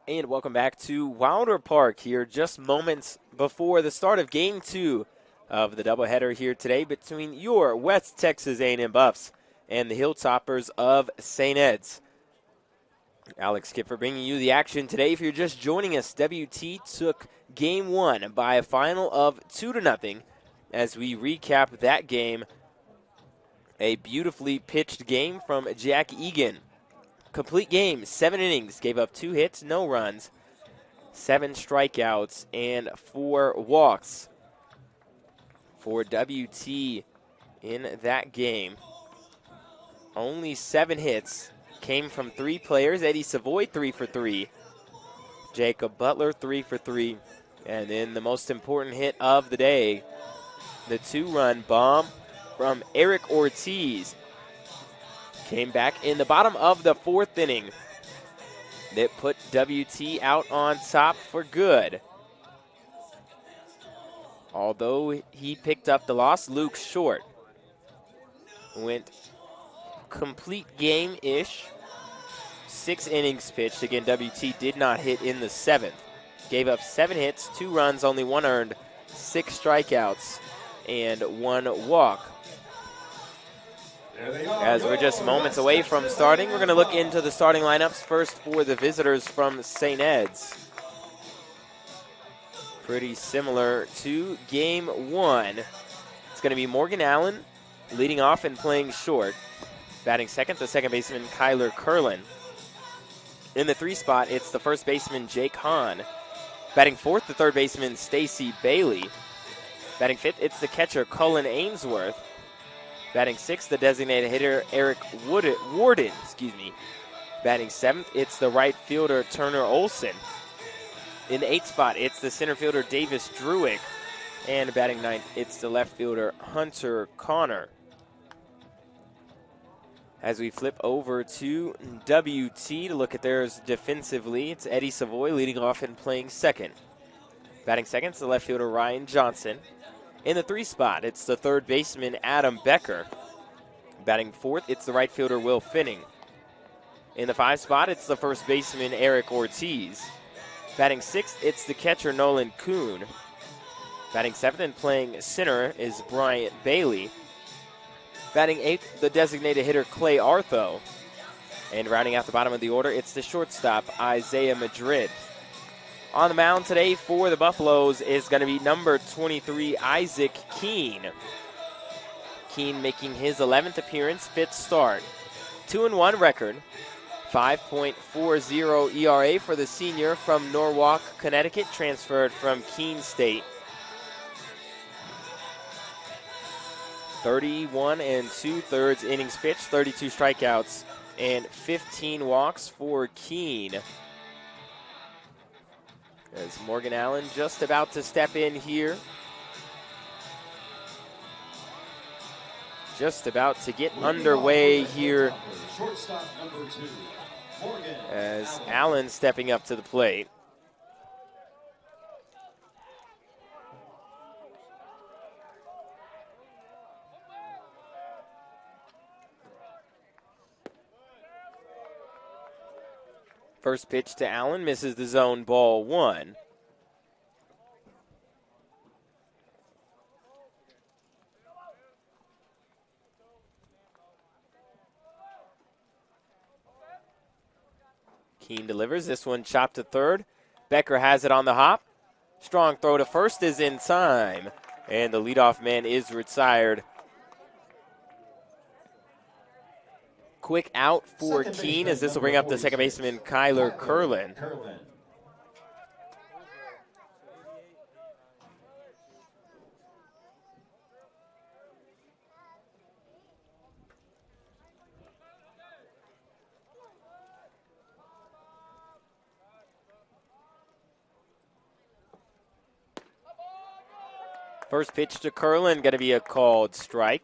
And welcome back to Wilder Park here, just moments before the start of Game 2 of the doubleheader here today between your West Texas A&M Buffs and the Hilltoppers of St. Ed's. Alex Kipfer bringing you the action today. If you're just joining us, WT took Game 1 by a final of 2-0 as we recap that game. A beautifully pitched game from Jack Egan. Complete game, 7 innings, gave up 2 hits, no runs, 7 strikeouts, and 4 walks for WT in that game. Only 7 hits came from 3 players. Eddie Savoy, 3 for 3. Jacob Butler, 3 for 3. And then the most important hit of the day, the 2-run bomb from Eric Ortiz. Came back in the bottom of the 4th inning that put WT out on top for good. Although he picked up the loss, Luke Short went complete game-ish. 6 innings pitched. Again, WT did not hit in the 7th. Gave up 7 hits, 2 runs, only 1 earned, 6 strikeouts, and 1 walk. As we're just moments away from starting, we're going to look into the starting lineups first for the visitors from St. Ed's. Pretty similar to Game 1. It's going to be Morgan Allen leading off and playing short. Batting second, the second baseman Kyler Curlin. In the 3 spot, it's the first baseman Jake Hahn. Batting fourth, the third baseman Stacy Bailey. Batting fifth, it's the catcher Cullen Ainsworth. Batting sixth, the designated hitter Eric Warden. Batting seventh, it's the right fielder Turner Olson. In the 8th spot, it's the center fielder Davis Druick. And batting ninth, it's the left fielder Hunter Connor. As we flip over to WT to look at theirs defensively, it's Eddie Savoy leading off and playing second. Batting second, it's the left fielder Ryan Johnson. In the 3 spot, it's the third baseman Adam Becker. Batting fourth, it's the right fielder Will Finning. In the 5 spot, it's the first baseman Eric Ortiz. Batting sixth, it's the catcher Nolan Kuhn. Batting seventh and playing center is Bryant Bailey. Batting eighth, the designated hitter Clay Artho. And rounding out the bottom of the order, it's the shortstop Isaiah Madrid. On the mound today for the Buffaloes is going to be number 23, Isaac Keene. Keene making his 11th appearance, 5th start. 2-1 record, 5.40 ERA for the senior from Norwalk, Connecticut, transferred from Keene State. 31 2/3 innings pitched, 32 strikeouts, and 15 walks for Keene. As Morgan Allen just about to step in here. Just about to get underway here. As Allen stepping up to the plate. First pitch to Allen, misses the zone, ball 1. Keene delivers, this one chopped to third. Becker has it on the hop. Strong throw to first is in time. And the leadoff man is retired. Quick out for Keene as this will bring up the second baseman Kyler Curlin. First pitch to Curlin, going to be a called strike.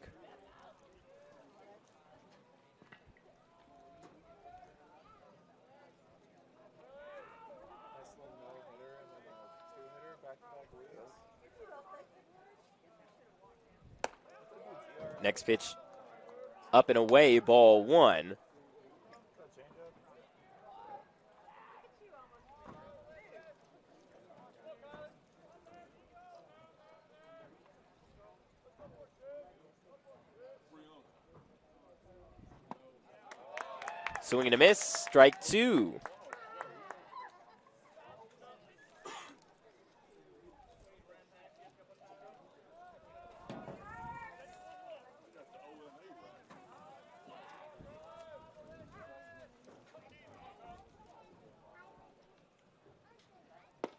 Next pitch up and away, ball 1. Swing and a miss, strike 2.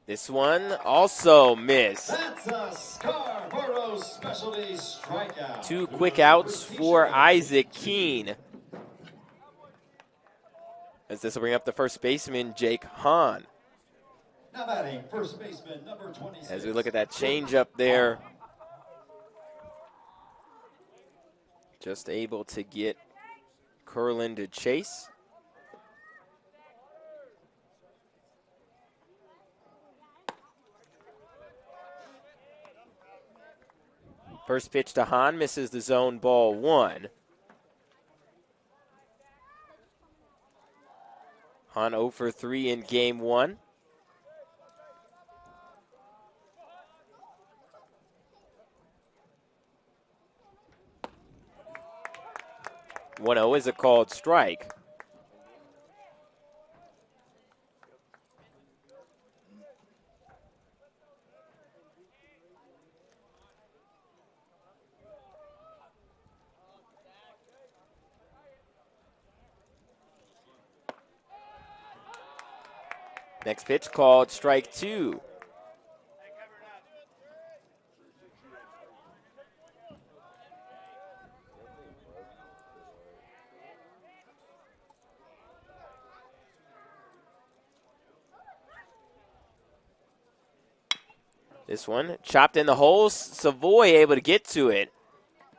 This one also missed. That's a Scarborough specialty strikeout. 2 quick outs for Isaac Keene. As this will bring up the first baseman, Jake Hahn. Now batting first baseman number 26. As we look at that changeup there. Just able to get Curlin to chase. First pitch to Hahn, misses the zone, ball 1. Hahn 0 for 3 in game 1. One 0 is a called strike. Next pitch called strike 2. This one chopped in the holes. Savoy able to get to it.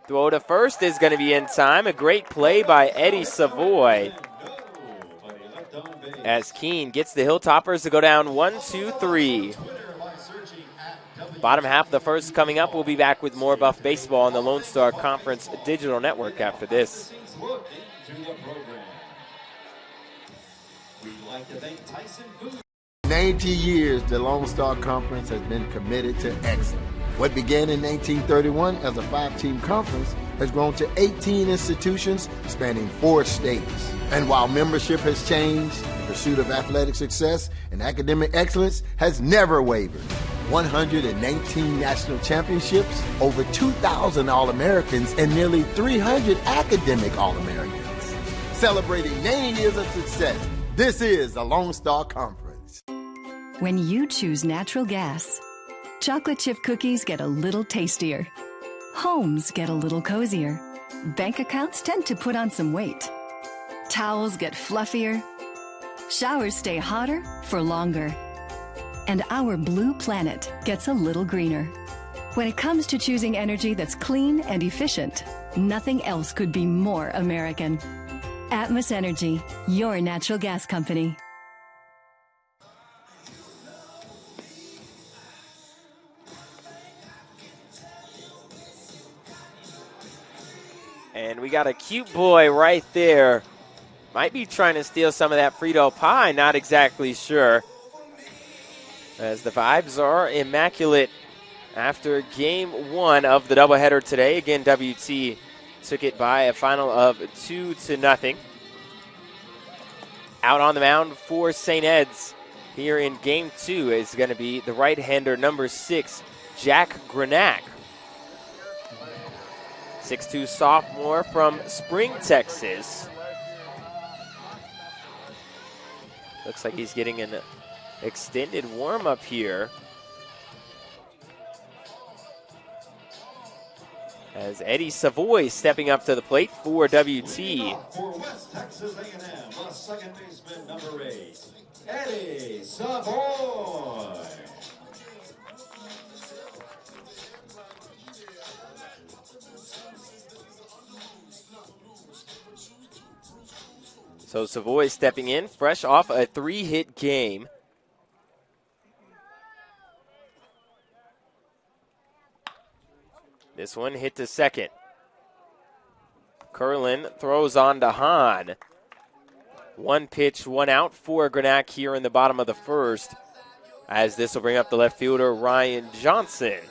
Throw to first is going to be in time. A great play by Eddie Savoy. As Keene gets the Hilltoppers to go down 1, 2, 3. Bottom half of the first coming up. We'll be back with more Buff Baseball on the Lone Star Conference Digital Network after this. We'd like to thank Tyson Foods. 90 years, the Lone Star Conference has been committed to excellence. What began in 1931 as a 5-team conference has grown to 18 institutions spanning 4 states. And while membership has changed, the pursuit of athletic success and academic excellence has never wavered. 119 national championships, over 2,000 All-Americans, and nearly 300 academic All-Americans. Celebrating 90 years of success, this is the Lone Star Conference. When you choose natural gas, chocolate chip cookies get a little tastier. Homes get a little cozier. Bank accounts tend to put on some weight. Towels get fluffier. Showers stay hotter for longer. And our blue planet gets a little greener. When it comes to choosing energy that's clean and efficient, nothing else could be more American. Atmos Energy, your natural gas company. And we got a cute boy right there. Might be trying to steal some of that Frito pie, not exactly sure. As the vibes are immaculate after game 1 of the doubleheader today. Again, WT took it by a final of 2-0. Out on the mound for St. Ed's here in game 2 is going to be the right-hander number 6, Jack Grenak. 6'2" sophomore from Spring, Texas. Looks like he's getting an extended warm-up here. As Eddie Savoy stepping up to the plate for WT. For West Texas A&M, the second baseman number 8, Eddie Savoy. So Savoy stepping in, fresh off a 3-hit game. This one hit to second. Curlin throws on to Hahn. 1 pitch, 1 out for Grenak here in the bottom of the first. As this will bring up the left fielder, Ryan Johnson.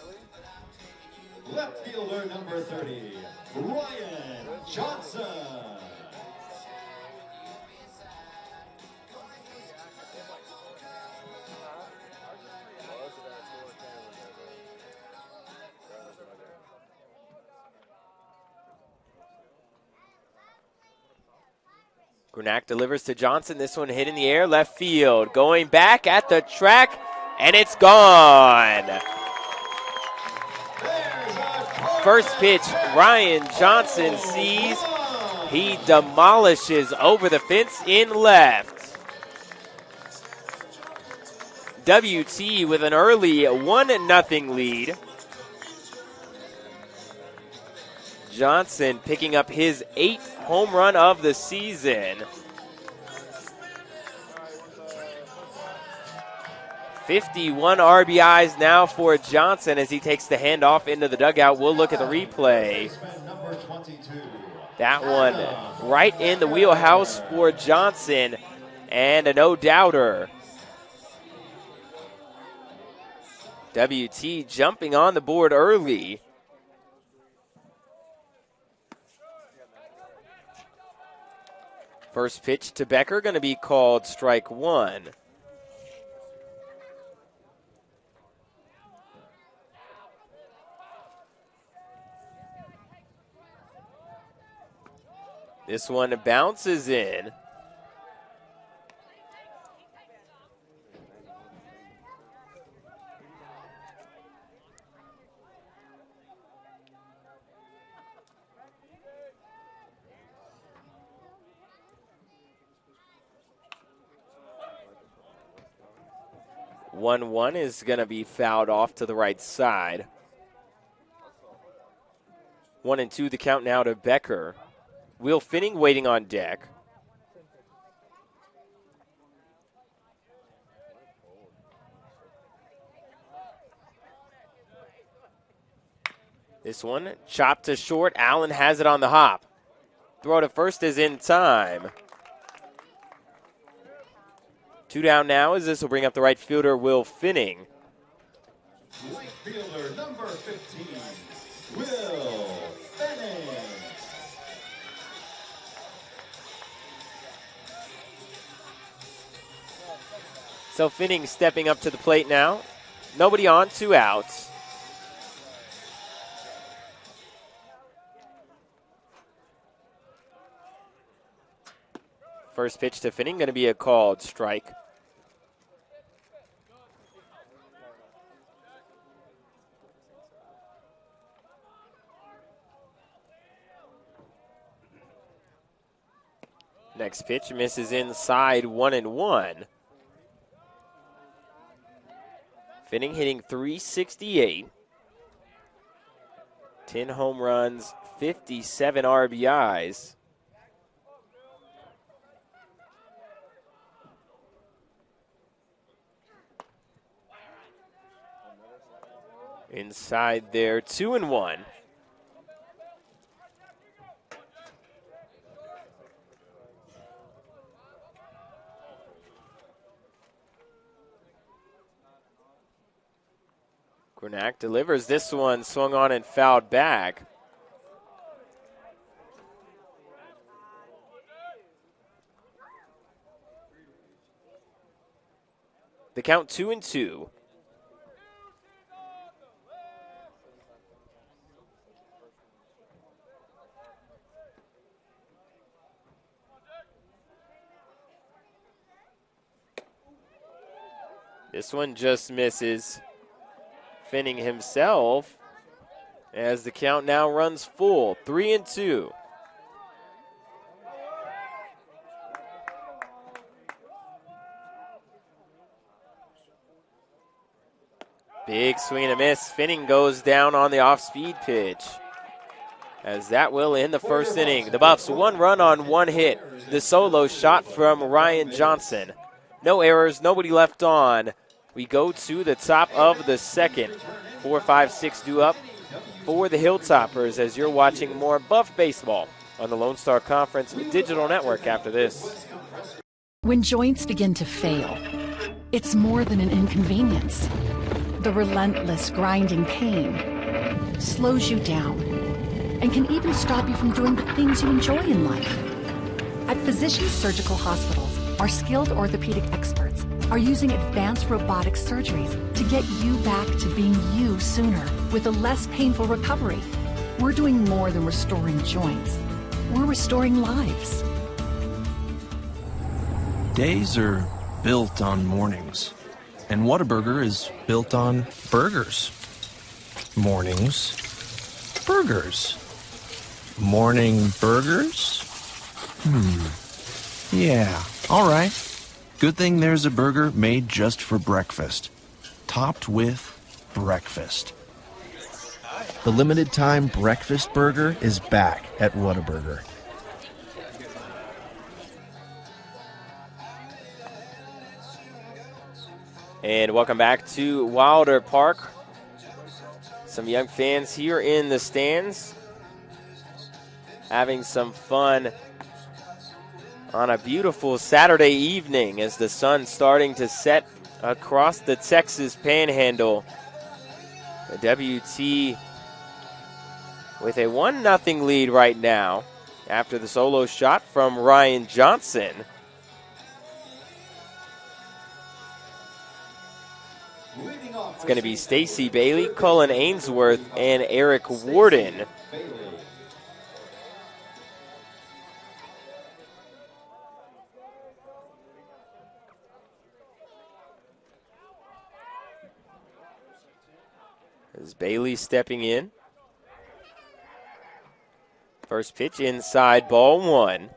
Left fielder number 30, Ryan Johnson. Grenache delivers to Johnson. This one hit in the air, left field. Going back at the track, and it's gone. First pitch, Ryan Johnson sees. He demolishes over the fence in left. WT with an early 1-0 lead. Johnson picking up his 8th home run of the season. 51 RBIs now for Johnson as he takes the handoff into the dugout. We'll look at the replay. That one right in the wheelhouse for Johnson, and a no-doubter. WT jumping on the board early. First pitch to Becker going to be called strike one. This one bounces in. One is going to be fouled off to the right side. 1-2 the count now to Becker. Will Finning waiting on deck. This one chopped to short. Allen has it on the hop. Throw to first is in time. 2 down now as this will bring up the right fielder, Will Finning. Right fielder number 15, Will Finning. So Finning stepping up to the plate now. Nobody on, 2 outs. First pitch to Finning going to be a called strike. Next pitch misses inside, 1-1. Finning hitting .368. 10 home runs, 57 RBIs. Inside there, 2-1. Grenache delivers this one, swung on and fouled back. The count 2-2. This one just misses. Finning himself as the count now runs full, 3-2. Big swing and a miss. Finning goes down on the off-speed pitch, as that will end the first inning. The Buffs 1 run on 1 hit. The solo shot from Ryan Johnson. No errors, nobody left on. We go to the top of the second. 4, 5, 6 due up for the Hilltoppers as you're watching more Buff baseball on the Lone Star Conference Digital Network after this. When joints begin to fail, it's more than an inconvenience. The relentless grinding pain slows you down and can even stop you from doing the things you enjoy in life. At Physicians Surgical Hospitals, our skilled orthopedic experts are using advanced robotic surgeries to get you back to being you sooner with a less painful recovery. We're doing more than restoring joints. We're restoring lives. Days are built on mornings, and Whataburger is built on burgers. Mornings, burgers. Morning burgers? Yeah, all right. Good thing there's a burger made just for breakfast, topped with breakfast. The limited time breakfast burger is back at Whataburger. And welcome back to Wilder Park. Some young fans here in the stands having some fun on a beautiful Saturday evening as the sun's starting to set across the Texas Panhandle. The WT with a 1-0 lead right now after the solo shot from Ryan Johnson. It's going to be Stacy Bailey, Cullen Ainsworth, and Eric Warden. As Bailey stepping in. First pitch inside, ball one.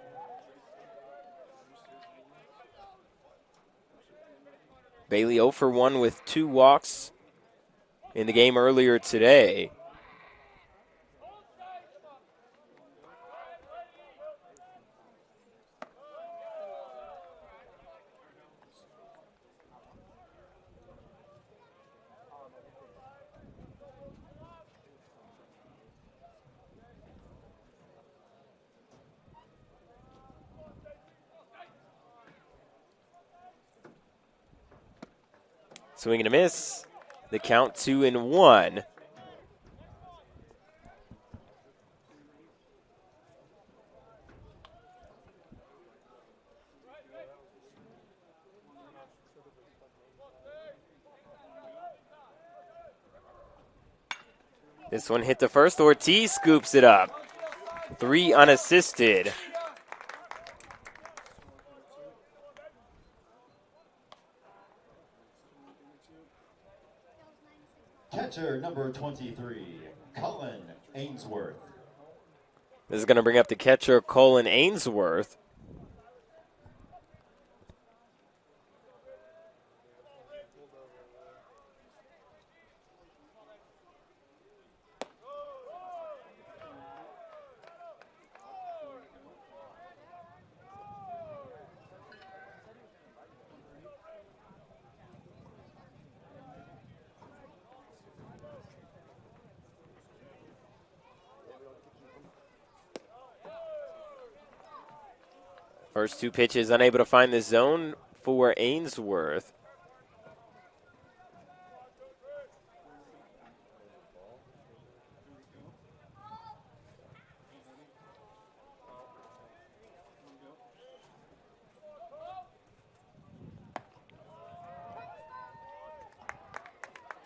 Bailey 0 for 1 with 2 walks in the game earlier today. Swing and a miss. The count 2-1. This one hit the first. Ortiz scoops it up. 3 unassisted. Catcher number 23, Cullen Ainsworth. This is going to bring up the catcher, Cullen Ainsworth. First 2 pitches unable to find the zone for Ainsworth.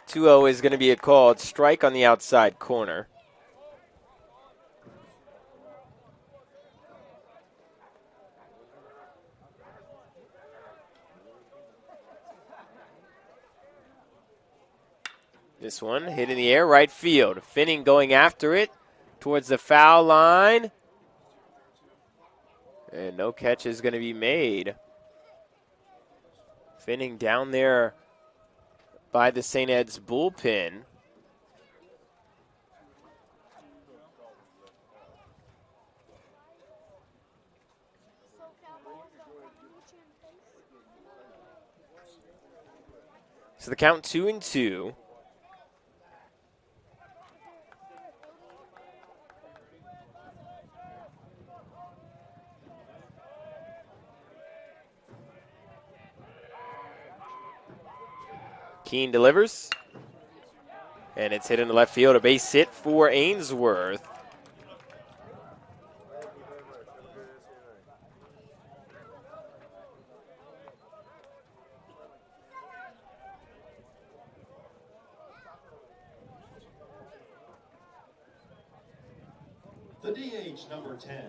Two-0 is going to be a called strike on the outside corner. This one hit in the air, right field. Finning going after it towards the foul line. And no catch is going to be made. Finning down there by the St. Ed's bullpen. So the count 2-2. Keene delivers, and it's hit in the left field. A base hit for Ainsworth. The DH number 10,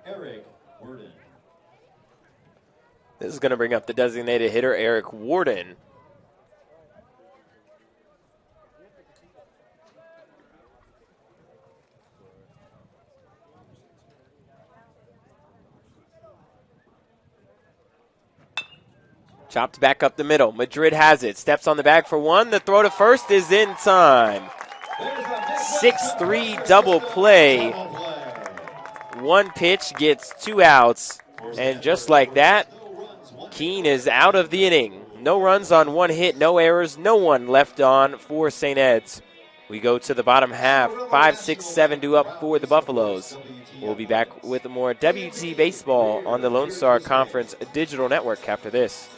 Eric Worden. This is going to bring up the designated hitter, Eric Warden. Chopped back up the middle. Madrid has it. Steps on the bag for one. The throw to first is in time. 6-3 double play. One pitch gets 2 outs. And just like that, Keene is out of the inning. No runs on 1 hit, no errors, no one left on for St. Ed's. We go to the bottom half. 5-6-7 up for the Buffaloes. We'll be back with more WT Baseball on the Lone Star Conference Digital Network after this.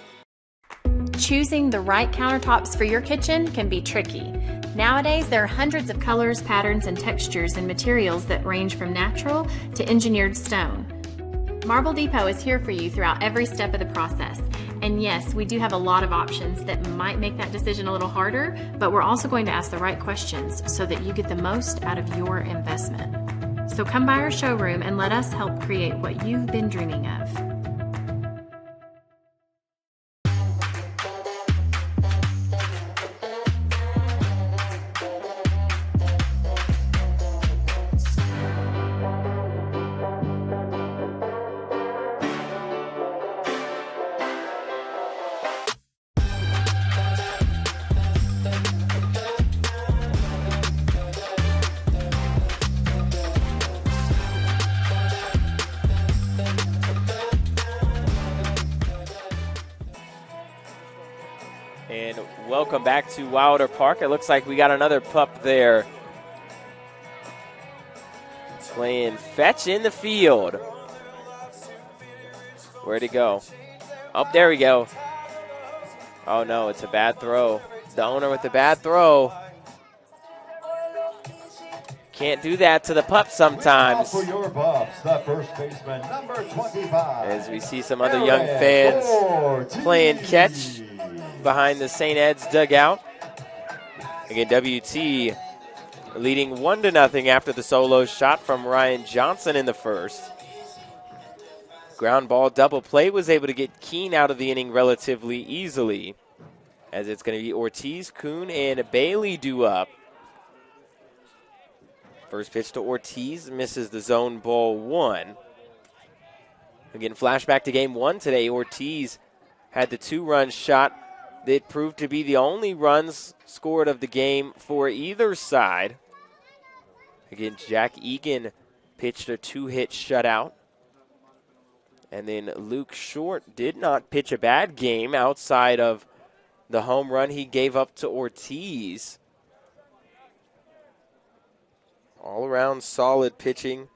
Choosing the right countertops for your kitchen can be tricky. Nowadays, there are hundreds of colors, patterns, and textures and materials that range from natural to engineered stone. Marble Depot is here for you throughout every step of the process. And yes, we do have a lot of options that might make that decision a little harder, but we're also going to ask the right questions so that you get the most out of your investment. So come by our showroom and let us help create what you've been dreaming of. And welcome back to Wilder Park. It looks like we got another pup there. Playing fetch in the field. Where'd he go? Oh, there we go. Oh, no, it's a bad throw. The owner with the bad throw. Can't do that to the pup sometimes. For your Buffs, the first baseman, number 25. As we see some other young fans playing catch behind the St. Ed's dugout. Again, WT leading 1-0 after the solo shot from Ryan Johnson in the first. Ground ball double play was able to get Keene out of the inning relatively easily, as it's going to be Ortiz, Kuhn, and Bailey due up. First pitch to Ortiz, misses the zone ball 1. Again, flashback to game 1 today. Ortiz had the 2-run shot that proved to be the only runs scored of the game for either side. Again, Jack Egan pitched a 2-hit shutout. And then Luke Short did not pitch a bad game outside of the home run he gave up to Ortiz. All around solid pitching.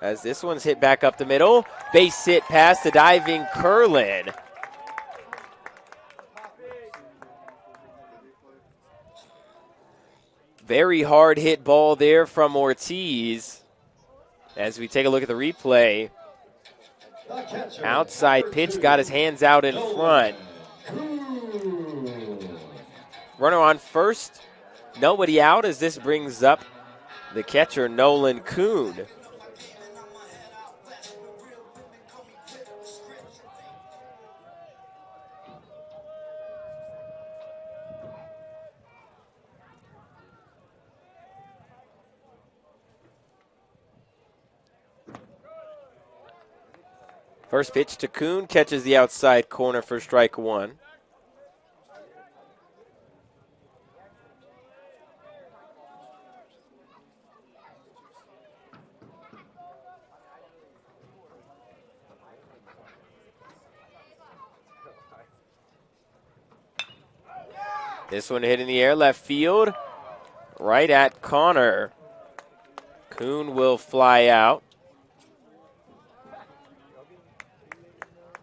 As this one's hit back up the middle. Base hit past the diving Curlin. Very hard hit ball there from Ortiz. As we take a look at the replay. Outside pitch, got his hands out in front. Runner on first. Nobody out as this brings up the catcher, Nolan Kuhn. First pitch to Kuhn, catches the outside corner for strike 1. This one hit in the air, left field, right at Connor. Kuhn will fly out.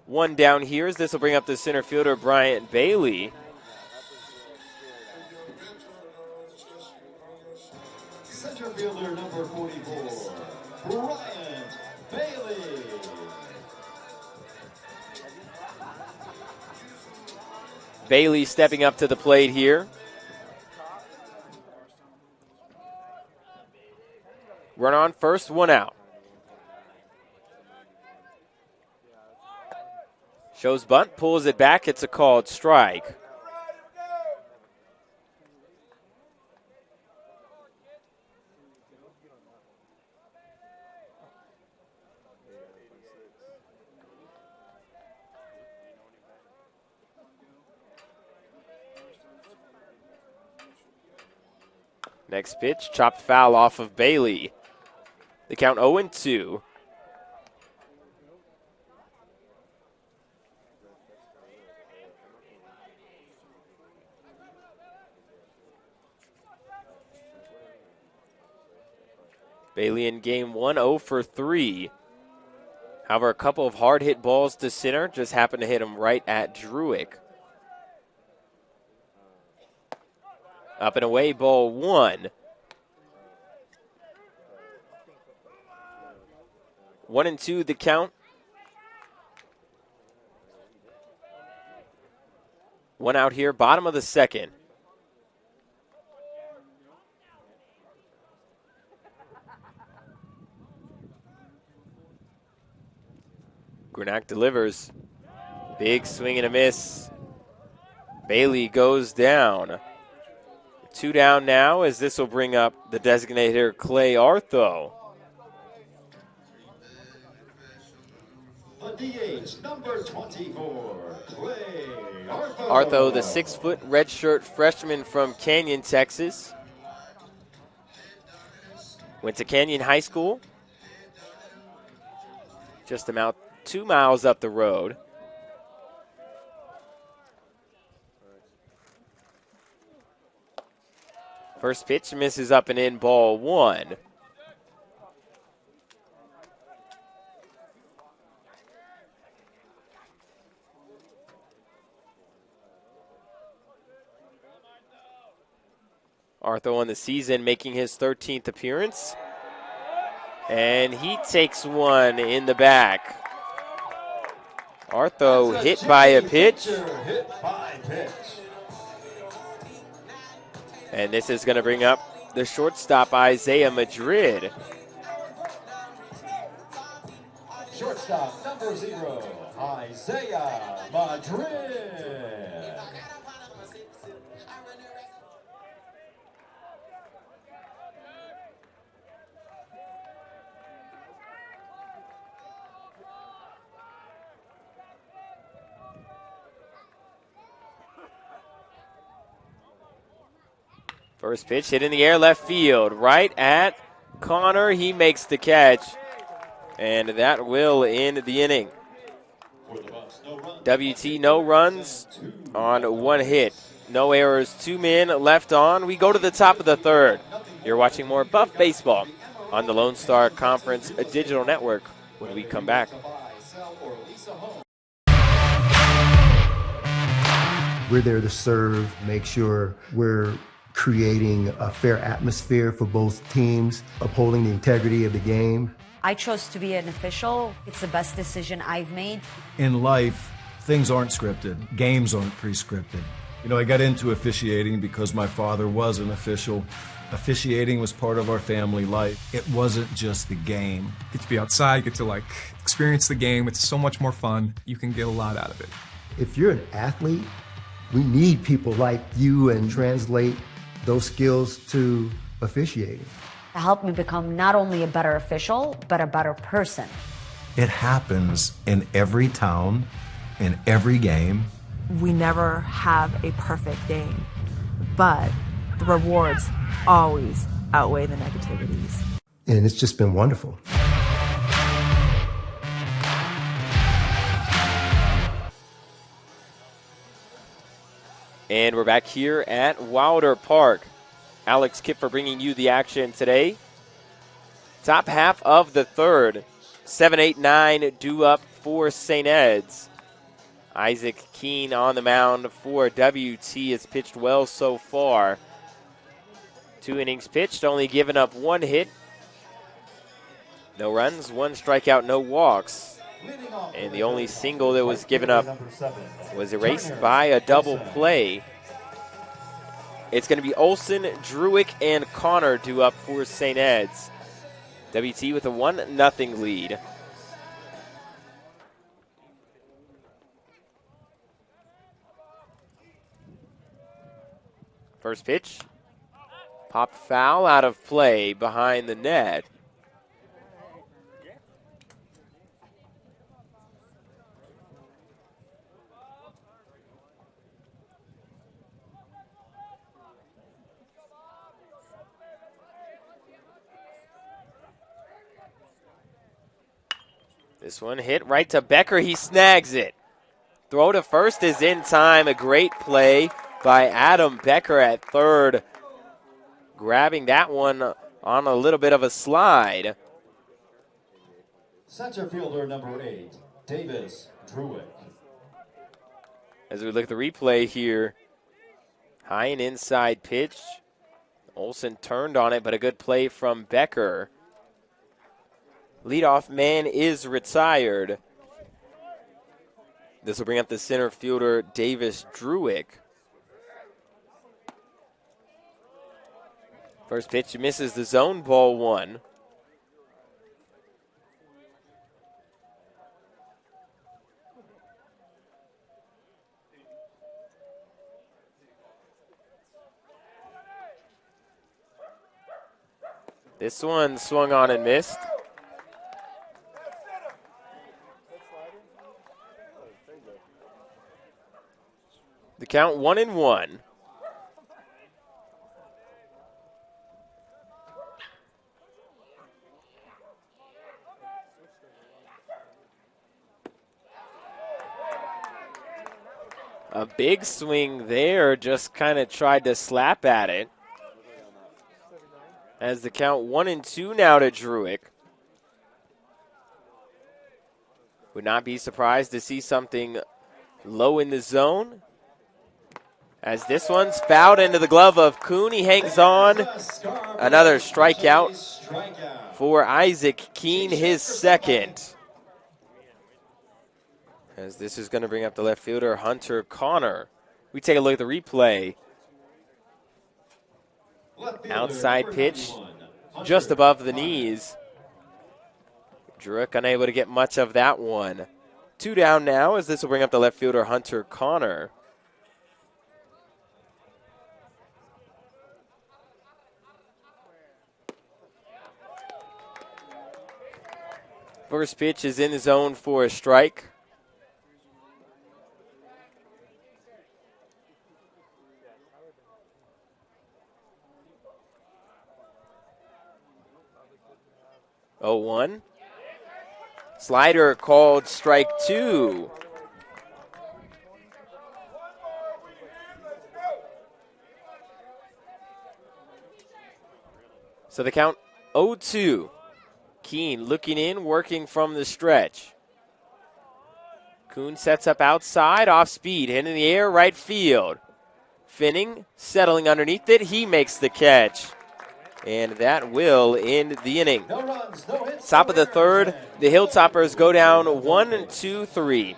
One down here as this will bring up the center fielder, Bryant Bailey. Center fielder number 44, Bryant Bailey. Bailey stepping up to the plate here. Run on first, 1 out. Shows bunt, pulls it back. It's a called strike. Next pitch, chopped foul off of Bailey. The count 0-2. Bailey in game 1, 0 for 3. However, a couple of hard hit balls to center just happened to hit him right at Druick. Up and away, ball 1. 1-2 the count. 1 out here, bottom of the second. Grenache delivers. Big swing and a miss. Bailey goes down. 2 down now, as this will bring up the designated hitter, Clay Artho. The DH, number 24, Clay Artho. Artho, the 6-foot redshirt freshman from Canyon, Texas. Went to Canyon High School. Just about 2 miles up the road. First pitch misses up and in, ball 1. Artho on the season making his 13th appearance. And he takes one in the back. Artho hit by a pitch. And this is going to bring up the shortstop, Isaiah Madrid. Shortstop, number 0, Isaiah Madrid. First pitch hit in the air, left field, right at Connor. He makes the catch, and that will end the inning. WT, no runs on 1 hit. No errors, 2 men left on. We go to the top of the 3rd. You're watching more Buff Baseball on the Lone Star Conference Digital Network when we come back. We're there to serve, make sure we're creating a fair atmosphere for both teams, upholding the integrity of the game. I chose to be an official. It's the best decision I've made. In life, things aren't scripted. Games aren't pre-scripted. You know, I got into officiating because my father was an official. Officiating was part of our family life. It wasn't just the game. Get to be outside, get to experience the game. It's so much more fun. You can get a lot out of it. If you're an athlete, we need people like you and translate those skills to officiating. It helped me become not only a better official, but a better person. It happens in every town, in every game. We never have a perfect game, but the rewards always outweigh the negativities. And it's just been wonderful. And we're back here at Wilder Park. Alex Kipfer bringing you the action today. Top half of the 3rd. 7-8-9 due up for St. Ed's. Isaac Keene on the mound for WT has pitched well so far. 2 innings pitched, only given up 1 hit. No runs, 1 strikeout, no walks. And the only single that was given up was erased by a double play. It's going to be Olson, Druick, and Connor due up for St. Ed's. WT with a 1-0 lead. First pitch. Popped foul out of play behind the net. This one hit right to Becker. He snags it. Throw to first is in time. A great play by Adam Becker at third. Grabbing that one on a little bit of a slide. Center fielder number 8, Davis Druick. As we look at the replay here, high and inside pitch. Olsen turned on it, but a good play from Becker. Leadoff man is retired. This will bring up the center fielder, Davis Druick. First pitch misses the zone, ball 1. This one swung on and missed. The count 1-1. A big swing there, just kind of tried to slap at it. As the count 1-2 now to Druick. Would not be surprised to see something low in the zone. As this one's fouled into the glove of Kuhn, he hangs on. Another strikeout for Isaac Keene, his second. As this is going to bring up the left fielder, Hunter Connor. We take a look at the replay. Outside pitch, just above the knees. Druick unable to get much of that one. 2 down now, as this will bring up the left fielder, Hunter Connor. First pitch is in the zone for a strike. Oh, 1. Slider called strike 2. So the count 0-2. Keene looking in, working from the stretch. Kuhn sets up outside, off speed, hit in the air, right field. Finning, settling underneath it, he makes the catch. And that will end the inning. Top of the third, the Hilltoppers go down 1-2-3.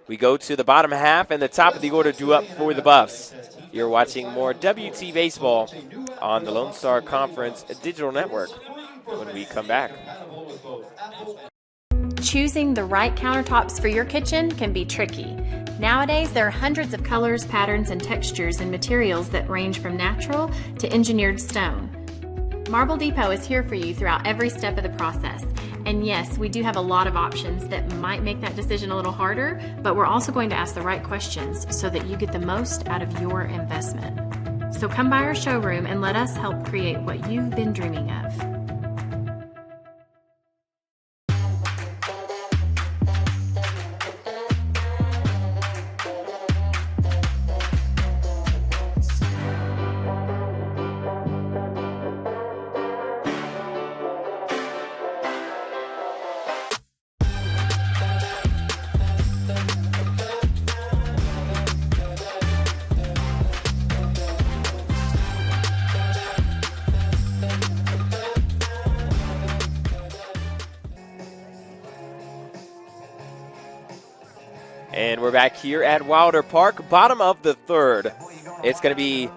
We go to the bottom half, and the top of the order due up for the Buffs. You're watching more WT Baseball on the Lone Star Conference Digital Network when we come back. Choosing the right countertops for your kitchen can be tricky. Nowadays, there are hundreds of colors, patterns, and textures and materials that range from natural to engineered stone. Marble Depot is here for you throughout every step of the process. And yes, we do have a lot of options that might make that decision a little harder, but we're also going to ask the right questions so that you get the most out of your investment. So come by our showroom and let us help create what you've been dreaming of. And we're back here at Wilder Park, bottom of the third. It's going to be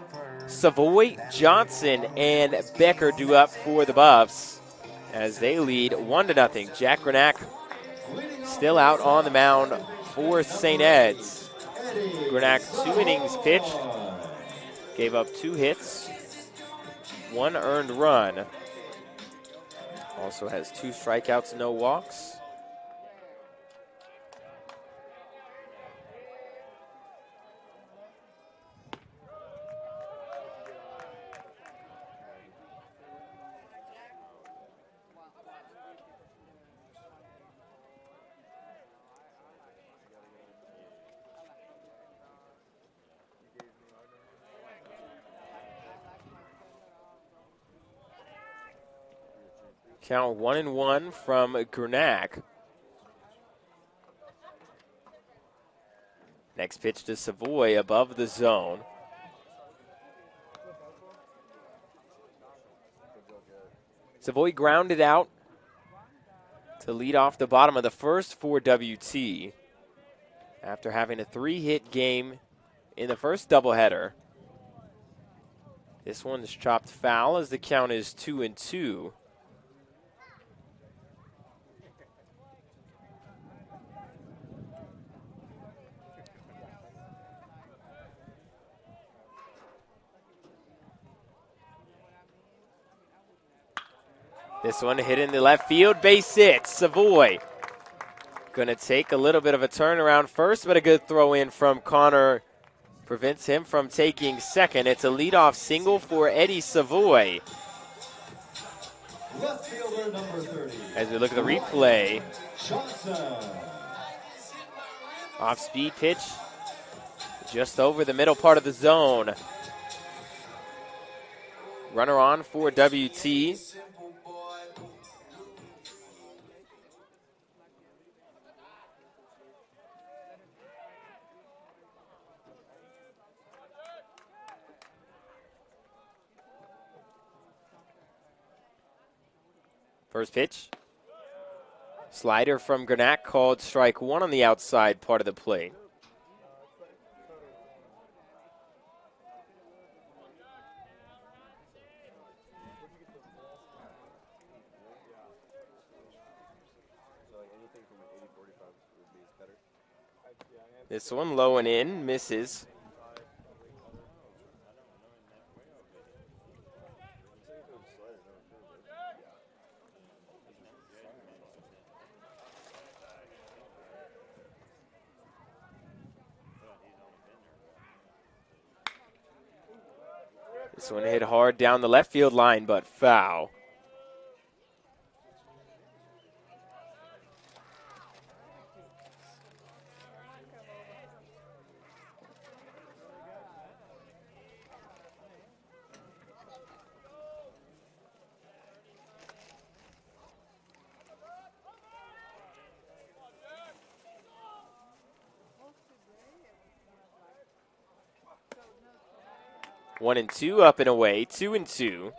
Savoy, Johnson, and Becker due up for the Buffs as they lead 1-0. Jack Grenak still out on the mound for St. Ed's. Grenak 2 innings pitched, Gave up 2 hits, 1 earned run. Also has 2 strikeouts, no walks. Count 1-1 from Grenache. Next pitch to Savoy above the zone. Savoy grounded out to lead off the bottom of the first for WT after having a 3-hit game in the first doubleheader. This one's chopped foul as the count is 2-2. This one hit in the left field, base hit. Savoy going to take a little bit of a turnaround first, but a good throw in from Connor prevents him from taking second. It's a leadoff single for Eddie Savoy. Left fielder number 30. As we look at the replay, Johnson. Off-speed pitch just over the middle part of the zone. Runner on for WT. First pitch. Slider from Grenache called strike 1 on the outside part of the plate. This one low and in, misses. This one hit hard down the left field line, but foul. One and two, up and away, 2-2.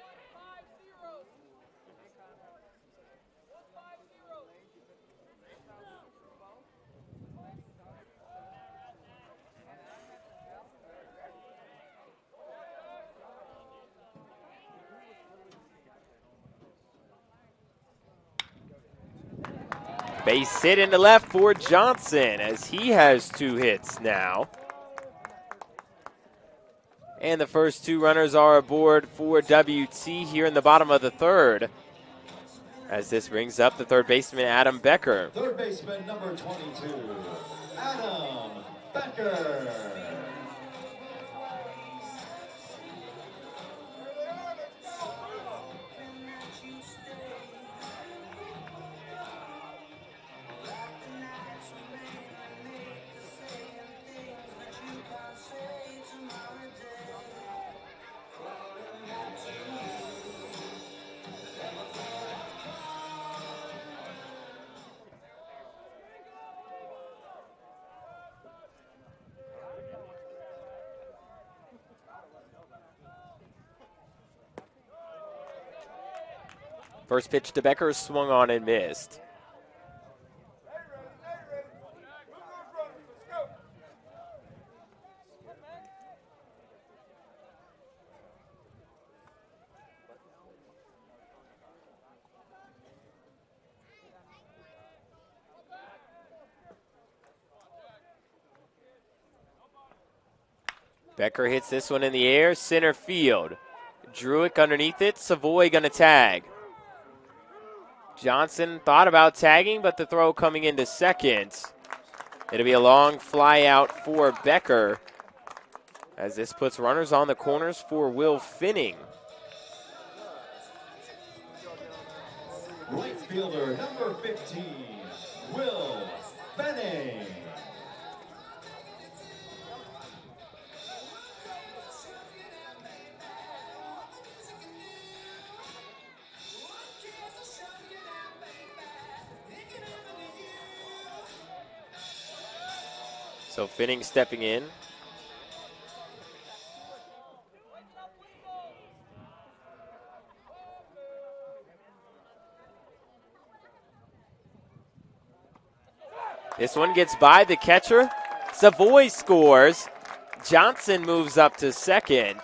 Base hit into left for Johnson as he has 2 hits now. And the first 2 runners are aboard for WT here in the bottom of the third. As this brings up the third baseman, Adam Becker. Third baseman number 22, Adam Becker. First pitch to Becker, swung on and missed. Becker hits this one in the air, center field. Druick underneath it, Savoy gonna tag. Johnson thought about tagging, but the throw coming into second. It'll be a long fly out for Becker, as this puts runners on the corners for Will Finning. Right fielder number 15, Will Finning. So Finning stepping in. This one gets by the catcher. Savoy scores. Johnson moves up to second.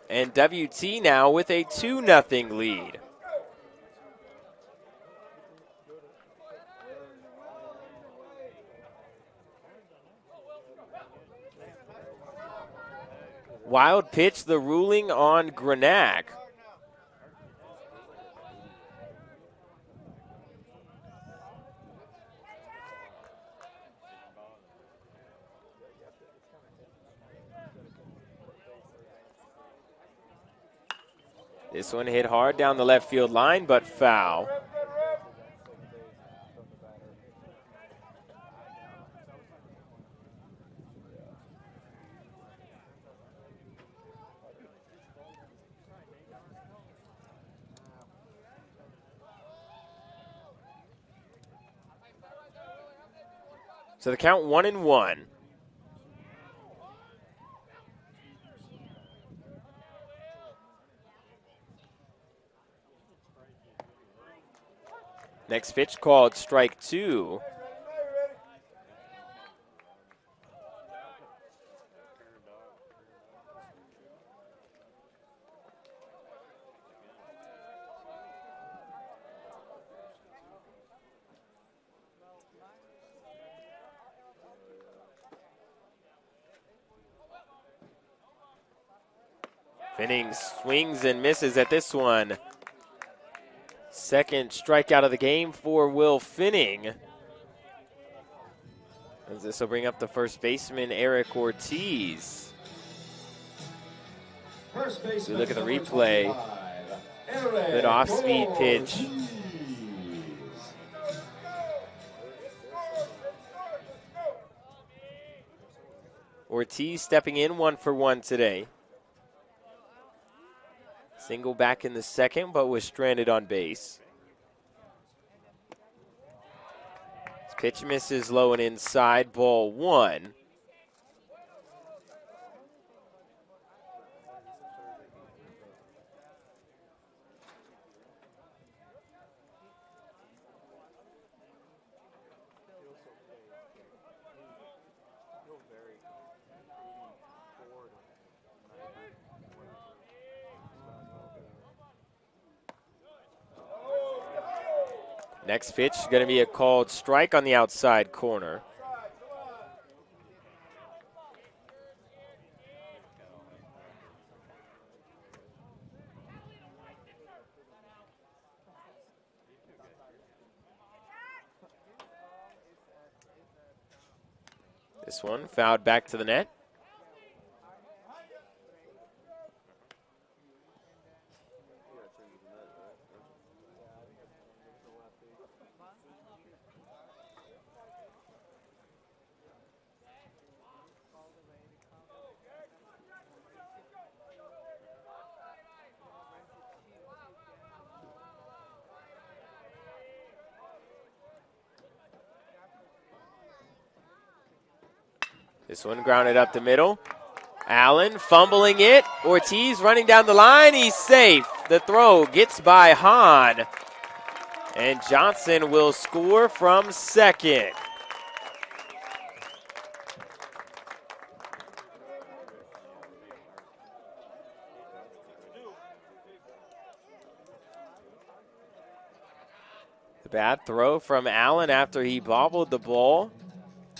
And WT now with a 2-0 lead. Wild pitch, the ruling on Grenac. This one hit hard down the left field line, but foul. So the count 1-1. Next pitch called strike 2. Finning swings and misses at this one. Second strikeout of the game for Will Finning. As this will bring up the first baseman, Eric Ortiz. We look at the replay. Good off-speed pitch. Ortiz stepping in 1-for-1 today. Single back in the second, but was stranded on base. This pitch misses low and inside, ball 1. Next pitch is going to be a called strike on the outside corner. This one fouled back to the net. This one grounded up the middle. Allen fumbling it. Ortiz running down the line. He's safe. The throw gets by Hahn. And Johnson will score from second. The bad throw from Allen after he bobbled the ball.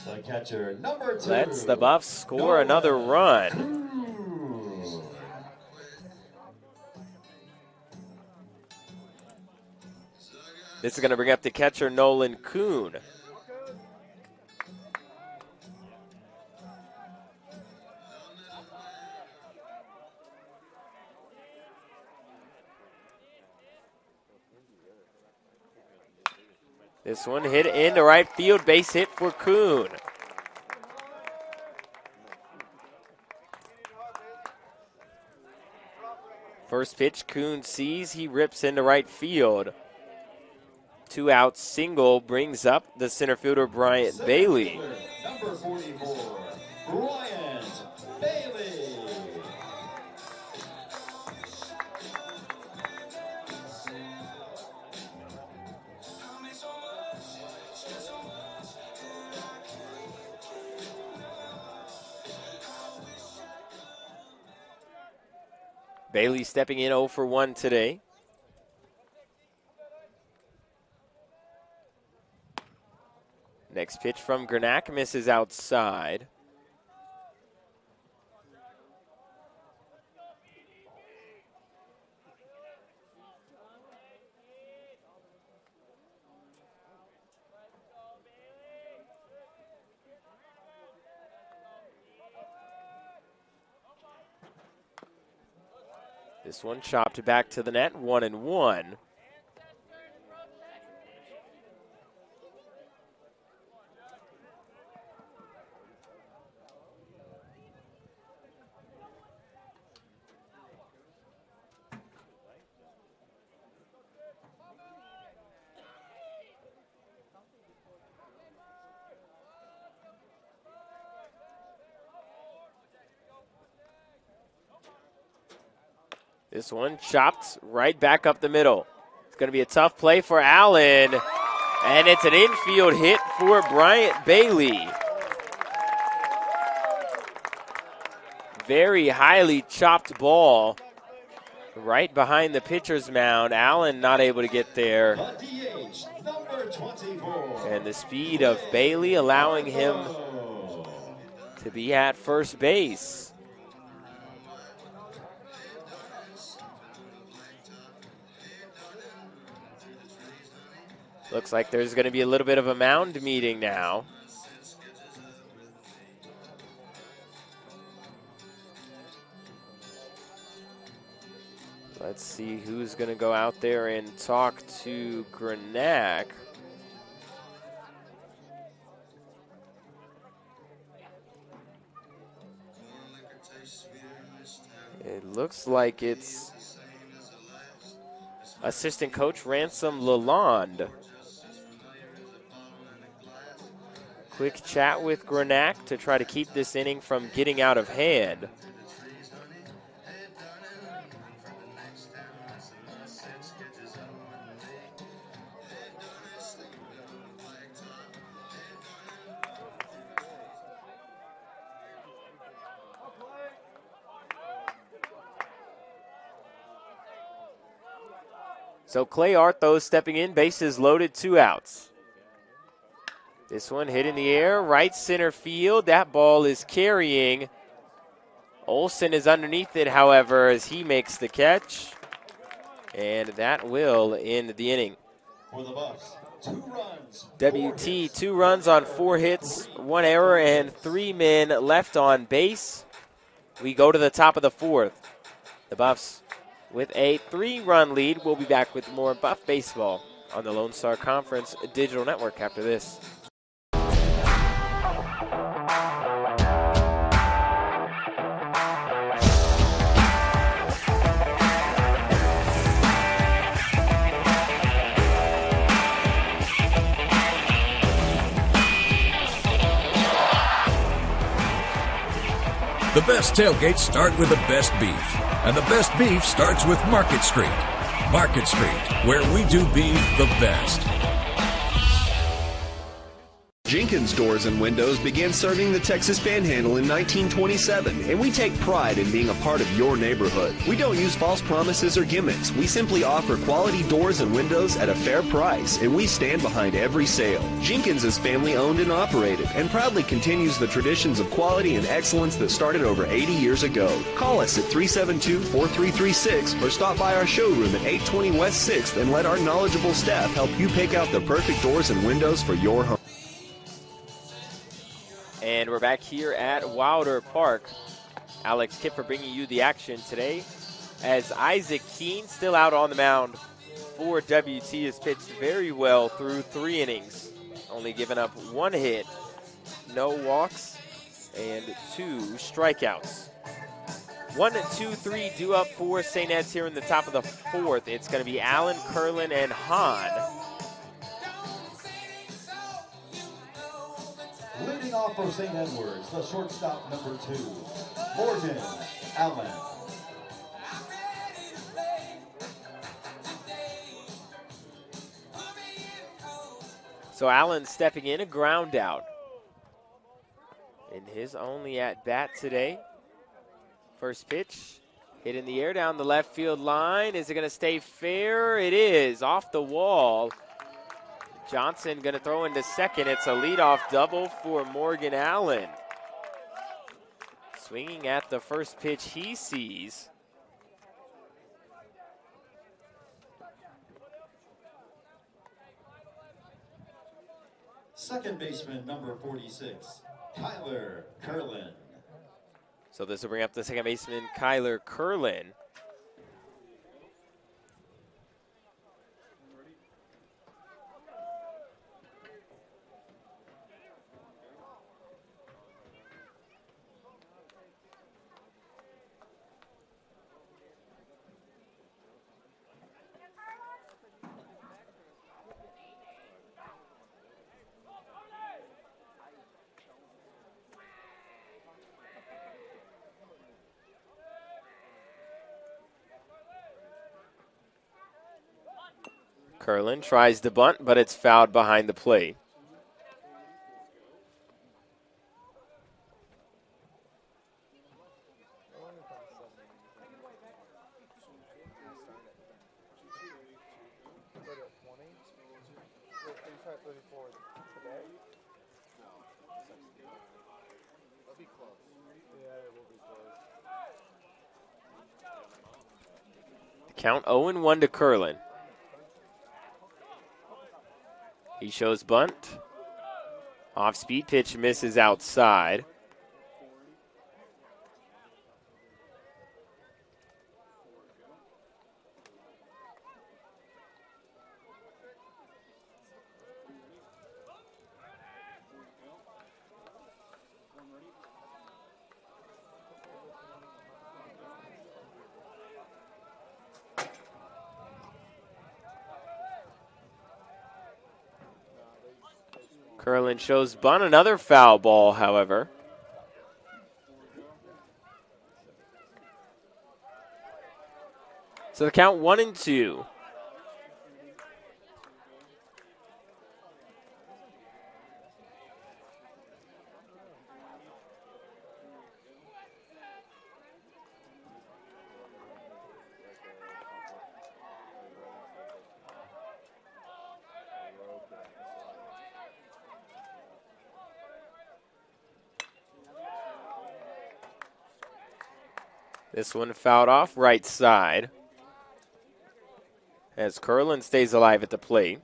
The catcher, number 2. Lets the Buffs score another run. This is going to bring up the catcher, Nolan Kuhn. This one hit into right field, base hit for Kuhn. First pitch, Kuhn sees, he rips into right field. 2 out single brings up the center fielder, Bryant Bailey. Number 44, Bryant Bailey. Bailey stepping in 0 for 1 today. Next pitch from Grenak misses outside. This one chopped back to the net, 1-1. This one chopped right back up the middle. It's going to be a tough play for Allen. And it's an infield hit for Bryant Bailey. Very highly chopped ball right behind the pitcher's mound. Allen not able to get there. And the speed of Bailey allowing him to be at first base. Looks like there's going to be a little bit of a mound meeting now. Let's see who's going to go out there and talk to Grenak. It looks like it's assistant coach Ransom Lalonde. Quick chat with Grenak to try to keep this inning from getting out of hand. So Clay Arthos stepping in, bases loaded, 2 outs. This one hit in the air, right center field. That ball is carrying. Olsen is underneath it, however, as he makes the catch. And that will end the inning. For the Bucks, 2 runs. WT, 2 runs on 4 hits, 1 error, and 3 men left on base. We go to the top of the 4th. The Buffs with a 3-run lead. We'll be back with more Buff baseball on the Lone Star Conference Digital Network after this. The best tailgates start with the best beef, and the best beef starts with Market Street. Market Street, where we do beef the best. Jenkins Doors and Windows began serving the Texas Panhandle in 1927, and we take pride in being a part of your neighborhood. We don't use false promises or gimmicks. We simply offer quality doors and windows at a fair price, and we stand behind every sale. Jenkins is family owned and operated, and proudly continues the traditions of quality and excellence that started over 80 years ago. Call us at 372-4336 or stop by our showroom at 820 West 6th and let our knowledgeable staff help you pick out the perfect doors and windows for your home. And we're back here at Wilder Park. Alex Kipper bringing you the action today as Isaac Keene still out on the mound for WT has pitched very well through 3 innings. Only giving up 1 hit, no walks, and 2 strikeouts. 1, 2, 3 due up for St. Ed's here in the top of the 4th. It's going to be Allen, Curlin, and Hahn. Leading off for St. Edwards, the shortstop number 2, Morgan Allen. So Allen stepping in, a ground out. In his only at-bat today. First pitch, hit in the air down the left field line. Is it going to stay fair? It is, off the wall. Johnson going to throw into second. It's a leadoff double for Morgan Allen. Swinging at the first pitch he sees. Second baseman number 46, Kyler Curlin. So this will bring up the second baseman, Kyler Curlin. Curlin tries to bunt, but it's fouled behind the plate. Count 0-1 to Curlin. He shows bunt. Off-speed pitch misses outside. Curlin shows bunt, another foul ball, however. So the count 1-2. This one fouled off right side as Curlin stays alive at the plate.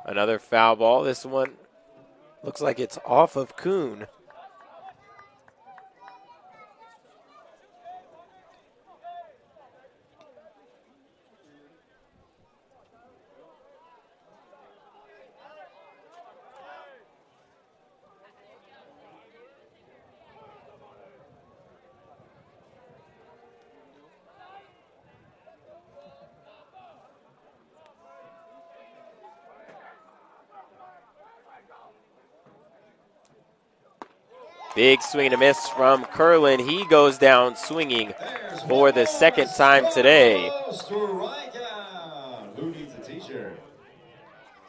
Another foul ball. This one looks like it's off of Kuhn. Big swing and a miss from Curlin. He goes down swinging for the second time today. Strikeout. Who needs a t-shirt?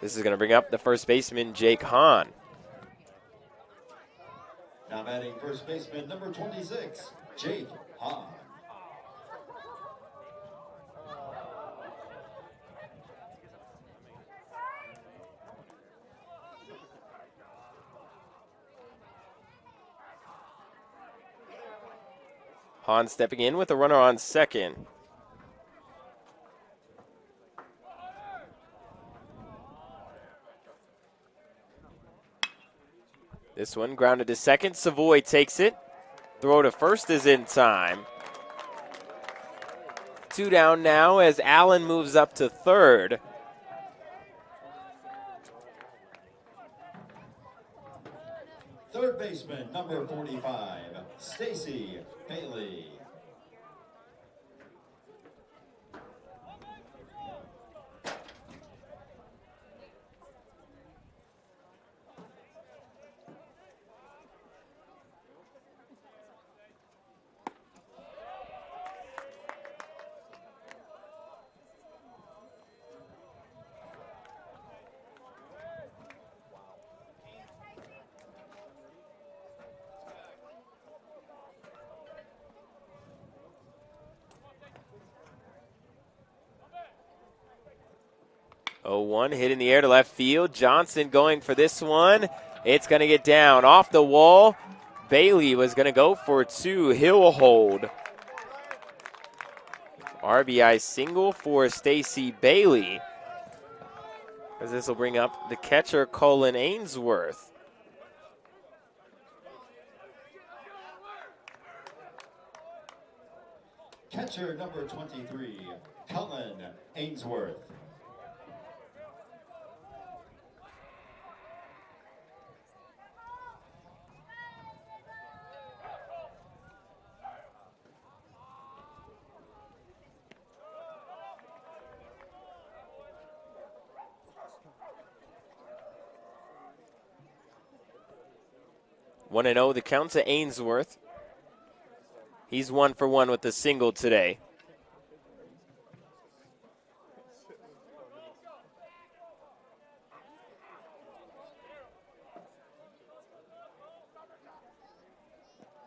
This is going to bring up the first baseman, Jake Hahn. Now batting first baseman number 26, Jake Hahn. Hahn stepping in with a runner on second. This one grounded to second. Savoy takes it. Throw to first is in time. 2 down now as Allen moves up to third. Third baseman number 45, Stacy Bailey. One hit in the air to left field. Johnson going for this one. It's going to get down off the wall. Bailey was going to go for 2. He'll hold. RBI single for Stacy Bailey. As this will bring up the catcher, Colin Ainsworth. Catcher number 23, Colin Ainsworth. One 1-0 the count to Ainsworth. He's 1 for 1 with the single today.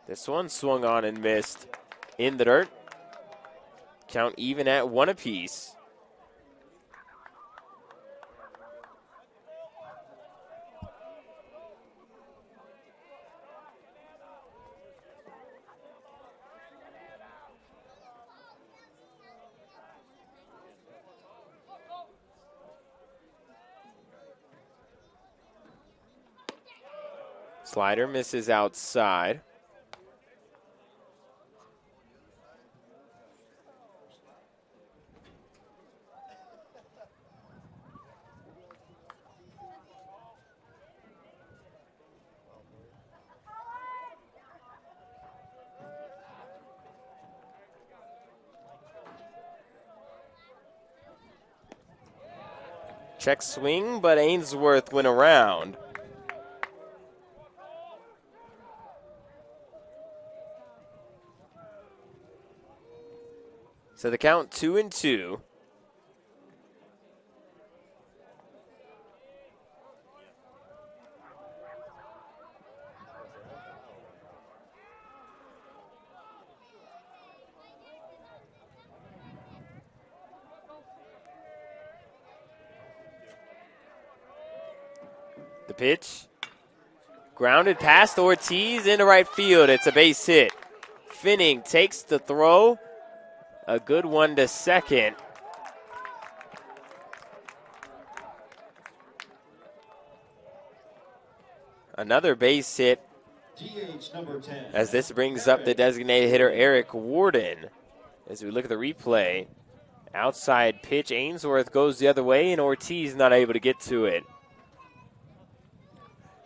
This one swung on and missed in the dirt. Count even at 1 apiece. Slider misses outside. Check swing, but Ainsworth went around. So the count 2-2. The pitch. Grounded past Ortiz into right field. It's a base hit. Finning takes the throw. A good one to second. Another base hit DH number 10. as this brings up the designated hitter Eric Warden. As we look at the replay, outside pitch, Ainsworth goes the other way and Ortiz not able to get to it.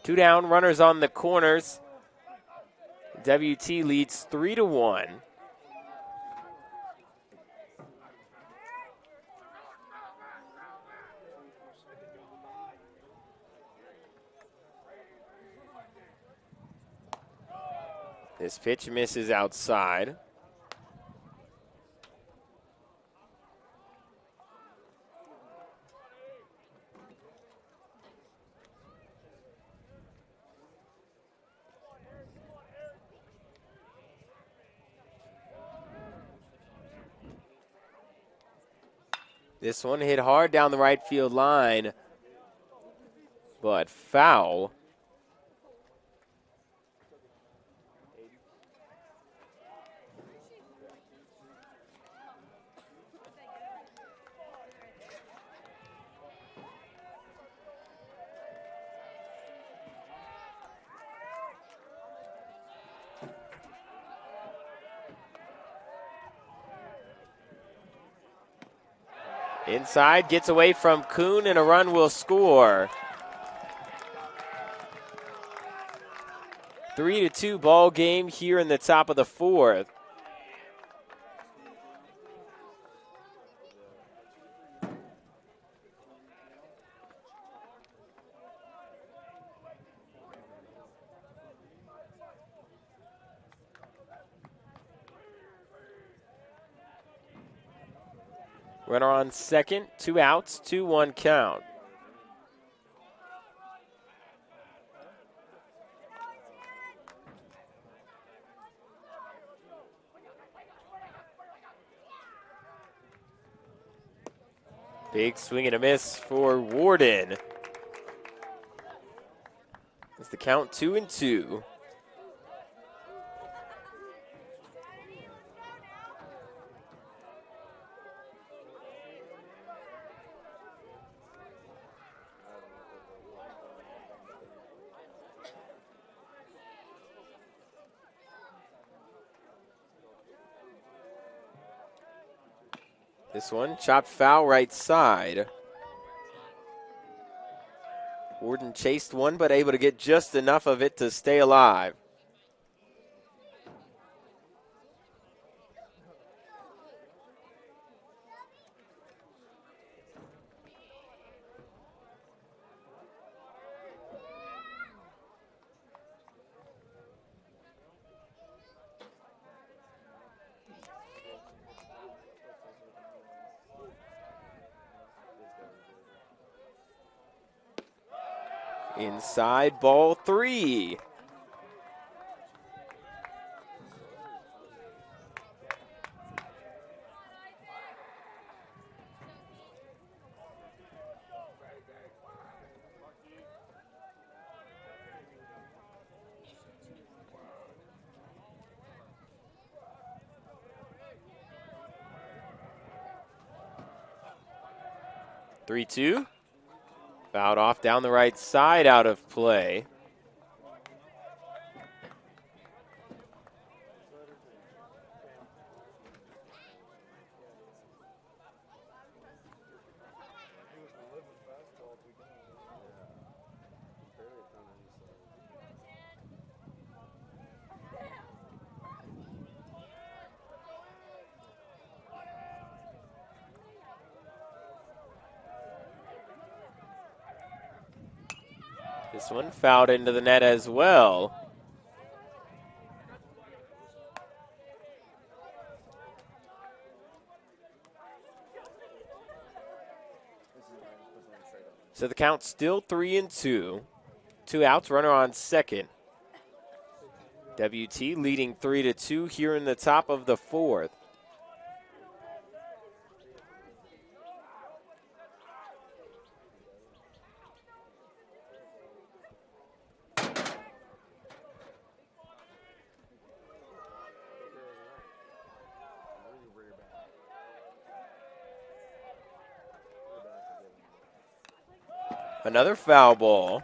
2 down, runners on the corners. WT leads 3-1. This pitch misses outside. This one hit hard down the right field line, but foul. Inside, gets away from Kuhn, and a run will score. 3-2 ball game here in the top of the fourth. Runner on second, 2 outs, 2-1 count. Big swing and a miss for Warden. It's the count 2-2. This one chopped foul right side. Warden chased one, but able to get just enough of it to stay alive. Inside, ball 3. Three-two. Fouled off down the right side, out of play. This one fouled into the net as well. So the count's still 3-2. 2 outs, runner on second. WT leading 3-2 here in the top of the fourth. Another foul ball.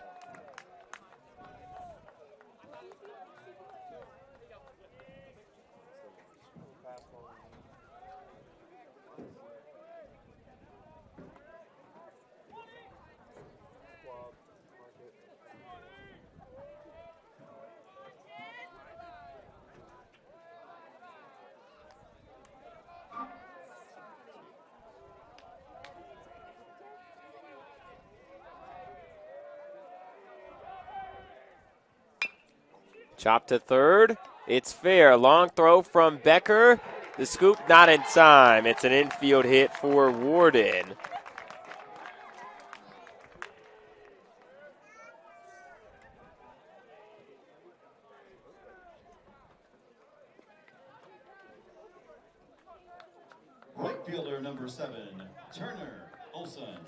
Chop to third, It's fair. Long throw from Becker. The scoop not in time. It's an infield hit for Warden. Right fielder number 7, Turner Olson.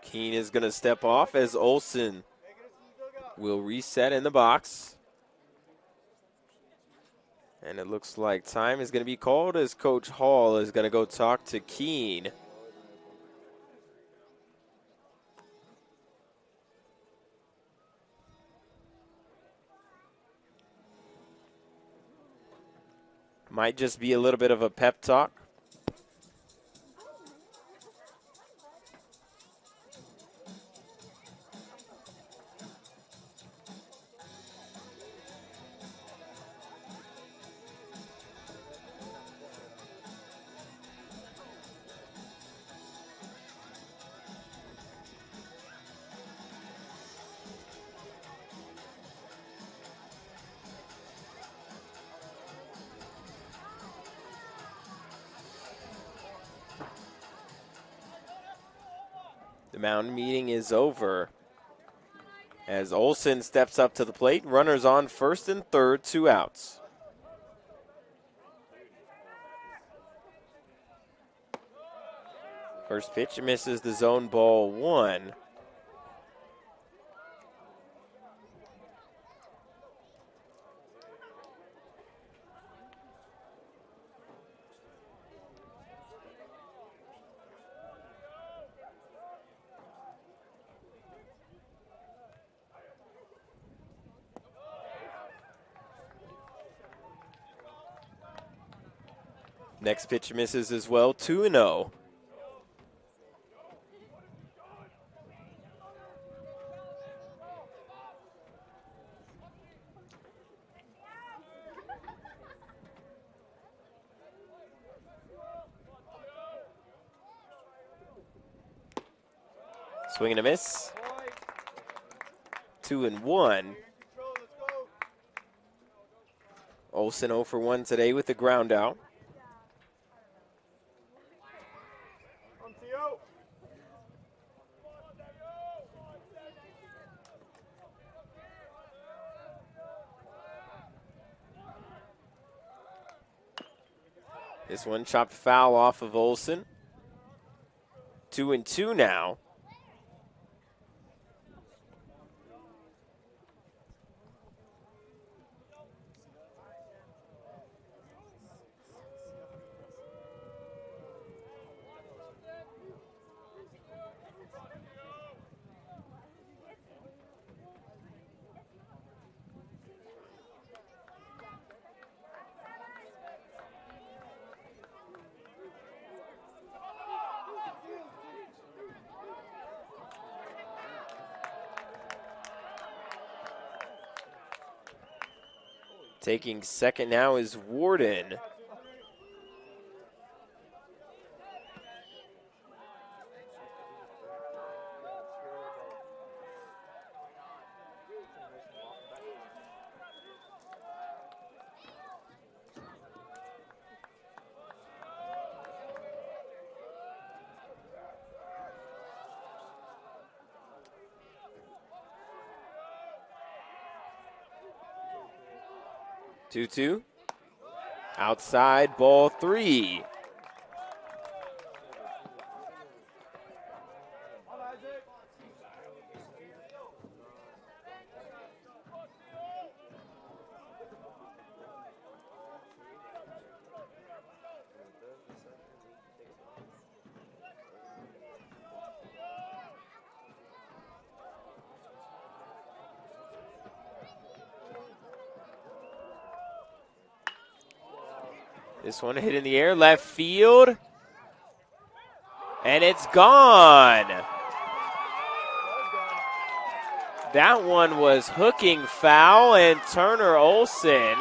Keene is going to step off as Olson will reset in the box. And it looks like time is going to be called as Coach Hall is going to go talk to Keene. Might just be a little bit of a pep talk. The mound meeting is over as Olson steps up to the plate. Runners on first and third, 2 outs. First pitch misses the zone, ball 1. Next pitch misses as well, 2-0. Swing and a miss. 2-1. Olson 0 for 1 today with the ground out. This one chopped foul off of Olson. 2-2 now. Taking second now is Warden. Two. Outside, ball 3. This one hit in the air, left field. And it's gone. That one was hooking foul, and Turner Olson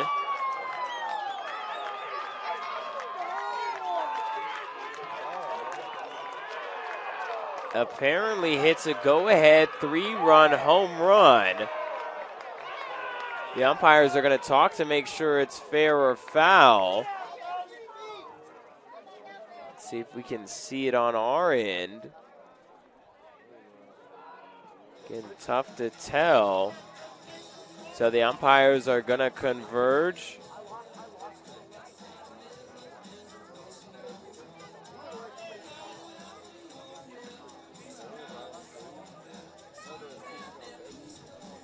apparently hits a go-ahead 3-run home run. The umpires are going to talk to make sure it's fair or foul. Let's see if we can see it on our end. Again, tough to tell. So the umpires are going to converge.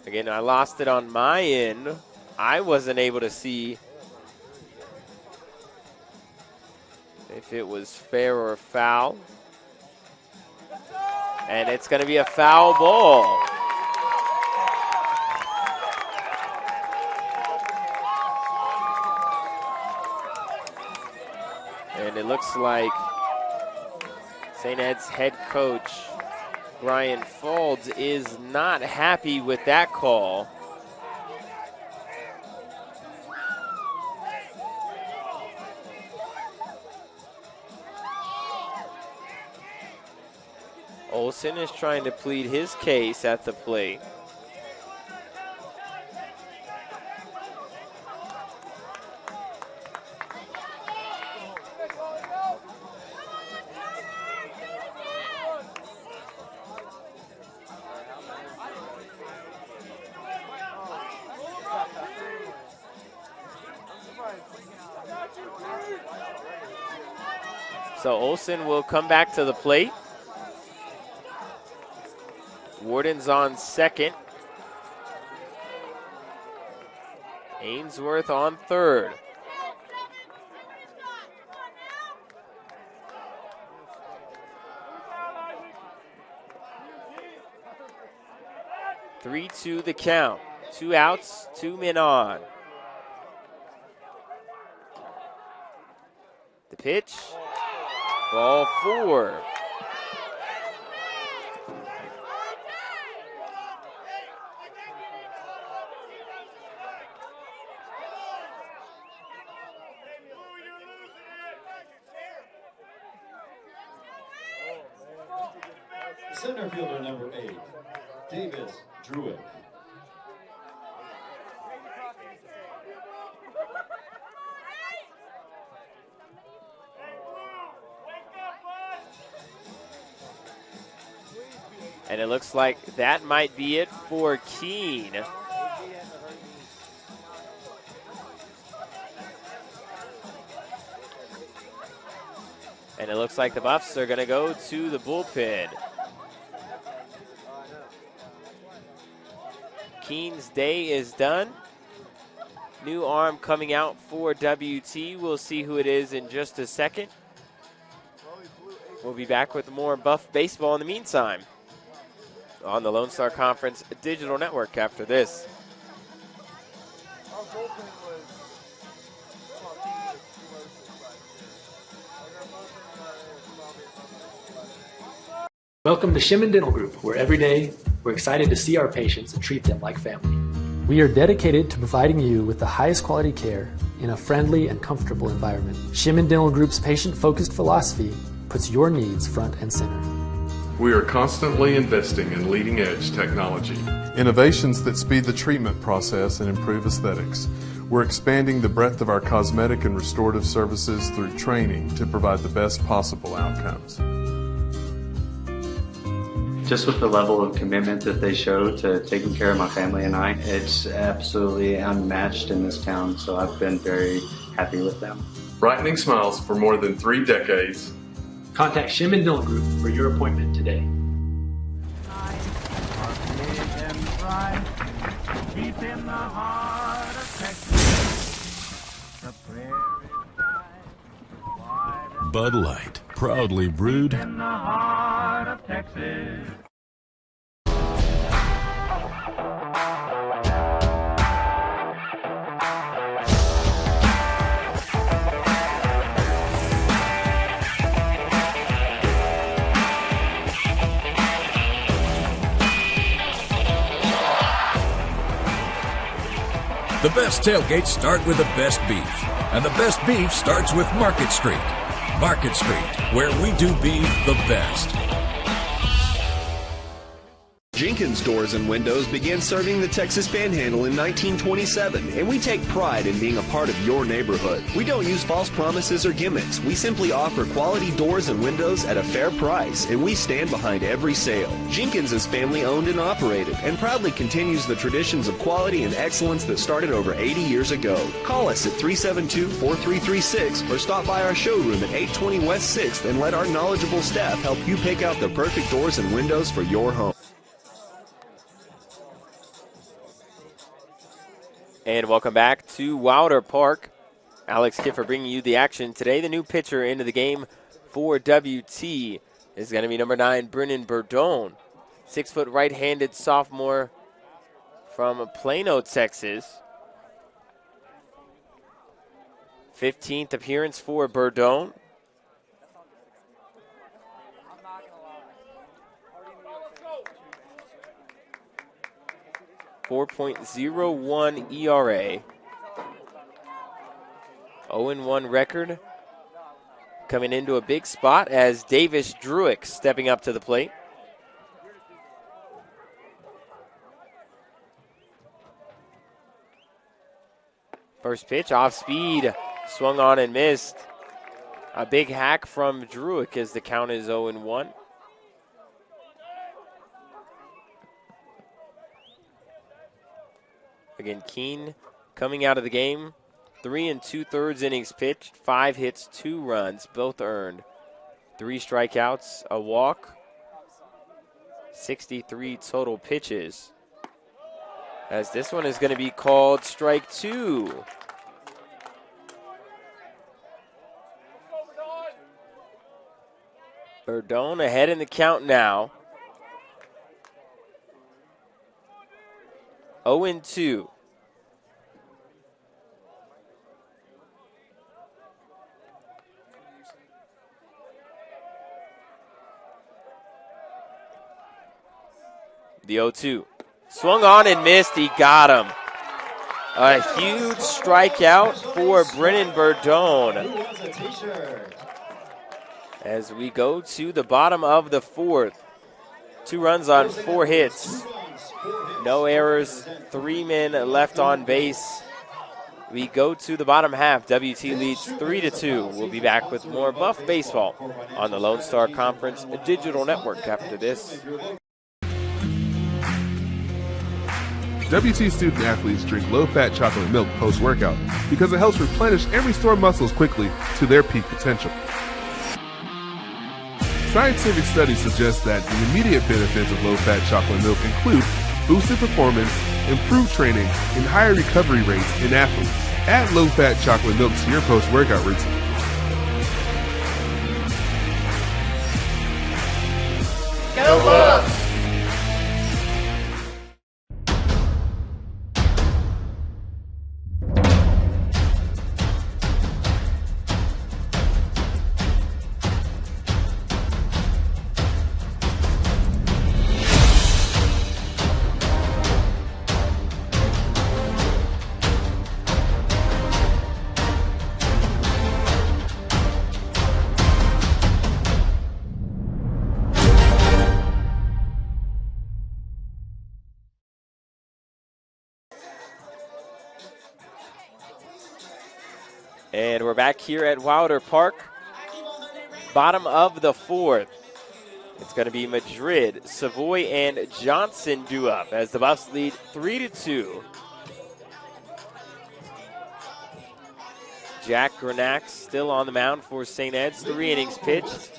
Again, I lost it on my end. I wasn't able to see if it was fair or foul. And it's going to be a foul ball. And it looks like St. Ed's head coach Brian Faulds is not happy with that call. Olson is trying to plead his case at the plate. So Olson will come back to the plate. Warden's on second. Ainsworth on third. Three-two the count. 2 outs, 2 men on. The pitch. Ball 4. Center fielder number 8, Davis Druitt. And it looks like that might be it for Keene. And it looks like the Buffs are going to go to the bullpen. Keene's day is done. New arm coming out for WT. We'll see who it is in just a second. We'll be back with more Buff baseball in the meantime on the Lone Star Conference Digital Network after this. Welcome to Shimon Dental Group, where every day we're excited to see our patients and treat them like family. We are dedicated to providing you with the highest quality care in a friendly and comfortable environment. Shimon Dental Group's patient-focused philosophy puts your needs front and center. We are constantly investing in leading-edge technology. Innovations that speed the treatment process and improve aesthetics. We're expanding the breadth of our cosmetic and restorative services through training to provide the best possible outcomes. Just with the level of commitment that they show to taking care of my family and I, it's absolutely unmatched in this town, so I've been very happy with them. Brightening smiles for more than 3 decades. Contact Shimon Dental Group for your appointment today. Bud Light, proudly brewed in the heart of Texas. The best tailgates start with the best beef, and the best beef starts with Market Street. Market Street, where we do beef the best. Jenkins Doors and Windows began serving the Texas Panhandle in 1927, and we take pride in being a part of your neighborhood. We don't use false promises or gimmicks. We simply offer quality doors and windows at a fair price, and we stand behind every sale. Jenkins is family owned and operated, and proudly continues the traditions of quality and excellence that started over 80 years ago. Call us at 372-4336 or stop by our showroom at 820 West 6th and let our knowledgeable staff help you pick out the perfect doors and windows for your home. And welcome back to Wilder Park. Alex Kiffer bringing you the action today. The new pitcher into the game for WT is going to be number 9, Brennan Burdone. 6-foot right-handed sophomore from Plano, Texas. 15th appearance for Burdone. .01 ERA. 0-1 record. Coming into a big spot as Davis Druick stepping up to the plate. First pitch off speed. Swung on and missed. A big hack from Druick as the count is 0-1. Again, Keene coming out of the game. 3 2/3 innings pitched, 5 hits, 2 runs, both earned. 3 strikeouts, a walk, 63 total pitches. As this one is going to be called strike 2. Burdone ahead in the count now. 0-2. The 0-2. Swung on and missed. He got him. A huge strikeout for Brennan Burdone. As we go to the bottom of the 4th. 2 runs on 4 hits. No errors, 3 men left on base. We go to the bottom half. WT leads 3-2. We'll be back with more Buff Baseball on the Lone Star Conference Digital Network after this. WT student athletes drink low-fat chocolate milk post-workout because it helps replenish and restore muscles quickly to their peak potential. Scientific studies suggest that the immediate benefits of low-fat chocolate milk include boosted performance, improved training, and higher recovery rates in athletes. Add low-fat chocolate milk to your post-workout routine. Go Bucks! And we're back here at Wilder Park. Bottom of the 4th. It's going to be Madrid, Savoy, and Johnson due up as the Buffs lead 3-2. Jack Granax still on the mound for St. Ed's. 3 innings pitched.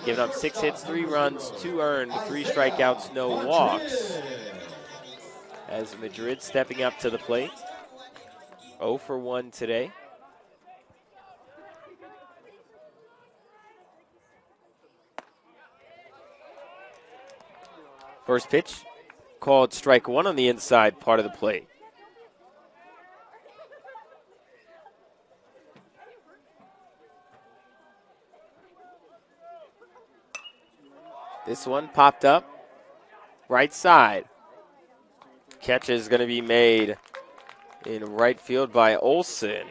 Giving up 6 hits, 3 runs, 2 earned, 3 strikeouts, no walks. As Madrid stepping up to the plate. 0 for 1 today. First pitch called strike 1 on the inside part of the plate. This one popped up right side. Catch is going to be made in right field by Olson.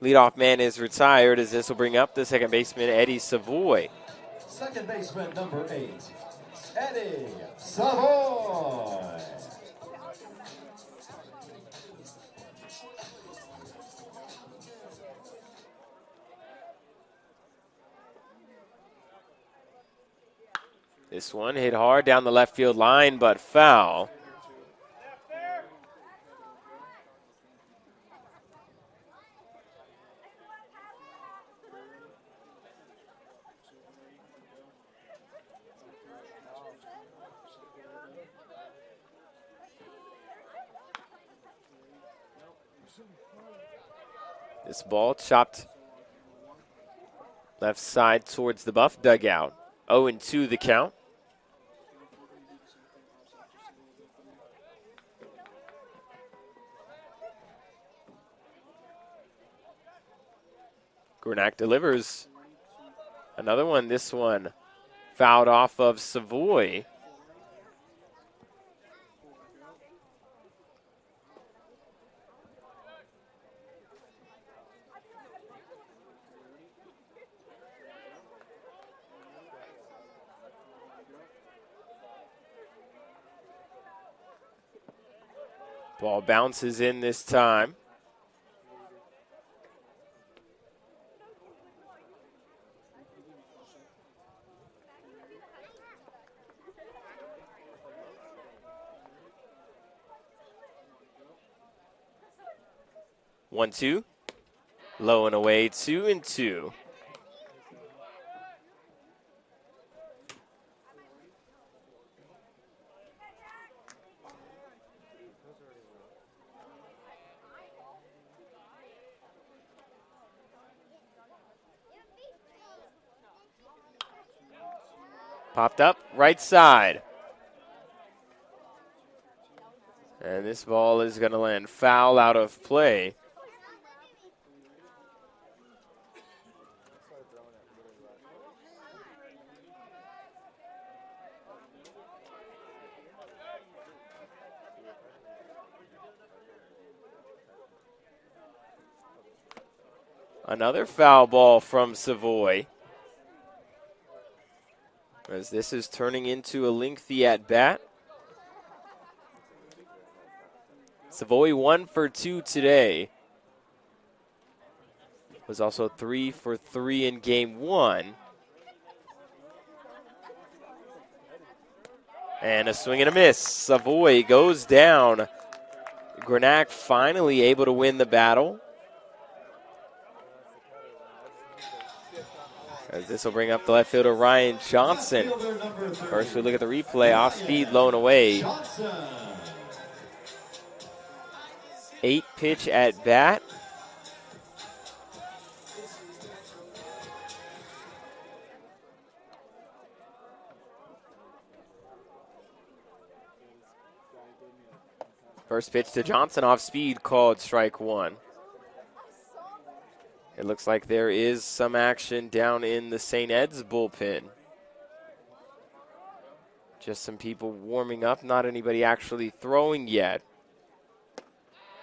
Leadoff man is retired as this will bring up the second baseman, Eddie Savoy. Second baseman, number 8, Eddie Savoy. This one hit hard down the left field line, but foul. This ball chopped left side towards the Buff dugout. 0-2 the count. Grenache delivers another one. This one fouled off of Savoy. Ball bounces in this time. One, two. Low and away, 2-2. Popped up, right side. And this ball is going to land foul out of play. Another foul ball from Savoy. As this is turning into a lengthy at-bat. Savoy 1 for 2 today. Was also 3 for 3 in game 1. And a swing and a miss. Savoy goes down. Grenache finally able to win the battle. As this will bring up the left fielder, Ryan Johnson. First, we look at the replay. Off speed, low and away. 8-pitch at bat. First pitch to Johnson, off speed, called strike one. It looks like there is some action down in the St. Ed's bullpen. Just some people warming up, not anybody actually throwing yet.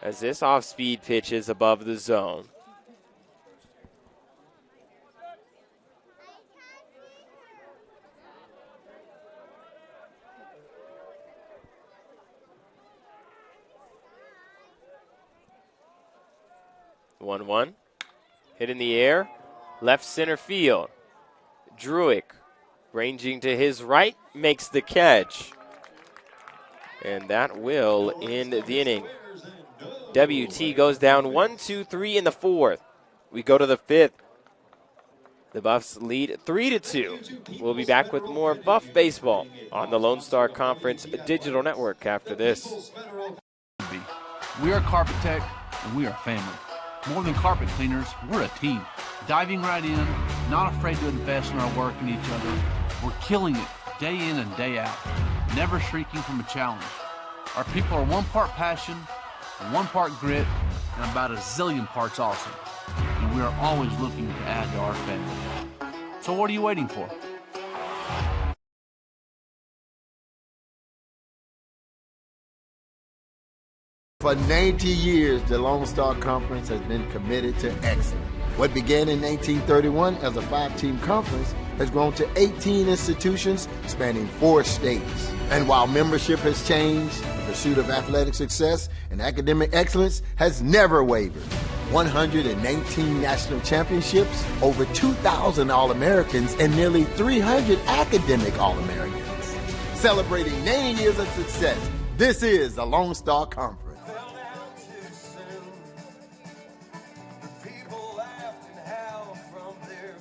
As this off-speed pitch is above the zone. One. Hit in the air, left center field. Druick, ranging to his right, makes the catch. And that will end the inning. WT goes down 1-2-3 in the fourth. We go to the fifth. The Buffs lead 3-2. We'll be back with more Buff baseball on the Lone Star Conference Digital Network after this. We are Carpet Tech, and we are family. More than carpet cleaners, we're a team. Diving right in, not afraid to invest in our work and each other. We're killing it day in and day out, never shrinking from a challenge. Our people are 1 part passion, 1 part grit, and about a zillion parts awesome. And we are always looking to add to our family. So what are you waiting for? For 90 years, the Lone Star Conference has been committed to excellence. What began in 1931 as a 5-team conference has grown to 18 institutions spanning 4 states. And while membership has changed, the pursuit of athletic success and academic excellence has never wavered. 119 national championships, over 2,000 All-Americans, and nearly 300 academic All-Americans. Celebrating 90 years of success, this is the Lone Star Conference.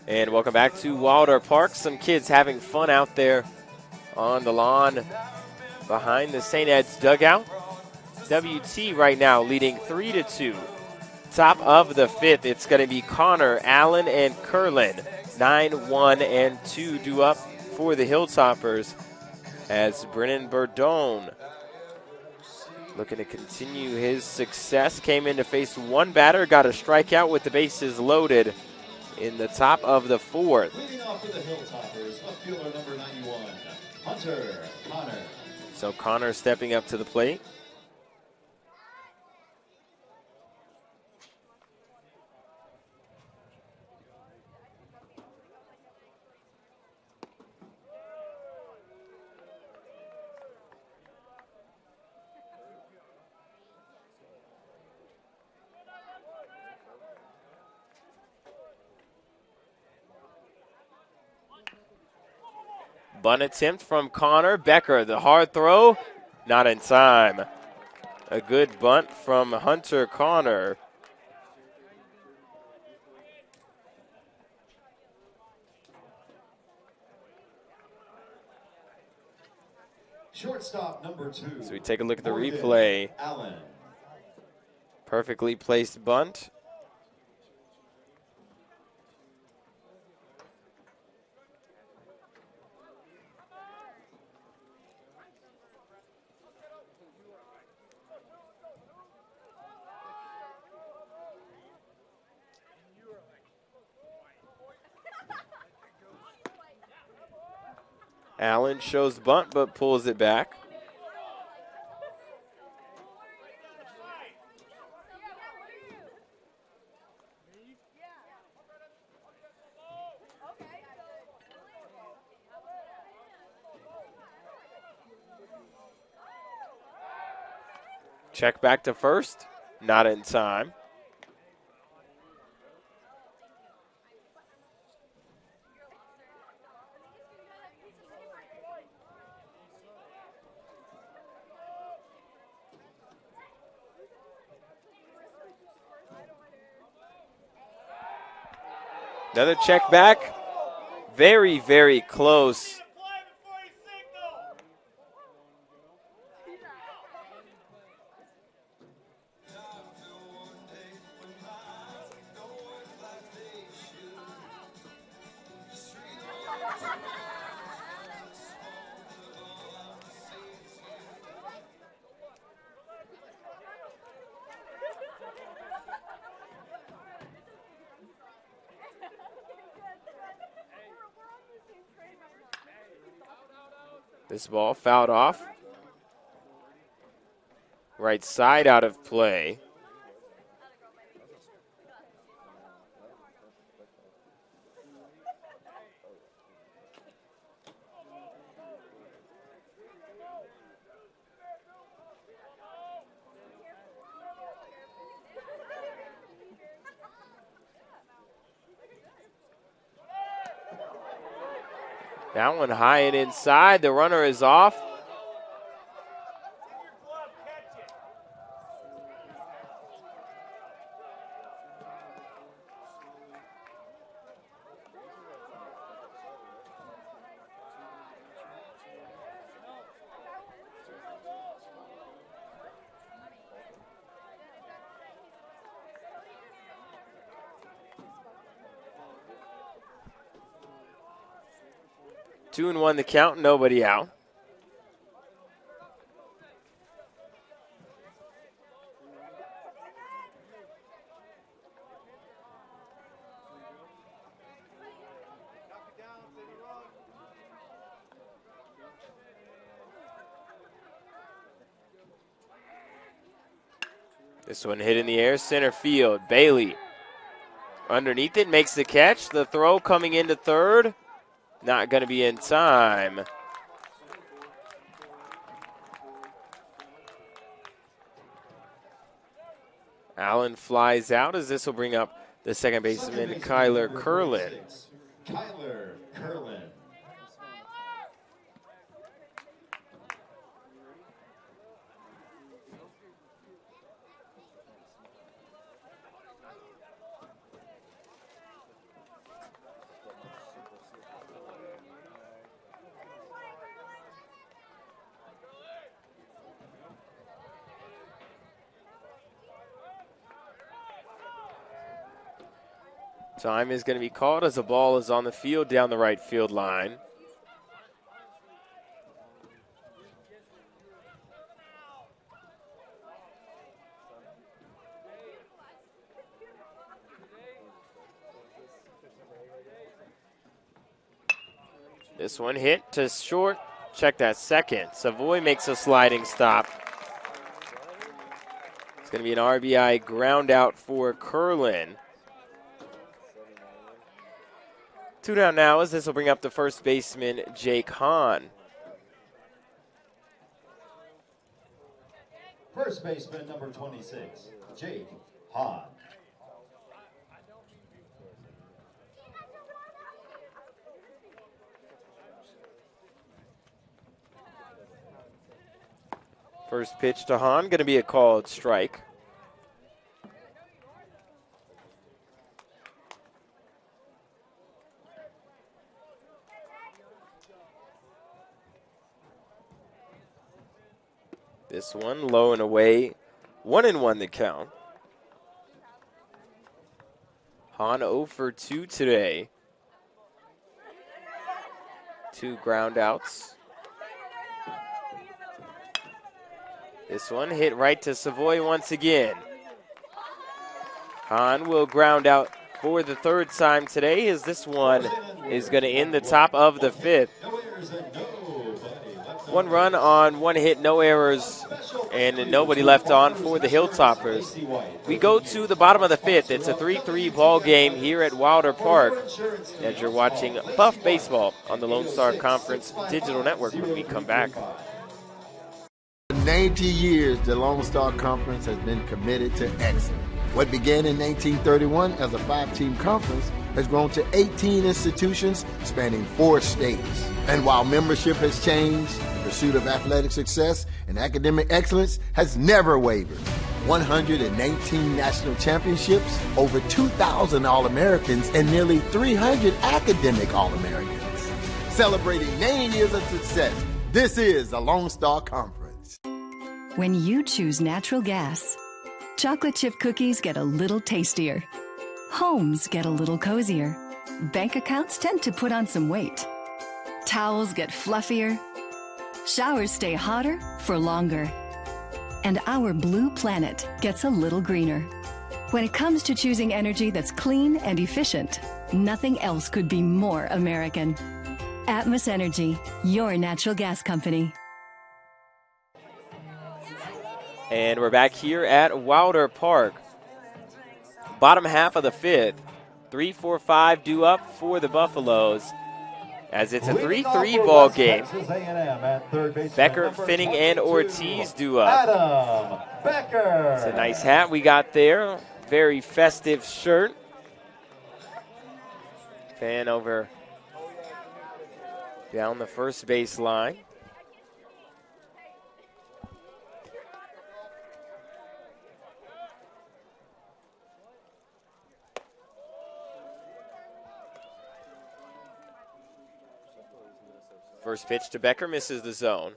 And welcome back to Wilder Park. Some kids having fun out there on the lawn behind the St. Ed's dugout. WT right now leading 3-2. Top of the 5th, it's going to be Connor, Allen, and Curlin. 9-1 and 2 due up for the Hilltoppers as Brennan Burdone looking to continue his success. Came in to face one batter, got a strikeout with the bases loaded in the top of the 4th. Leading off for the Hilltoppers, left fielder number 91, Hunter Connor. So Connor stepping up to the plate. Bunt attempt from Connor. Becker, the hard throw, not in time. A good bunt from Hunter Connor. Shortstop number 2. So we take a look at the replay. Allen. Perfectly placed bunt. Allen shows bunt, but pulls it back. Check back to first, not in time. Another check back. Very, very close. This ball fouled off. Right side out of play. That one high and inside. The runner is off. Two and one the count, nobody out. This one hit in the air, center field. Bailey underneath it, makes the catch. The throw coming into third. Not going to be in time. Allen flies out as this will bring up the second baseman, Kyler Curlin. Kyler Curlin. Time is going to be called as the ball is on the field down the right field line. This one hit to short. Check that second. Savoy makes a sliding stop. It's going to be an RBI ground out for Curlin. 2 down now as this will bring up the first baseman, Jake Hahn. First baseman, number 26, Jake Hahn. First pitch to Hahn, going to be a called strike. This one low and away, 1-1 the count. Hahn 0 for 2 today. 2 ground outs. This one hit right to Savoy once again. Hahn will ground out for the third time today as this one is going to end the top of the 5th. 1 run on 1 hit, no errors, and nobody left on for the Hilltoppers. We go to the bottom of the 5th. It's a 3-3 ball game here at Wilder Park as you're watching Buff Baseball on the Lone Star Conference Digital Network when we come back. For 90 years, the Lone Star Conference has been committed to excellence. What began in 1931 as a 5-team conference has grown to 18 institutions spanning 4 states. And while membership has changed, the pursuit of athletic success and academic excellence has never wavered. 119 national championships, over 2,000 All-Americans, and nearly 300 academic All-Americans. Celebrating 90 years of success, this is the Lone Star Conference. When you choose natural gas, chocolate chip cookies get a little tastier. Homes get a little cozier. Bank accounts tend to put on some weight. Towels get fluffier. Showers stay hotter for longer. And our blue planet gets a little greener. When it comes to choosing energy that's clean and efficient, nothing else could be more American. Atmos Energy, your natural gas company. And we're back here at Wilder Park. Bottom half of the 5th. 3-4-5 due up for the Buffaloes as it's a 3-3 ball game. Becker, Finning, and Ortiz due up. Adam Becker. It's a nice hat we got there. Very festive shirt. Fan over down the first base line. First pitch to Becker, misses the zone.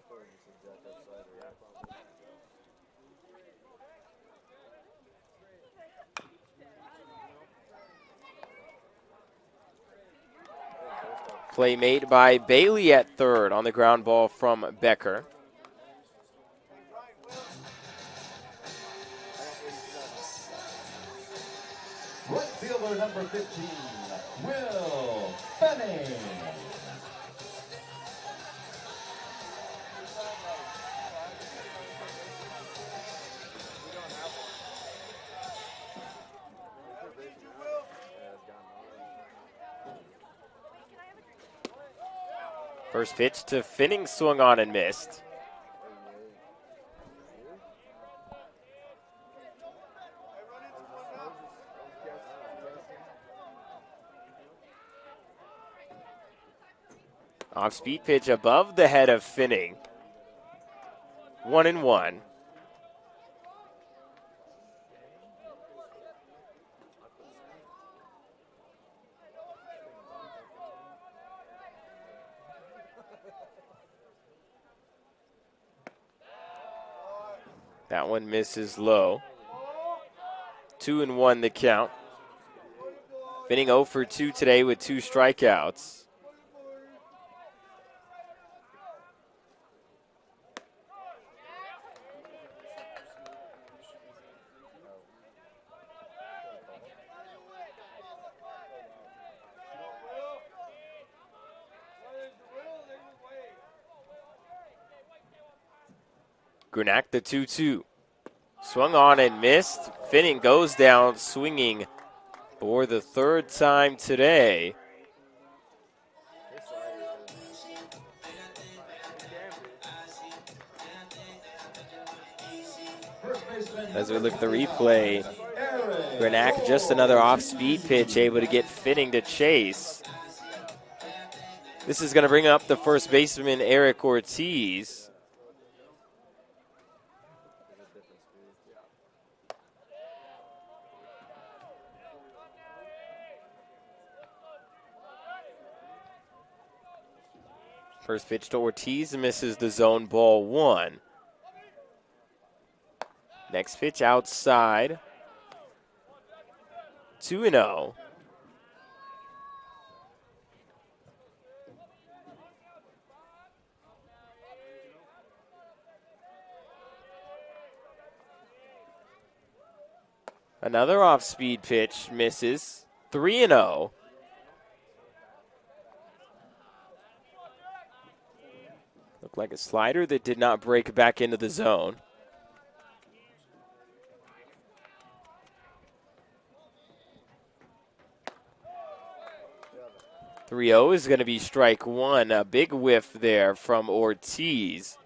Play made by Bailey at third on the ground ball from Becker. Right fielder number 15, Will Finning. First pitch to Finning, swung on and missed. Off-speed pitch above the head of Finning. 1-1. That one misses low. 2-1 the count. Finning 0 for 2 today with 2 strikeouts. Grenak the 2-2. Swung on and missed. Finning goes down swinging for the 3rd time today. As we look at the replay, Grenak just another off-speed pitch, able to get Finning to chase. This is going to bring up the first baseman, Eric Ortiz. First pitch to Ortiz, misses the zone, ball 1. Next pitch outside. 2-0. Another off-speed pitch, misses. 3-0. Looked like a slider that did not break back into the zone. .30 is going to be strike 1. A big whiff there from Ortiz.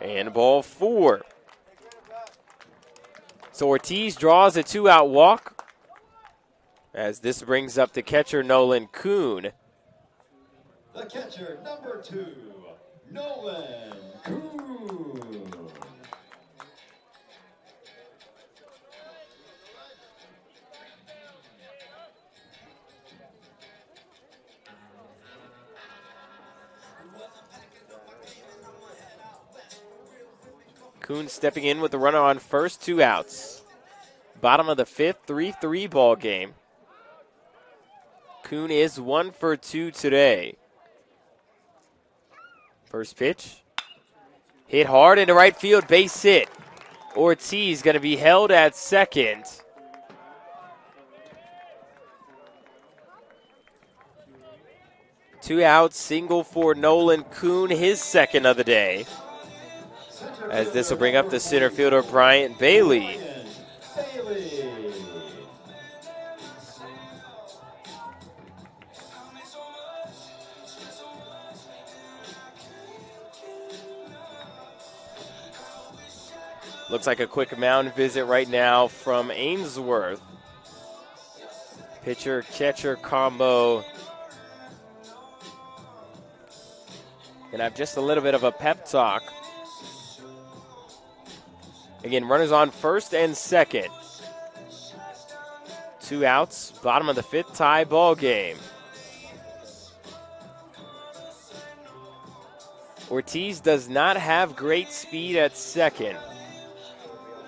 And ball 4. So Ortiz draws a 2-out walk as this brings up the catcher, Nolan Kuhn. The catcher, number 2, Nolan Kuhn. Kuhn stepping in with the runner on first, 2 outs. Bottom of the 5th, 3-3 ball game. Kuhn is 1 for 2 today. First pitch. Hit hard into right field, base hit. Ortiz going to be held at second. Two outs, single for Nolan Kuhn, his second of the day. As this will bring up the center fielder, Bryant Bailey. Looks like a quick mound visit right now from Ainsworth. Pitcher-catcher combo. Gonna have just a little bit of a pep talk. Again, runners on first and second. 2 outs, bottom of the 5th, tie ball game. Ortiz does not have great speed at second.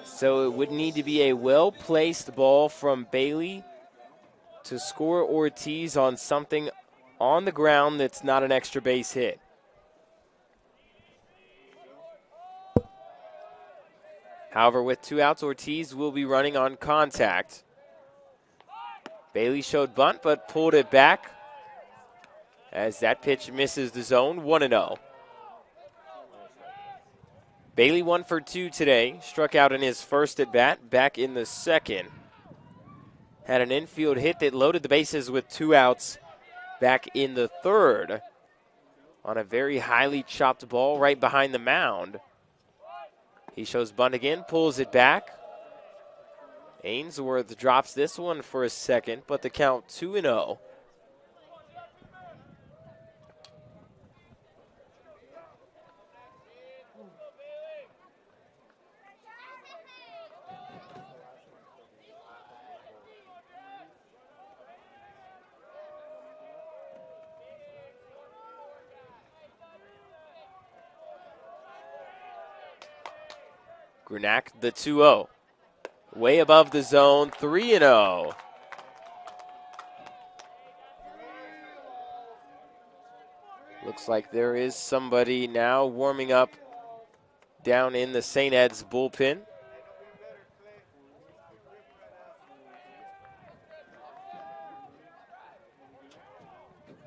So it would need to be a well-placed ball from Bailey to score Ortiz on something on the ground that's not an extra base hit. However, with 2 outs, Ortiz will be running on contact. Bailey showed bunt, but pulled it back as that pitch misses the zone, 1-0. Bailey 1 for 2 today. Struck out in his first at bat back in the second. Had an infield hit that loaded the bases with 2 outs back in the third on a very highly chopped ball right behind the mound. He shows bunt again, pulls it back. Ainsworth drops this one for a second, but the count 2-0. Grenak, the 2-0. Way above the zone, 3-0. Looks like there is somebody now warming up down in the St. Ed's bullpen.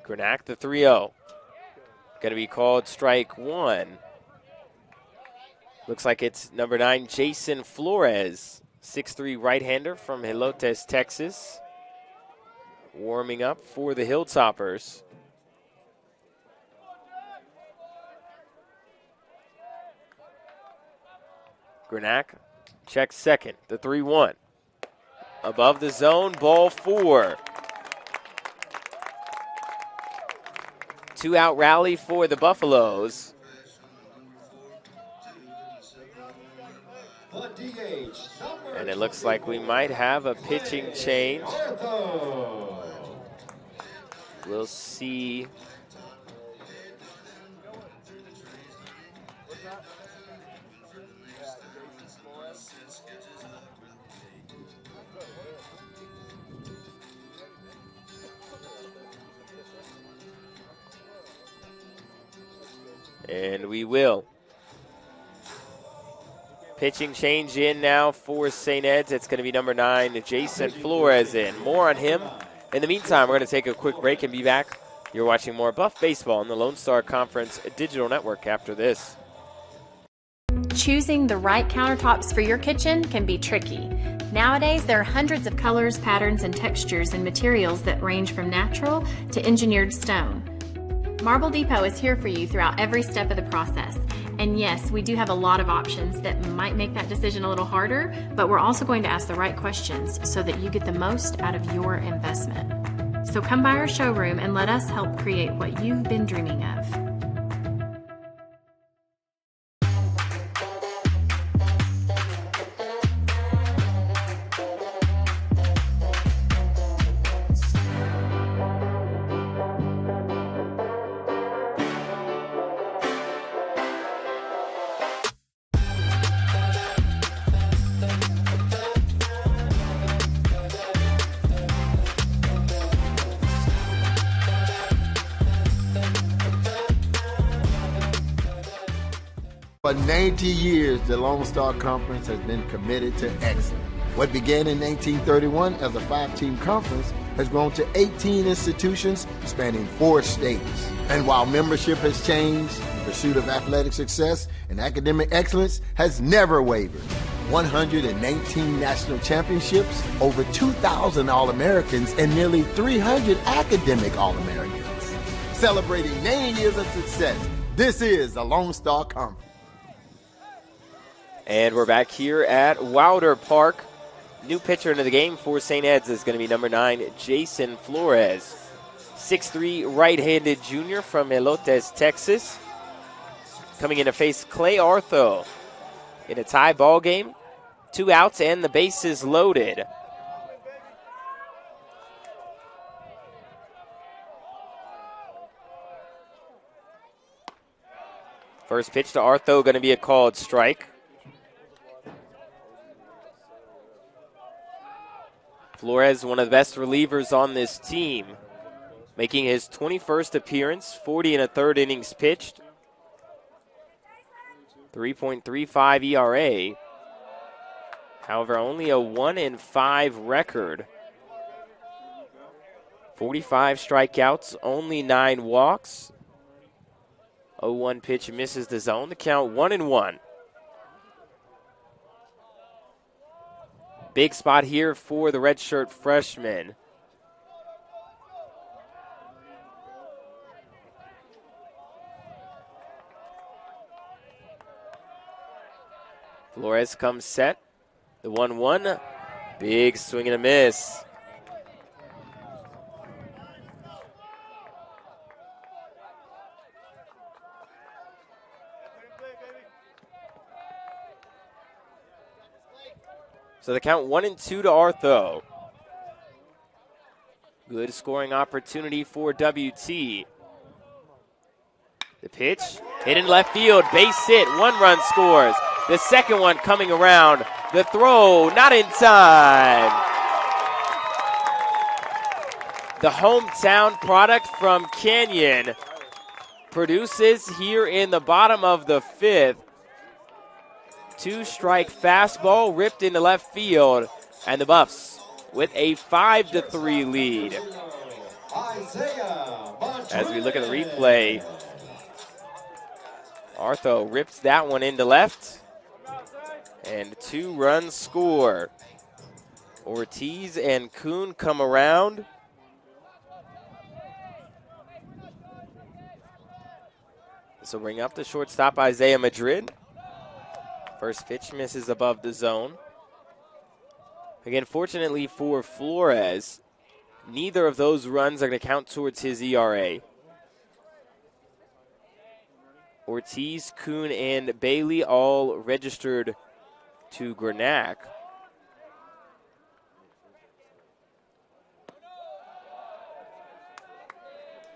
Grenak, the 3-0. Going to be called strike 1. Looks like it's number 9, Jason Flores, 6'3" right-hander from Helotes, Texas. Warming up for the Hilltoppers. Grenak checks second, the 3-1. Above the zone, ball 4. 2-out rally for the Buffaloes. And it looks like we might have a pitching change. We'll see. And we will. Pitching change in now for St. Ed's. It's going to be number 9, Jason Flores in. More on him. In the meantime, we're going to take a quick break and be back. You're watching more Buff Baseball on the Lone Star Conference Digital Network after this. Choosing the right countertops for your kitchen can be tricky. Nowadays, there are hundreds of colors, patterns, and textures and materials that range from natural to engineered stone. Marble Depot is here for you throughout every step of the process. And yes, we do have a lot of options that might make that decision a little harder, but we're also going to ask the right questions so that you get the most out of your investment. So come by our showroom and let us help create what you've been dreaming of. For 90 years, the Lone Star Conference has been committed to excellence. What began in 1931 as a 5-team conference has grown to 18 institutions spanning 4 states. And while membership has changed, the pursuit of athletic success and academic excellence has never wavered. 119 national championships, over 2,000 All-Americans, and nearly 300 academic All-Americans. Celebrating 90 years of success, this is the Lone Star Conference. And we're back here at Wilder Park. New pitcher into the game for St. Ed's is going to be number 9, Jason Flores. 6'3" right-handed junior from Helotes, Texas. Coming in to face Clay Artho in a tie ball game. 2 outs and the bases loaded. First pitch to Artho going to be a called strike. Flores, one of the best relievers on this team, making his 21st appearance, 40 1/3 innings pitched, 3.35 ERA. However, only a 1-5 record. 45 strikeouts, only 9 walks. 0-1 pitch misses the zone. The count 1-1. Big spot here for the redshirt freshman. Flores comes set. The 1-1. Big swing and a miss. So the count 1-2 to Artho. Good scoring opportunity for WT. The pitch hit in left field, base hit, 1 run scores. The second one coming around. The throw not in time. The hometown product from Canyon produces here in the bottom of the 5th. 2-strike fastball ripped into left field, and the Buffs with a 5-3 lead. As we look at the replay, Artho rips that one into left, and 2 runs score. Ortiz and Kuhn come around. This will bring up the shortstop, Isaiah Madrid. First pitch misses above the zone. Again, fortunately for Flores, neither of those runs are going to count towards his ERA. Ortiz, Kuhn, and Bailey all registered to Grenache.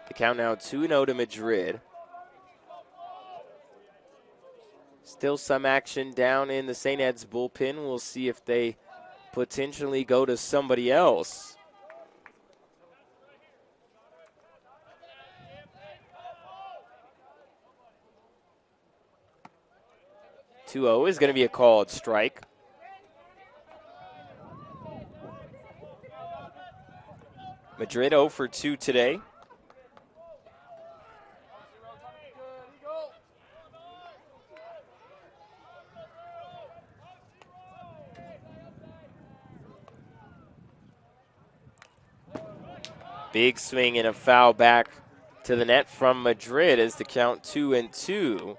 The count now 2-0 to Madrid. Still some action down in the St. Ed's bullpen. We'll see if they potentially go to somebody else. (2-0) is going to be a called strike. Madrid 0 for 2 today. Big swing and a foul back to the net from Madrid as the count 2-2.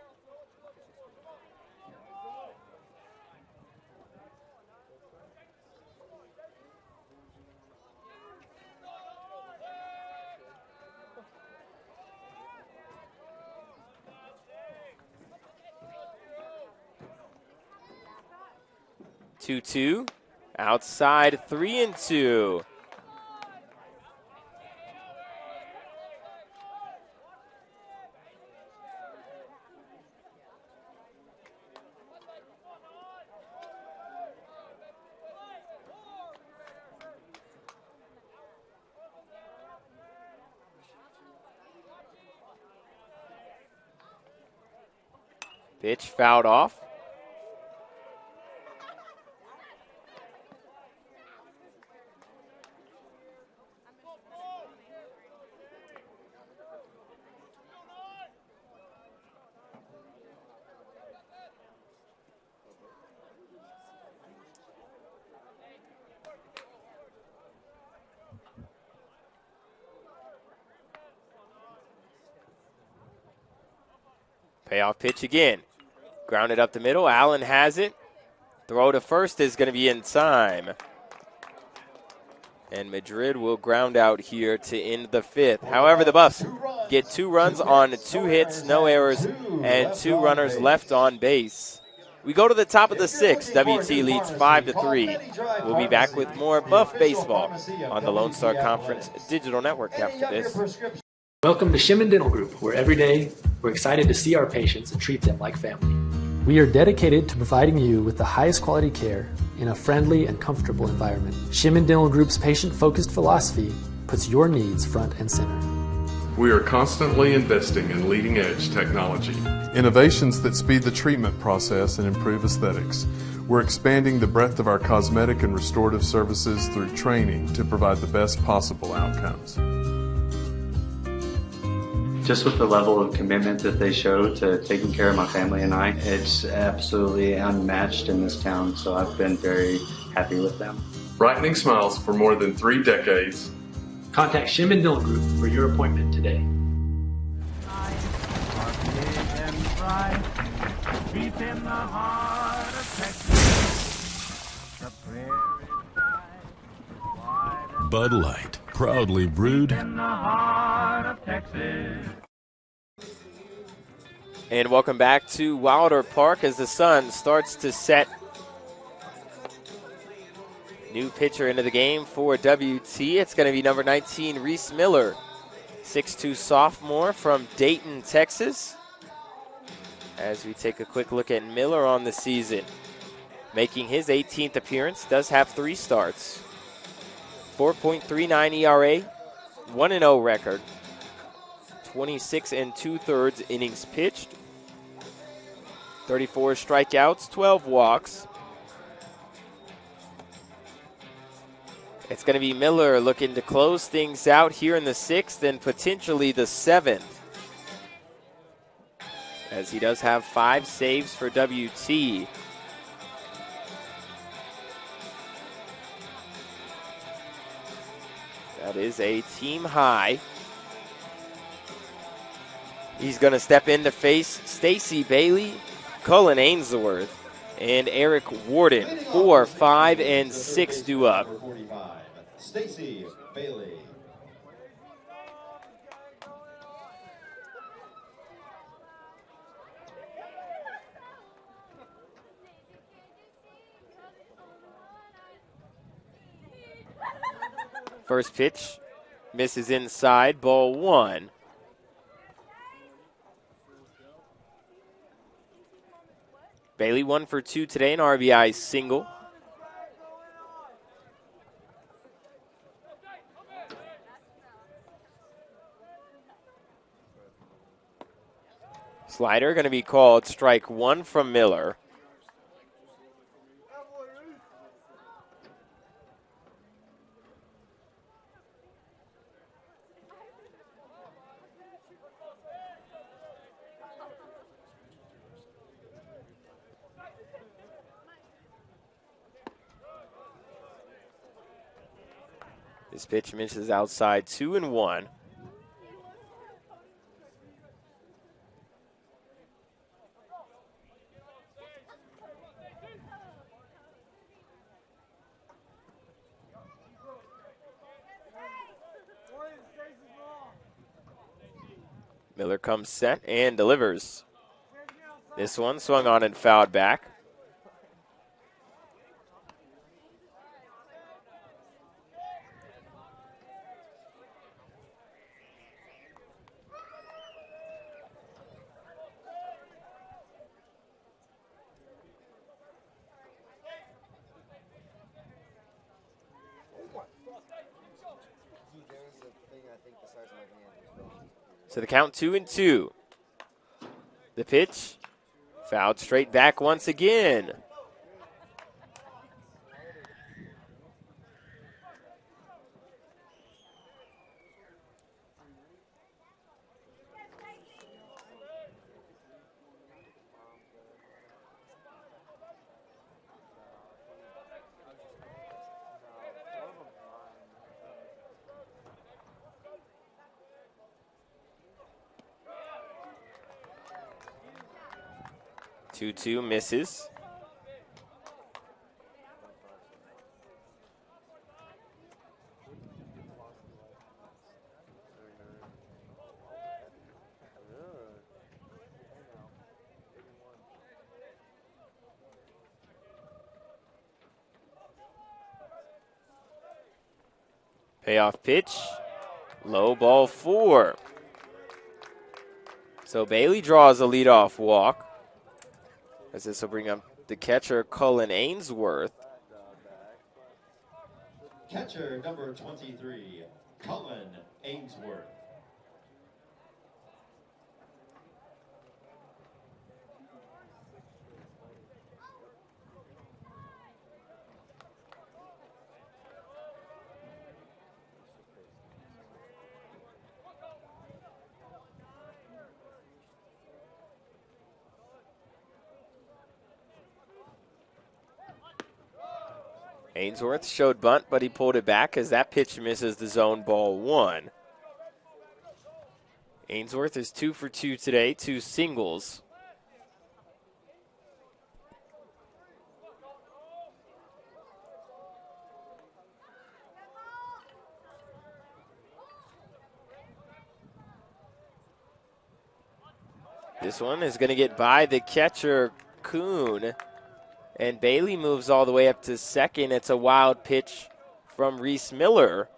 (2-2) outside, 3-2. Pitch fouled off. Payoff pitch again. Grounded up the middle. Allen has it. Throw to first is going to be in time. And Madrid will ground out here to end the 5th. However, the Buffs get 2 runs on 2 hits, no errors, and 2 runners left on base. We go to the top of the 6th. WT leads 5-3. We'll be back with more Buff baseball on the Lone Star Conference Digital Network after this. Welcome to Shimon Dental Group, where every day we're excited to see our patients and treat them like family. We are dedicated to providing you with the highest quality care in a friendly and comfortable environment. Shimon Dental Group's patient-focused philosophy puts your needs front and center. We are constantly investing in leading-edge technology. Innovations that speed the treatment process and improve aesthetics. We're expanding the breadth of our cosmetic and restorative services through training to provide the best possible outcomes. Just with the level of commitment that they show to taking care of my family and I, it's absolutely unmatched in this town. So I've been very happy with them. Brightening smiles for more than 3 decades. Contact Shim and Dillon Group for your appointment today. Bud Light, proudly brewed. And welcome back to Wilder Park as the sun starts to set. New pitcher into the game for WT. It's going to be number 19, Reese Miller, 6'2" sophomore from Dayton, Texas. As we take a quick look at Miller on the season, making his 18th appearance, does have 3 starts. 4.39 ERA, 1-0 record, 26 2/3 innings pitched, 34 strikeouts, 12 walks. It's going to be Miller looking to close things out here in the 6th and potentially the 7th, as he does have 5 saves for WT. That is a team high. He's going to step in to face Stacy Bailey, Cullen Ainsworth, and Eric Warden. 4, 5, and 6 due up. Stacy Bailey. First pitch misses inside, ball 1. Bailey 1 for 2 today, an RBI single. Slider going to be called strike 1 from Miller. This pitch misses outside, 2-1. Miller comes set and delivers. This one swung on and fouled back. So the count 2-2. The pitch fouled straight back once again. Two misses. Payoff pitch, low, ball 4. So Bailey draws a leadoff walk, as this will bring up the catcher, Cullen Ainsworth. Catcher number 23, Cullen Ainsworth. Ainsworth showed bunt, but he pulled it back as that pitch misses the zone, ball 1. Ainsworth is 2 for 2 today, 2 singles. This one is going to get by the catcher, Kuhn. And Bailey moves all the way up to second. It's a wild pitch from Reese Miller.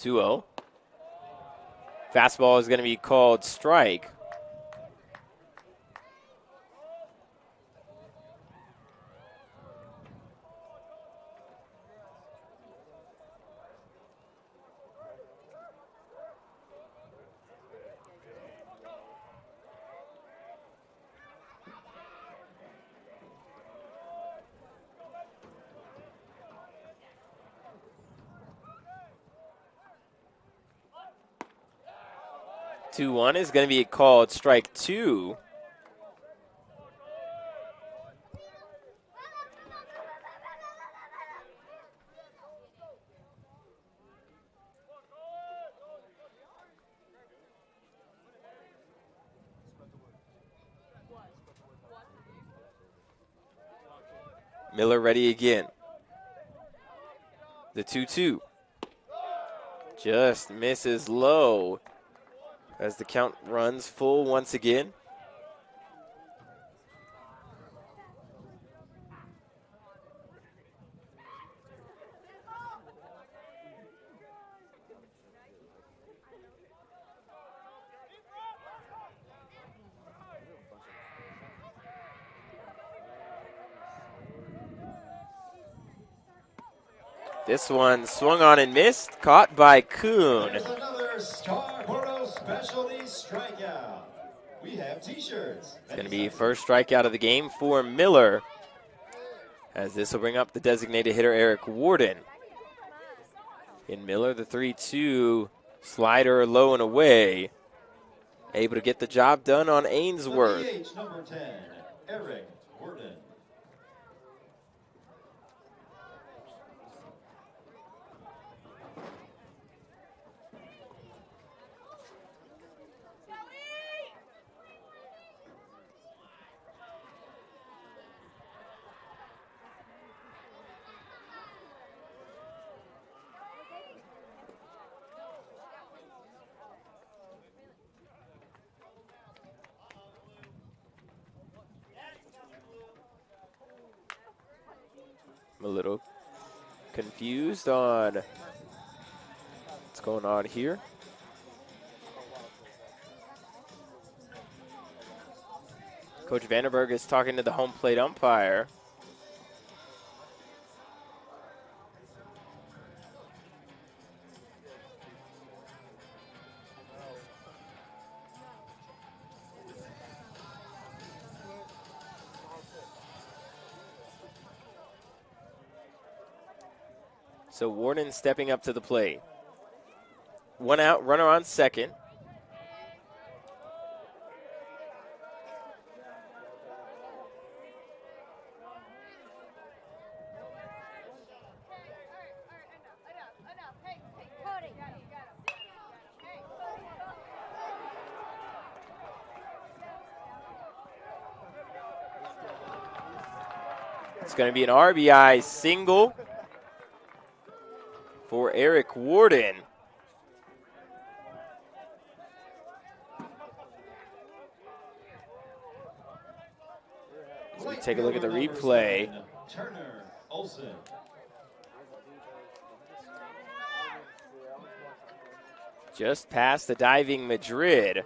(2-0). Fastball is going to be called strike. (2-1) is going to be called strike 2. Miller ready again. The 2-2. Just misses low as the count runs full once again. This one swung on and missed, caught by Kuhn. Another Scarborough Specialty strikeout. We have T-shirts. It's going to be first strikeout of the game for Miller, as this will bring up the designated hitter Eric Warden. In Miller, the 3-2 slider low and away, able to get the job done on Ainsworth. DH number 10, Eric Warden. I'm a little confused on what's going on here. Coach Vanderberg is talking to the home plate umpire. So Warden stepping up to the plate. 1 out, runner on second. It's going to be an RBI single for Eric Warden. As we take a look at the replay. Turner Olsen. Just past the diving Madrid.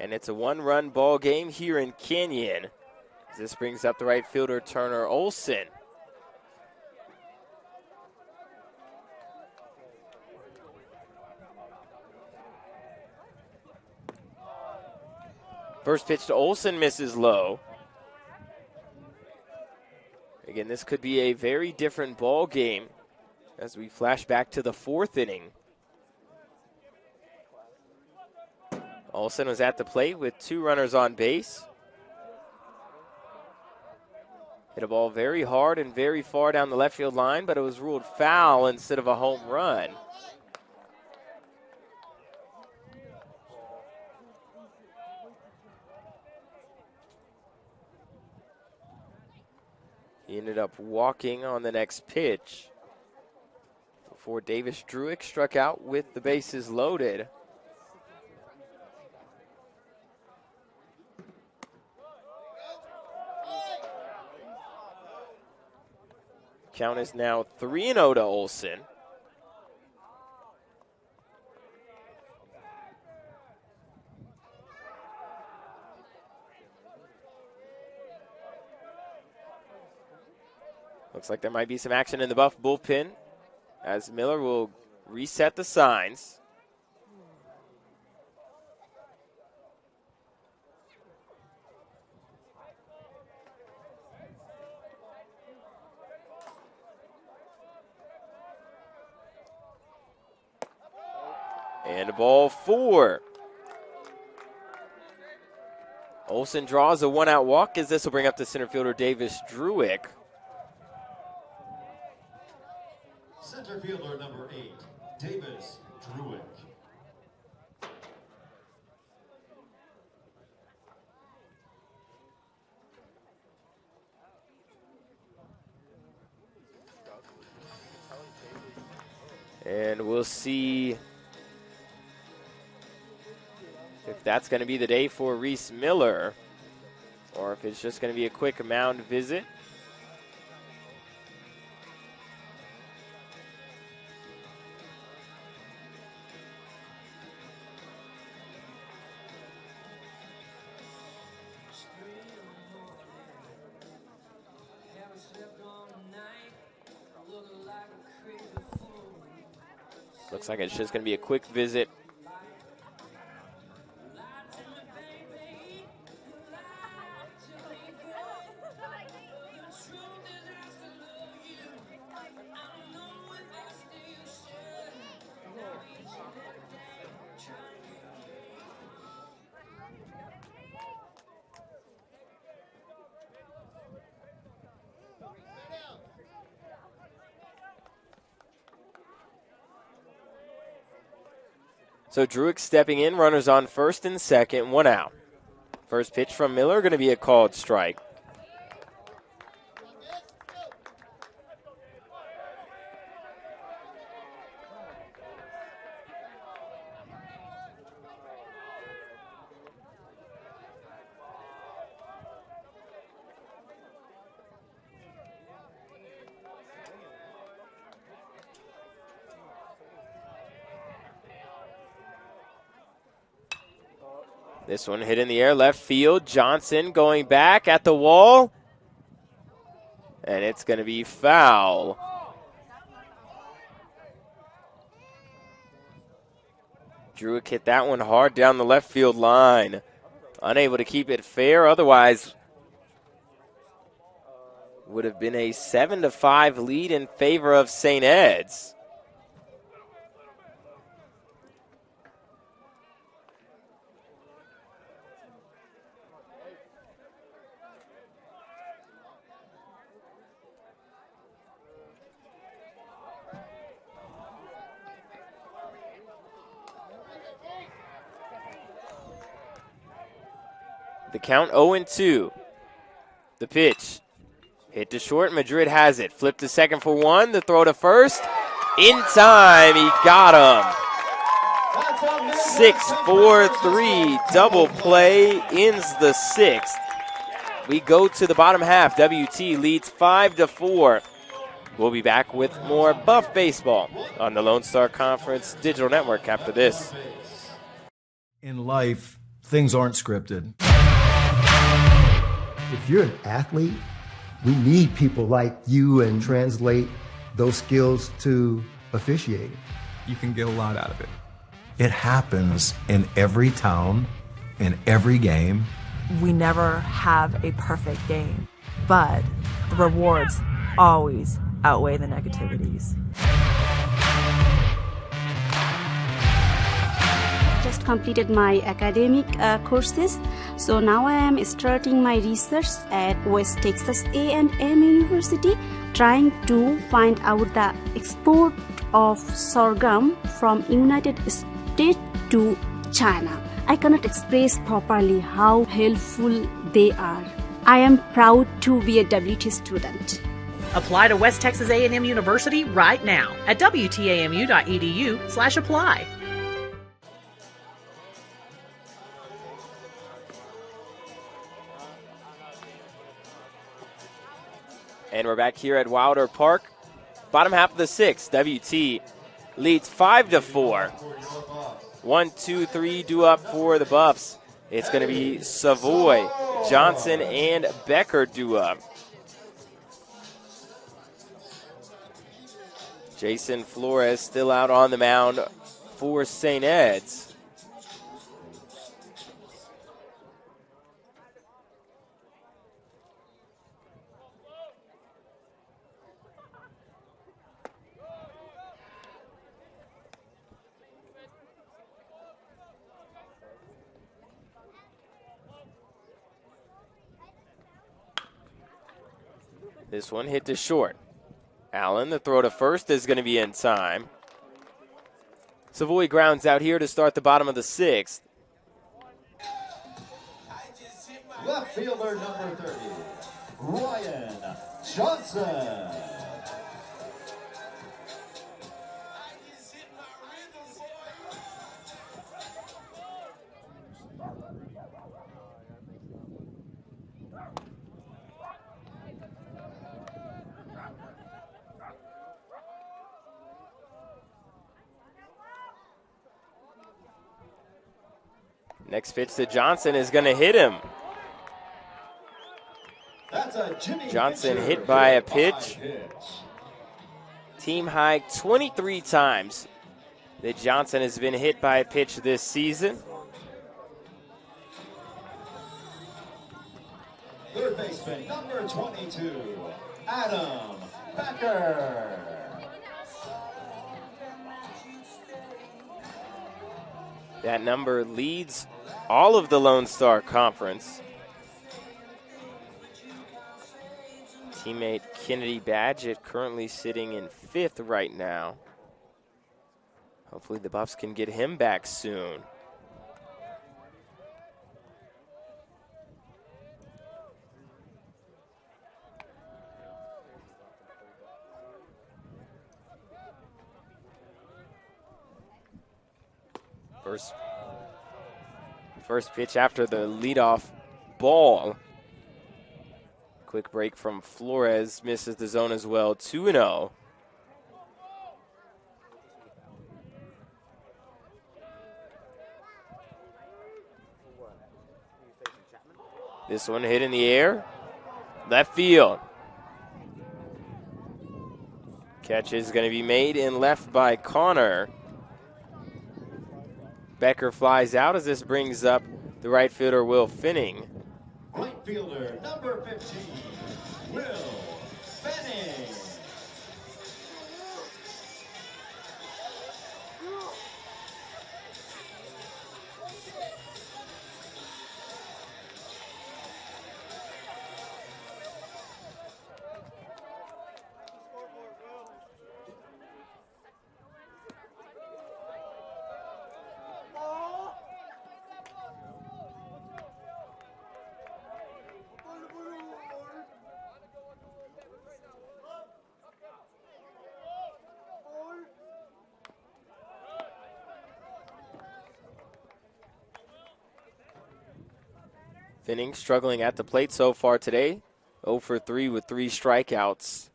And it's a one-run ball game here in Canyon. This brings up the right fielder, Turner Olson. First pitch to Olson misses low. Again, this could be a very different ball game as we flash back to the 4th inning. Olson was at the plate with 2 runners on base. Hit a ball very hard and very far down the left field line, but it was ruled foul instead of a home run. He ended up walking on the next pitch before Davis Druick struck out with the bases loaded. Count is now 3-0 to Olson. Looks like there might be some action in the Buff bullpen as Miller will reset the signs. And a ball 4. Olson draws a 1-out walk as this will bring up the center fielder Davis Druick. Center fielder number 8, Davis Druick. And we'll see if that's going to be the day for Reese Miller or if it's just going to be a quick mound visit. Looks like it's just going to be a quick visit. So Druick stepping in, runners on first and second, 1 out. First pitch from Miller, going to be a called strike. This one hit in the air, left field. Johnson going back at the wall. And it's going to be foul. Druick hit that one hard down the left field line. Unable to keep it fair. Otherwise, would have been a 7-5 lead in favor of St. Ed's. The count 0-2. The pitch. Hit to short. Madrid has it. Flip to second for 1. The throw to first. In time. He got him. 6-4-3. Double play. Ends the 6th. We go to the bottom half. WT leads 5-4. We'll be back with more Buff Baseball on the Lone Star Conference Digital Network after this. In life, things aren't scripted. If you're an athlete, we need people like you and translate those skills to officiating. You can get a lot out of it. It happens in every town, in every game. We never have a perfect game, but the rewards always outweigh the negativities. Just completed my academic courses, so now I am starting my research at West Texas A&M University, trying to find out the export of sorghum from United States to China. I cannot express properly how helpful they are. I am proud to be a WT student. Apply to West Texas A&M University right now at wtamu.edu/apply. And we're back here at Wilder Park. Bottom half of the sixth, WT leads 5-4. 1, 2, 3 due up for the Buffs. It's going to be Savoy, Johnson, and Becker due up. Jason Flores still out on the mound for St. Ed's. This one hit to short. Allen, the throw to first is going to be in time. Savoy grounds out here to start the bottom of the sixth. Left fielder number 30, Ryan Johnson. Next pitch to Johnson is going to hit him. Johnson hit by a pitch. Team high 23 times that Johnson has been hit by a pitch this season. Third baseman, number 22, Adam Becker. That number leads all of the Lone Star Conference. Teammate Kennedy Badgett currently sitting in fifth right now. Hopefully the Buffs can get him back soon. First pitch after the leadoff ball. Quick break from Flores, misses the zone as well, 2-0. This one hit in the air, left field. Catch is going to be made and left by Connor. Becker flies out as this brings up the right fielder, Will Finning. Right fielder, number 15, Will Finning. Finning struggling at the plate so far today. 0 for 3 with 3 strikeouts.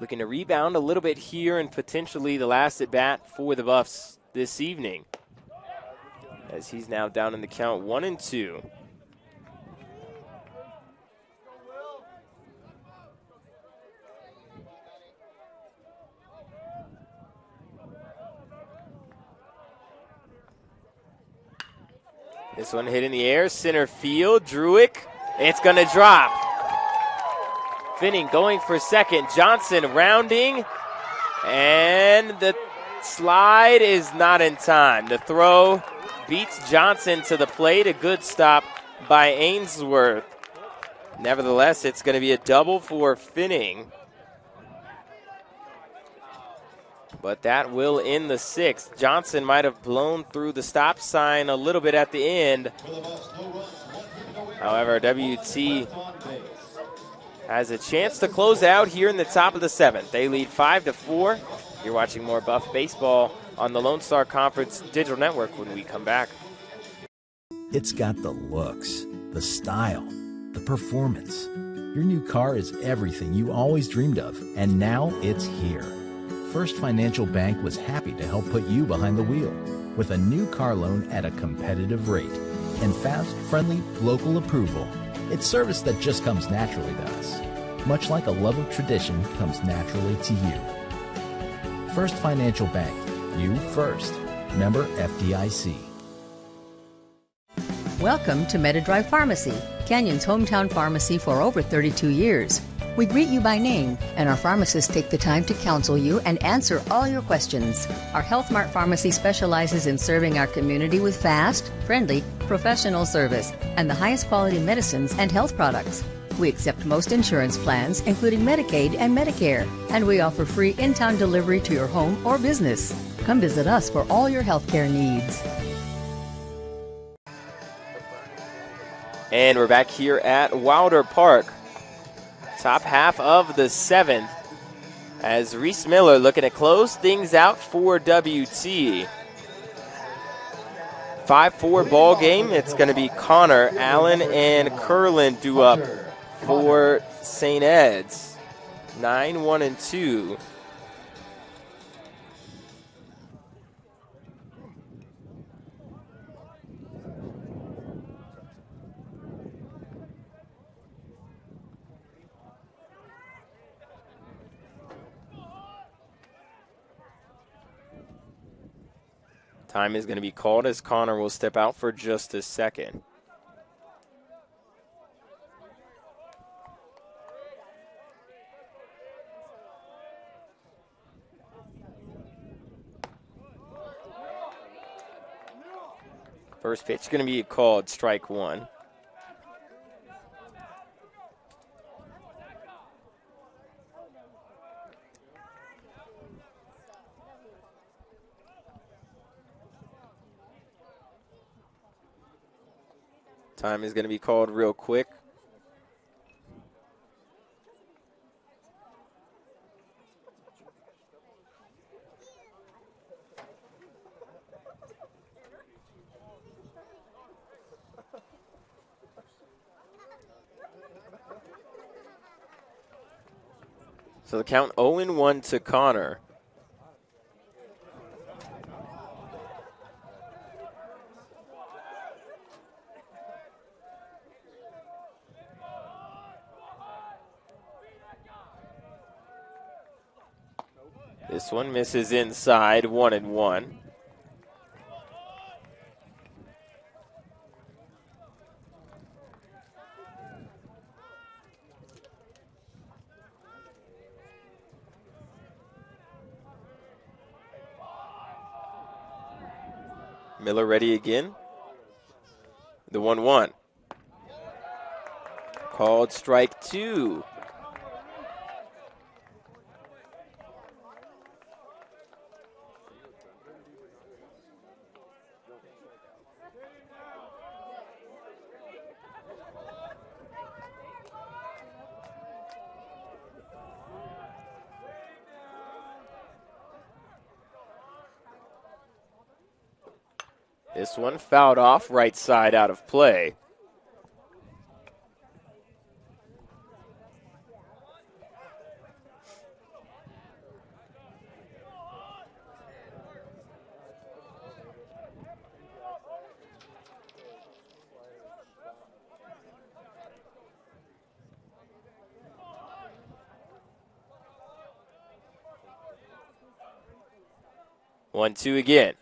Looking to rebound a little bit here and potentially the last at bat for the Buffs this evening. as he's now down in the count 1-2. This one hit in the air, center field, Druick. It's going to drop. Finning going for second, Johnson rounding, and the slide is not in time. The throw beats Johnson to the plate, a good stop by Ainsworth. Nevertheless, it's going to be a double for Finning. But that will end the sixth. Johnson might have blown through the stop sign a little bit at the end. However, WT has a chance to close out here in the top of the seventh. They lead 5-4. You're watching more Buff Baseball on the Lone Star Conference Digital Network when we come back. It's got the looks, the style, the performance. Your new car is everything you always dreamed of, and now it's here. First Financial Bank was happy to help put you behind the wheel with a new car loan at a competitive rate and fast, friendly, local approval. It's service that just comes naturally to us, much like a love of tradition comes naturally to you. First Financial Bank, you first. Member FDIC. Welcome to MetaDrive Pharmacy, Canyon's hometown pharmacy for over 32 years. We greet you by name, and our pharmacists take the time to counsel you and answer all your questions. Our Health Mart Pharmacy specializes in serving our community with fast, friendly, professional service and the highest quality medicines and health products. We accept most insurance plans, including Medicaid and Medicare, and we offer free in-town delivery to your home or business. Come visit us for all your healthcare needs. And we're back here at Wilder Park. Top half of the seventh as Reese Miller looking to close things out for WT. 5-4 ball game. It's going to be Connor, Allen, and Curlin due up for St. Ed's. 9-1-2. Time is going to be called as Connor will step out for just a second. First pitch going to be called strike one. Time is going to be called real quick. So the count 0-1 to Connor. This one misses inside, 1-1. Miller ready again. The 1-1. Called strike two. This one fouled off, right side out of play. 1-2 again.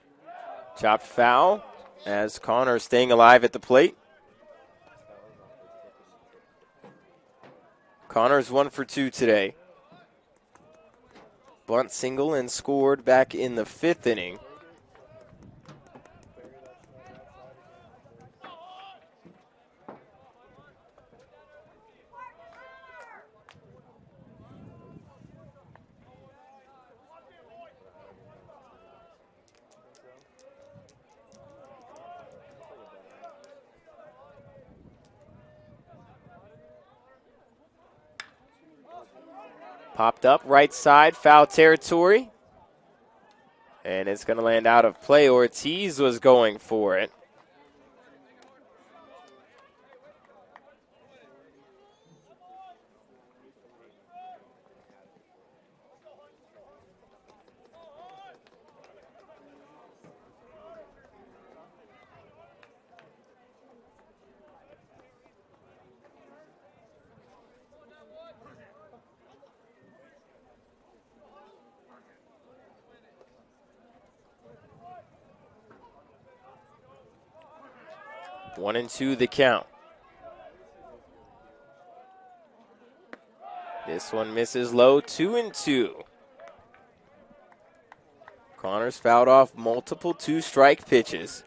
Chopped foul as Connor staying alive at the plate. Connor's 1 for 2 today. Bunt single and scored back in the 5th inning. Popped up right side, foul territory. And it's going to land out of play. Ortiz was going for it. One and two the count. This one misses low, 2-2. Connor's fouled off multiple 2-strike pitches.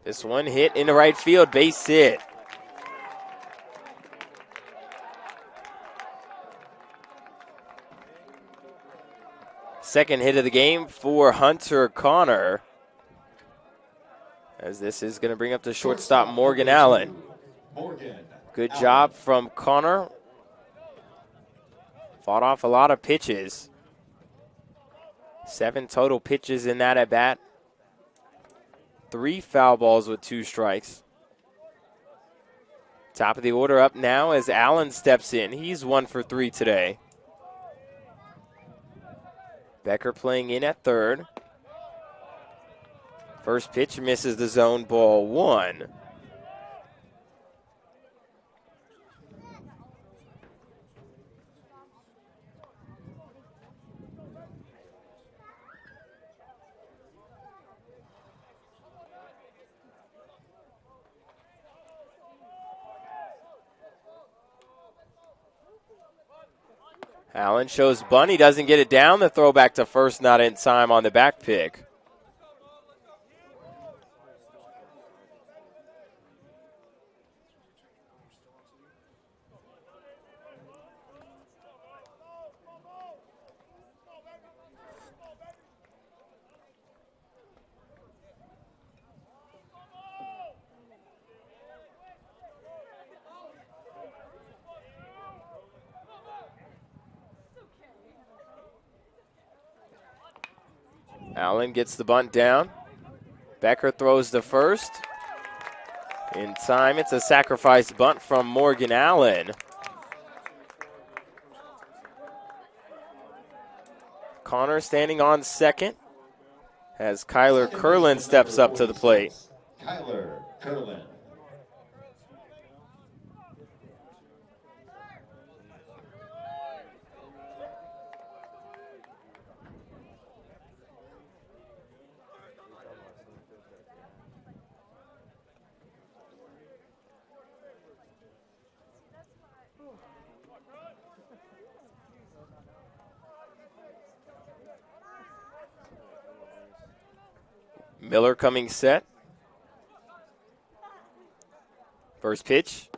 This one hit into right field, base hit. Second hit of the game for Hunter Connor. As this is going to bring up the shortstop Morgan Allen. Good job from Connor. Fought off a lot of pitches. 7 total pitches in that at bat. 3 foul balls with 2 strikes. Top of the order up now as Allen steps in. He's 1 for 3 today. Becker playing in at third. First pitch misses the zone, ball 1. Allen shows bunt. He doesn't get it down. The throw back to first, not in time on the back pick. Allen gets the bunt down. Becker throws the first. In time, it's a sacrifice bunt from Morgan Allen. Connor standing on second as Kyler Curlin steps up to the plate. Kyler Curlin. Miller coming set. First pitch.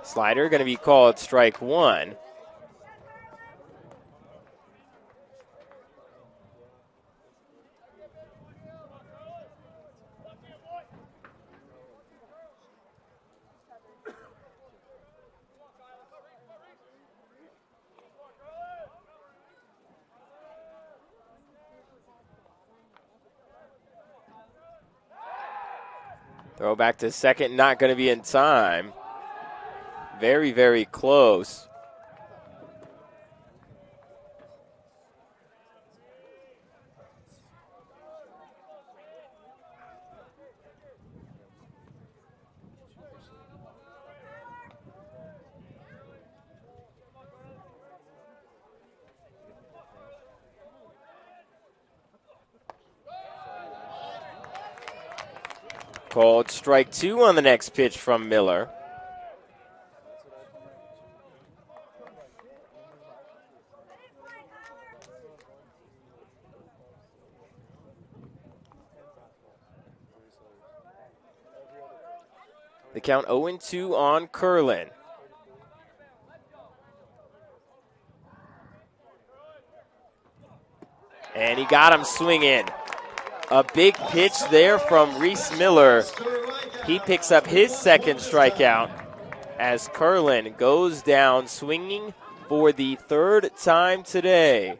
Slider going to be called strike 1. Throw back to second, not going to be in time. Very, very close. Called strike 2 on the next pitch from Miller. The count 0-2 on Curlin. And he got him swinging. A big pitch there from Reese Miller. He picks up his second strikeout as Curlin goes down swinging for the third time today.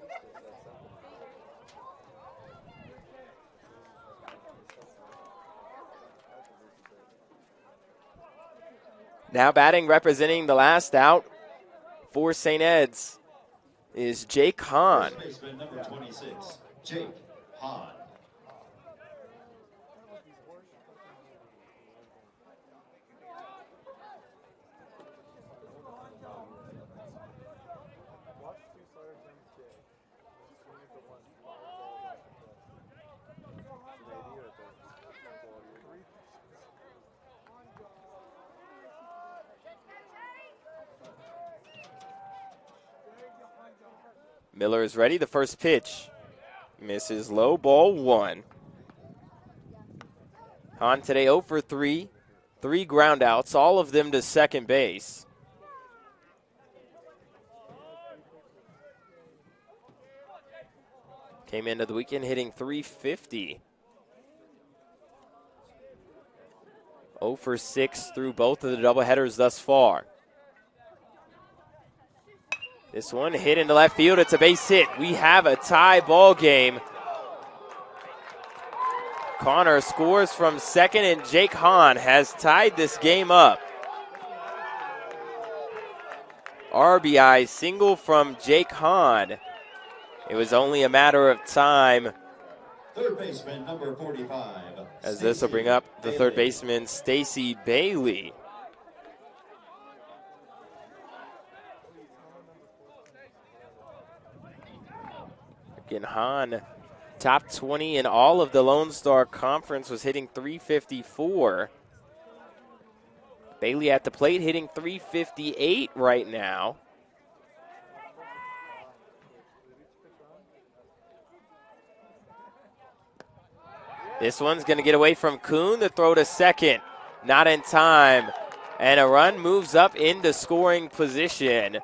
Now batting, representing the last out for St. Ed's, is Jake Hahn. First baseman number 26, Jake Hahn. Miller is ready. The first pitch misses low, ball 1. Hahn today 0 for 3, 3 ground outs, all of them to second base. Came into the weekend hitting .350. 0 for 6 through both of the doubleheaders thus far. This one hit into left field. It's a base hit. We have a tie ball game. Connor scores from second, and Jake Hahn has tied this game up. RBI single from Jake Hahn. It was only a matter of time. Third baseman number 45. As this will bring up the third baseman, Stacy Bailey. Again, Hahn, top 20 in all of the Lone Star Conference, was hitting .354. Bailey at the plate hitting .358 right now. This one's going to get away from Kuhn. The throw to second, not in time. And a run moves up into scoring position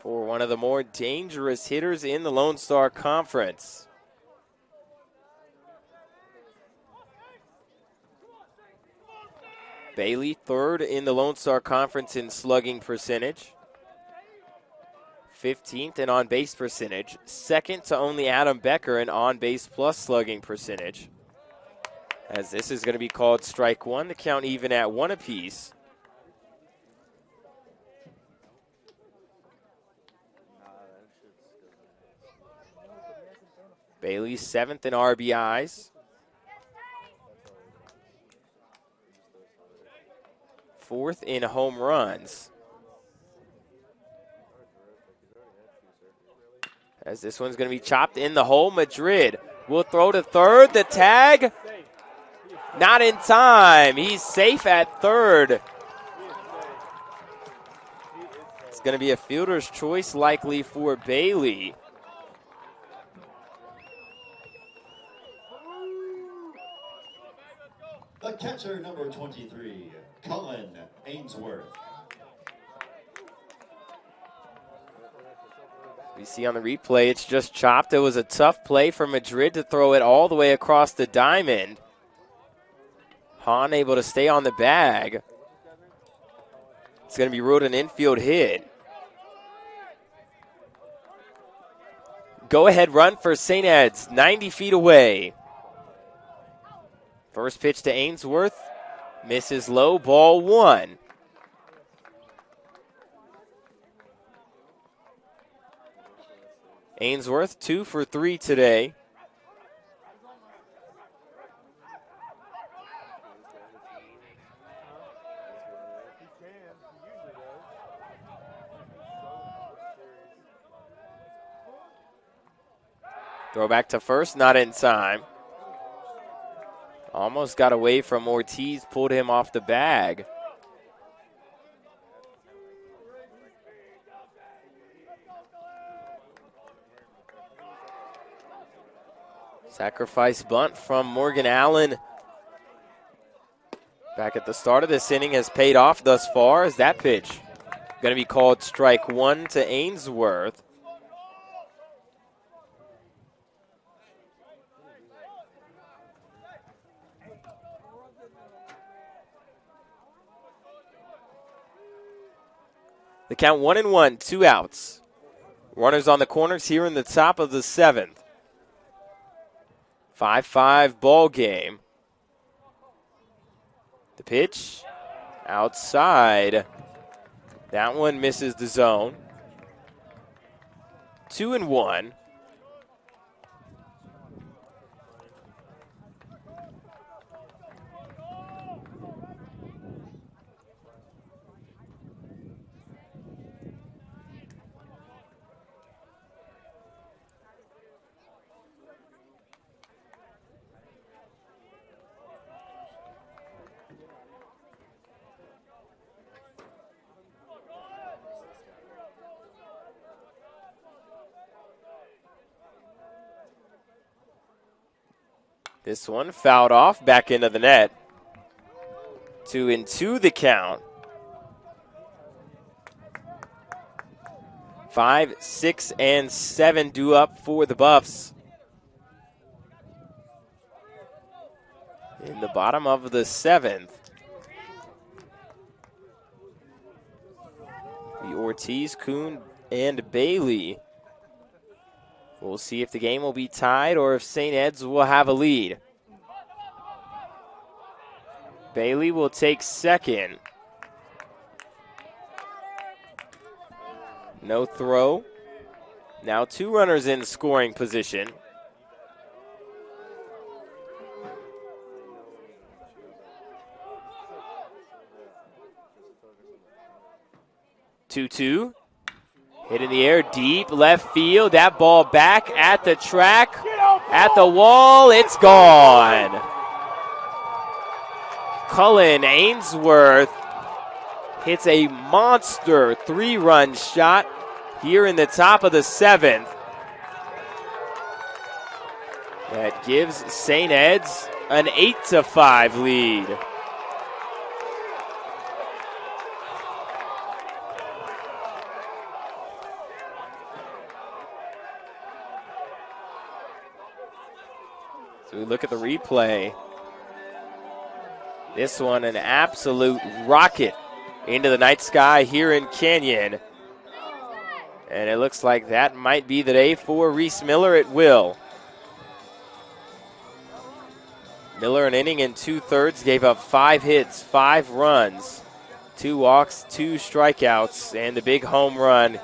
for one of the more dangerous hitters in the Lone Star Conference. Bailey, third in the Lone Star Conference in slugging percentage. 15th in on-base percentage. Second to only Adam Becker in on-base plus slugging percentage. As this is going to be called strike 1, the count even at 1 apiece. Bailey 7th in RBIs. 4th in home runs. As this one's going to be chopped in the hole. Madrid will throw to third. The tag, not in time. He's safe at third. It's going to be a fielder's choice likely for Bailey. The catcher, number 23, Cullen Ainsworth. We see on the replay it's just chopped. It was a tough play for Madrid to throw it all the way across the diamond. Hahn able to stay on the bag. It's going to be ruled an infield hit. Go-ahead run for St. Ed's, 90 feet away. First pitch to Ainsworth, misses low, ball 1. Ainsworth 2 for 3 today. Throw back to first, not in time. Almost got away from Ortiz, pulled him off the bag. Sacrifice bunt from Morgan Allen. Back at the start of this inning has paid off thus far as that pitch going to be called strike one to Ainsworth. The count 1-1, 2 outs. Runners on the corners here in the top of the 7th. 5-5 ball game. The pitch outside. That one misses the zone. 2-1. This one fouled off, back into the net. 2-2 the count. 5, 6, and 7 due up for the Buffs. In the bottom of the 7th. The Ortiz, Kuhn, and Bailey. We'll see if the game will be tied or if St. Ed's will have a lead. Bailey will take second. No throw. Now 2 runners in scoring position. Two. Hit in the air, deep left field. That ball back at the track, at the wall. It's gone. Cullen Ainsworth hits a monster 3-run shot here in the top of the 7th. That gives St. Ed's an 8-5 lead. So we look at the replay. This one an absolute rocket into the night sky here in Canyon. And it looks like that might be the day for Reese Miller. It will. Miller, an inning and 2/3, gave up 5 hits, 5 runs, 2 walks, 2 strikeouts, and a big home run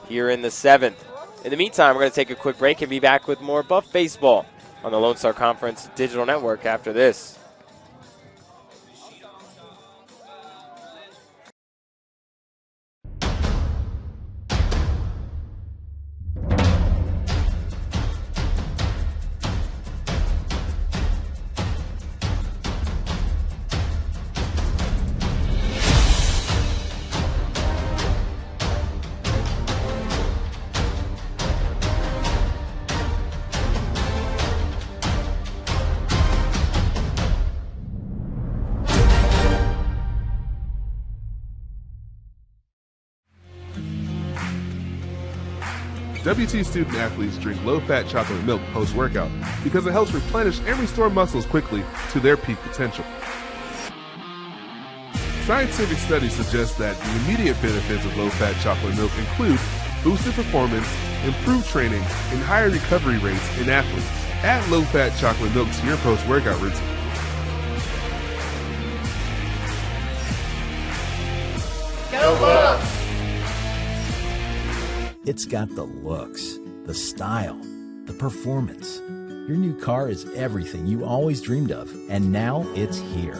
here in the 7th. In the meantime, we're going to take a quick break and be back with more Buff Baseball on the Lone Star Conference Digital Network after this. WT student athletes drink low-fat chocolate milk post-workout because it helps replenish and restore muscles quickly to their peak potential. Scientific studies suggest that the immediate benefits of low-fat chocolate milk include boosted performance, improved training, and higher recovery rates in athletes. Add low-fat chocolate milk to your post-workout routine. Go Buffs! It's got the looks, the style, the performance. Your new car is everything you always dreamed of, and now it's here.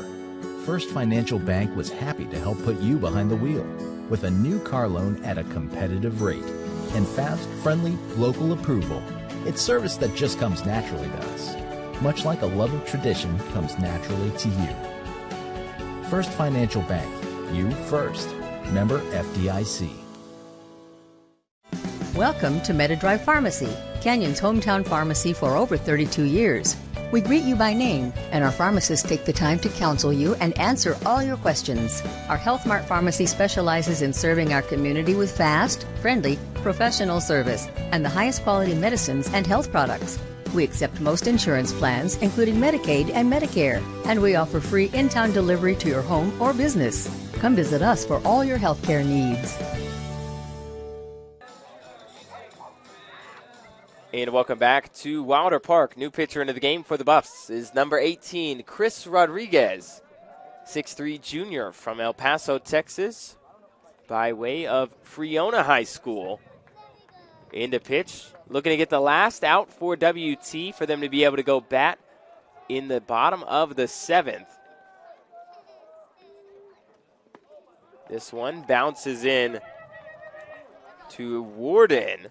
First Financial Bank was happy to help put you behind the wheel with a new car loan at a competitive rate and fast, friendly, local approval. It's service that just comes naturally to us, much like a love of tradition comes naturally to you. First Financial Bank. You first. Member FDIC. Welcome to MetaDrive Pharmacy, Canyon's hometown pharmacy for over 32 years. We greet you by name, and our pharmacists take the time to counsel you and answer all your questions. Our Health Mart Pharmacy specializes in serving our community with fast, friendly, professional service and the highest quality medicines and health products. We accept most insurance plans, including Medicaid and Medicare, and we offer free in-town delivery to your home or business. Come visit us for all your healthcare needs. And welcome back to Wilder Park. New pitcher into the game for the Buffs is number 18, Chris Rodriguez, 6'3" junior from El Paso, Texas, by way of Friona High School. Into pitch, looking to get the last out for WT for them to be able to go bat in the bottom of the 7th. This one bounces in to Warden.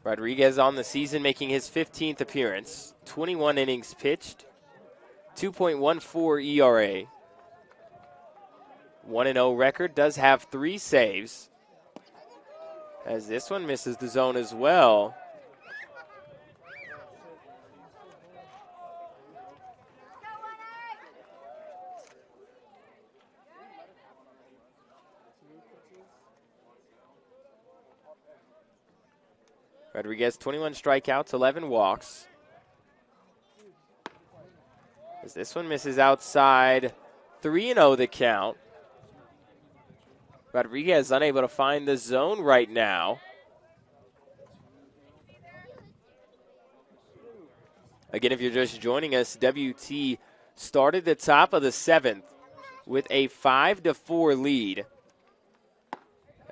Rodriguez on the season making his 15th appearance, 21 innings pitched, 2.14 ERA. 1-0 record, does have 3 saves. As this one misses the zone as well. Rodriguez, 21 strikeouts, 11 walks. As this one misses outside, 3-0 the count. Rodriguez unable to find the zone right now. Again, if you're just joining us, WT started the top of the 7th with a 5-4 lead.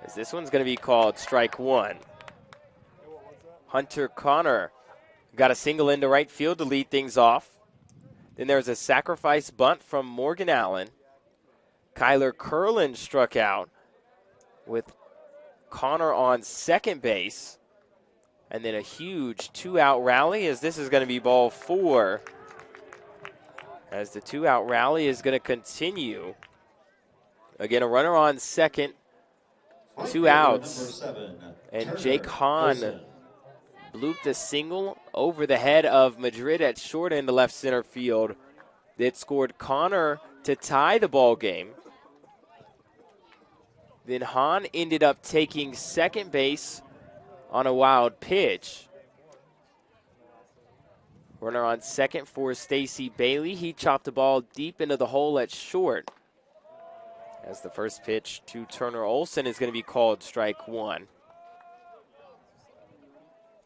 As this one's going to be called strike 1. Hunter Connor got a single into right field to lead things off. Then there's a sacrifice bunt from Morgan Allen. Kyler Curlin struck out with Connor on second base. And then a huge 2-out rally as this is going to be ball 4. As the 2-out rally is going to continue. Again, a runner on second, 2 outs. And Jake Hahn blooped a single over the head of Madrid at short end to left center field. That scored Connor to tie the ball game. Then Hahn ended up taking second base on a wild pitch. Runner on second for Stacy Bailey. He chopped the ball deep into the hole at short. As the first pitch to Turner Olson is going to be called strike 1.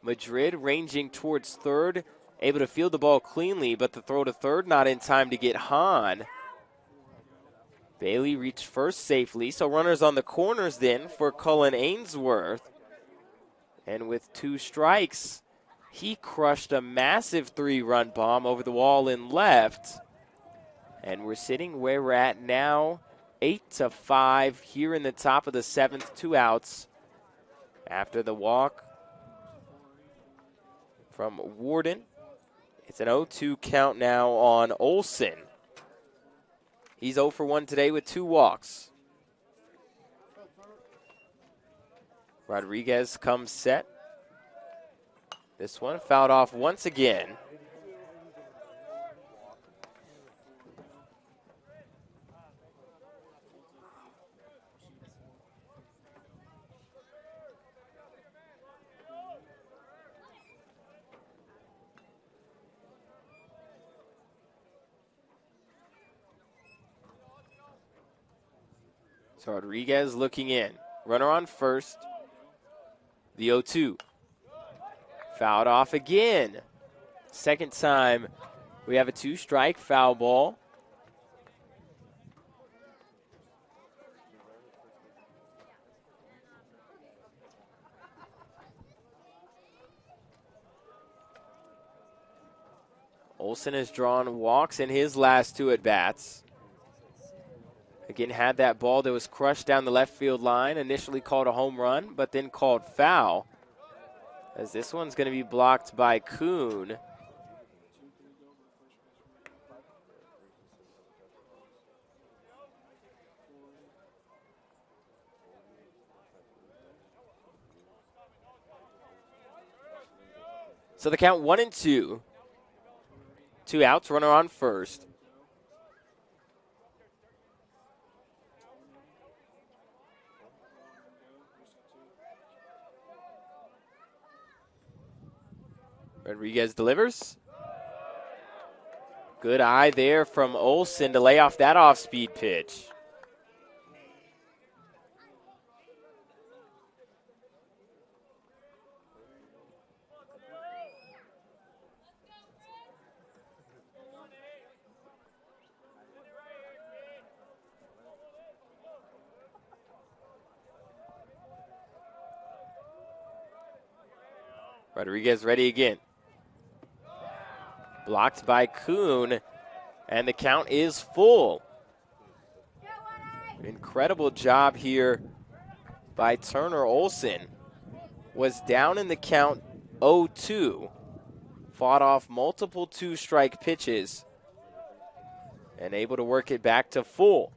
Madrid ranging towards third, able to field the ball cleanly, but the throw to third not in time to get Hahn. Bailey reached first safely, so runners on the corners then for Cullen Ainsworth. And with 2 strikes, he crushed a massive 3-run bomb over the wall in left. And we're sitting where we're at now, 8-5 here in the top of the 7th, 2 outs after the walk from Warden. It's an 0-2 count now on Olson. He's 0 for 1 today with 2 walks. Rodriguez comes set. This one fouled off once again. So Rodriguez looking in. Runner on first. The 0-2. Fouled off again. Second time we have a 2-strike foul ball. Olson has drawn walks in his last 2 at-bats. Again, had that ball that was crushed down the left field line, initially called a home run, but then called foul, as this one's going to be blocked by Kuhn. So the count 1-2. 2 outs, runner on first. Rodriguez delivers. Good eye there from Olson to lay off that off-speed pitch. Rodriguez ready again. Blocked by Kuhn, and the count is full. Incredible job here by Turner Olson. Was down in the count 0-2. Fought off multiple 2-strike pitches and able to work it back to full.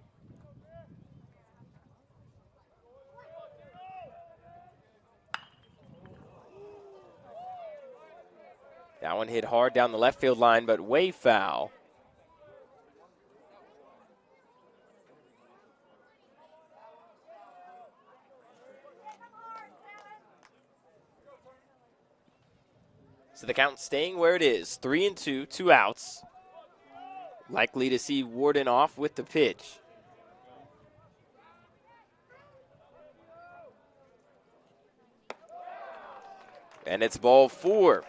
That one hit hard down the left field line, but way foul. So the count staying where it is, 3-2, 2 outs. Likely to see Warden off with the pitch. And it's ball 4.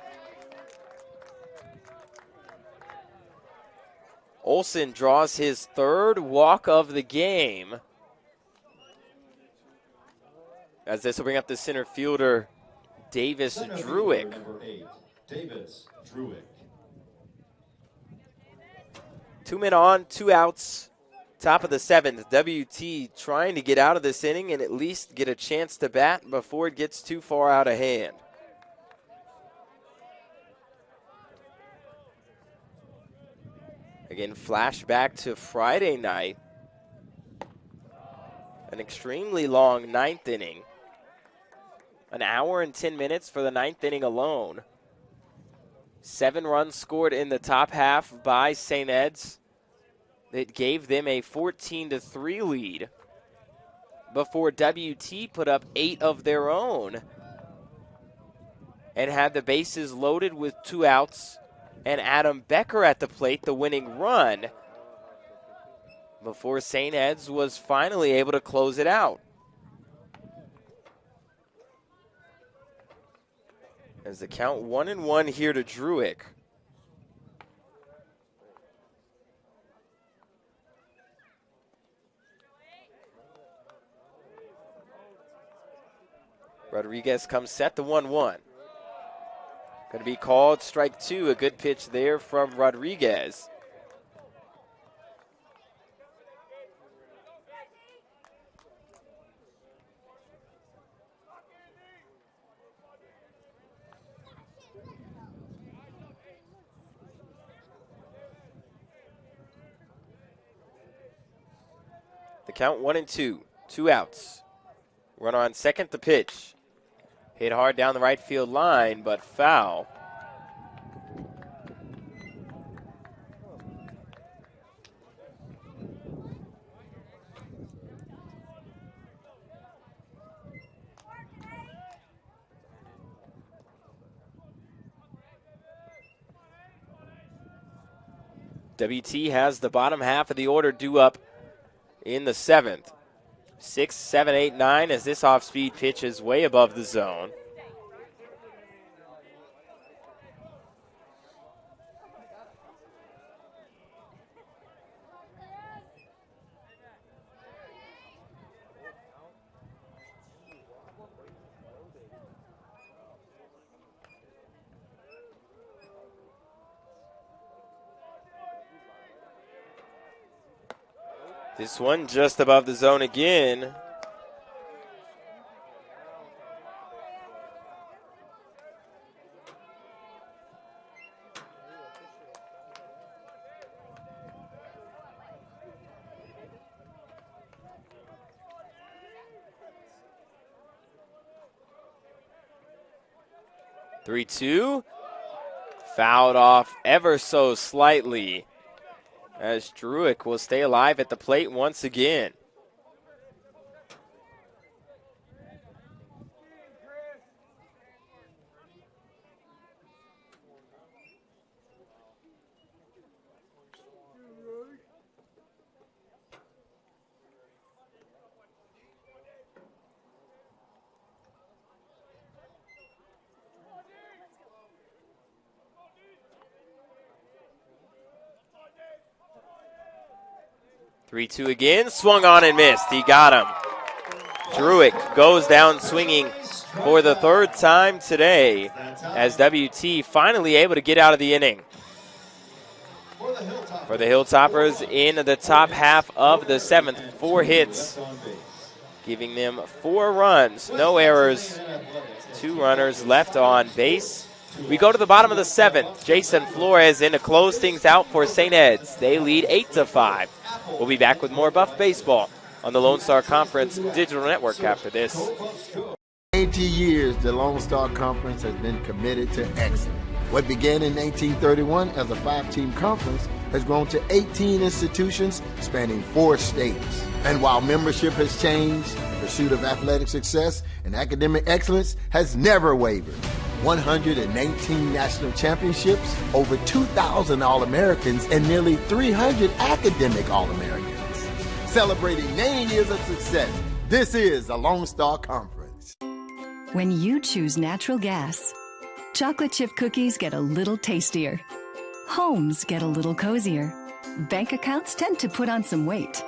Olson draws his 3rd walk of the game, as this will bring up the center fielder, Davis Druick. Number 8, Davis Druick. 2 men on, 2 outs, top of the 7th. WT trying to get out of this inning and at least get a chance to bat before it gets too far out of hand. Again, flashback to Friday night. An extremely long 9th inning. An hour and 10 minutes for the 9th inning alone. 7 runs scored in the top half by St. Ed's. That gave them a 14-3 lead before WT put up 8 of their own and had the bases loaded with 2 outs. And Adam Becker at the plate, the winning run, before St. Ed's was finally able to close it out. As the count 1-1 here to Druick. Rodriguez comes set, the 1-1. Going to be called strike 2. A good pitch there from Rodriguez. The count 1-2. 2 outs. Runner on second, the pitch. Hit hard down the right field line, but foul. WT has the bottom half of the order due up in the 7th. 6, 7, 8, 9 as this off-speed pitch is way above the zone. This one just above the zone again. (3-2). Fouled off ever so slightly, as Druick will stay alive at the plate once again. (3-2) again, swung on and missed. He got him. Druick goes down swinging for the third time today, as WT finally able to get out of the inning. For the Hilltoppers in the top half of the seventh, 4 hits, giving them 4 runs, no errors, 2 runners left on base. We go to the bottom of the seventh. Jason Flores in to close things out for St. Ed's. They lead 8-5. We'll be back with more Buff Baseball on the Lone Star Conference Digital Network after this. 80 years, the Lone Star Conference has been committed to excellence. What began in 1831 as a 5-team conference has grown to 18 institutions spanning 4 states. And while membership has changed, the pursuit of athletic success and academic excellence has never wavered. 119 national championships, over 2,000 All-Americans, and nearly 300 academic All-Americans. Celebrating 90 years of success, this is the Lone Star Conference. When you choose natural gas, chocolate chip cookies get a little tastier. Homes get a little cozier. Bank accounts tend to put on some weight.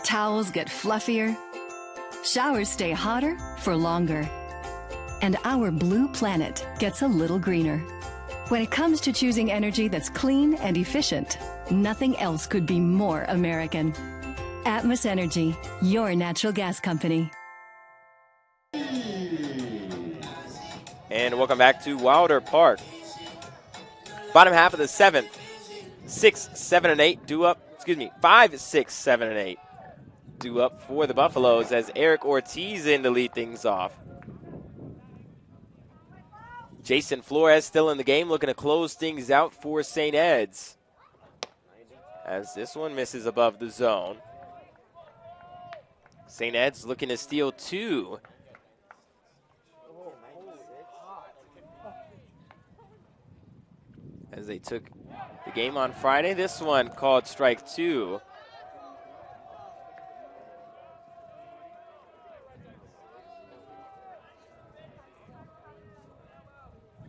Towels get fluffier. Showers stay hotter for longer. And our blue planet gets a little greener. When it comes to choosing energy that's clean and efficient, nothing else could be more American. Atmos Energy, your natural gas company. And welcome back to Wilder Park. Bottom half of the seventh. 6, 7, and 8 due up. 5, 6, 7, and 8 due up for the Buffaloes as Eric Ortiz in to lead things off. Jason Flores still in the game, looking to close things out for St. Ed's, as this one misses above the zone. St. Ed's looking to steal 2. As they took the game on Friday, this one called strike 2.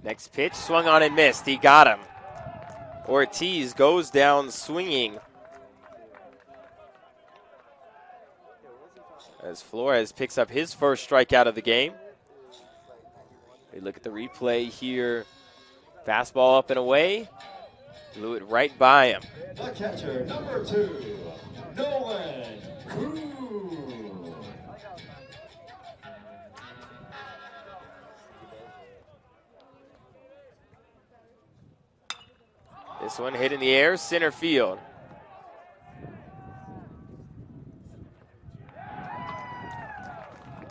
Next pitch, swung on and missed. He got him. Ortiz goes down swinging, as Flores picks up his first strikeout of the game. We look at the replay here. Fastball up and away. Blew it right by him. The catcher, number 2, Nolan Cruz. This one hit in the air, center field.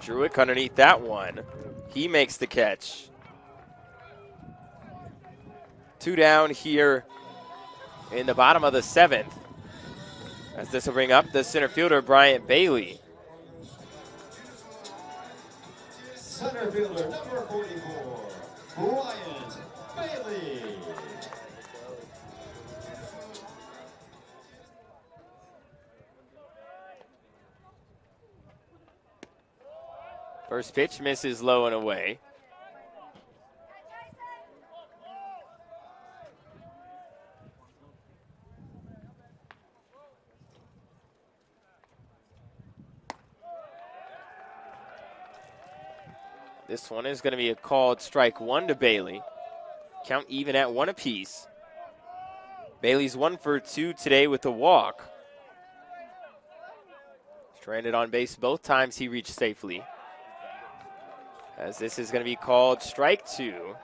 Druick underneath that one. He makes the catch. 2 down here in the bottom of the seventh, as this will bring up the center fielder, Bryant Bailey. Center fielder, number 44, Bryant Bailey. First pitch misses low and away. This one is going to be a called strike 1 to Bailey. Count even at 1 apiece. Bailey's 1 for 2 today with a walk. Stranded on base both times he reached safely. As this is going to be called strike 2.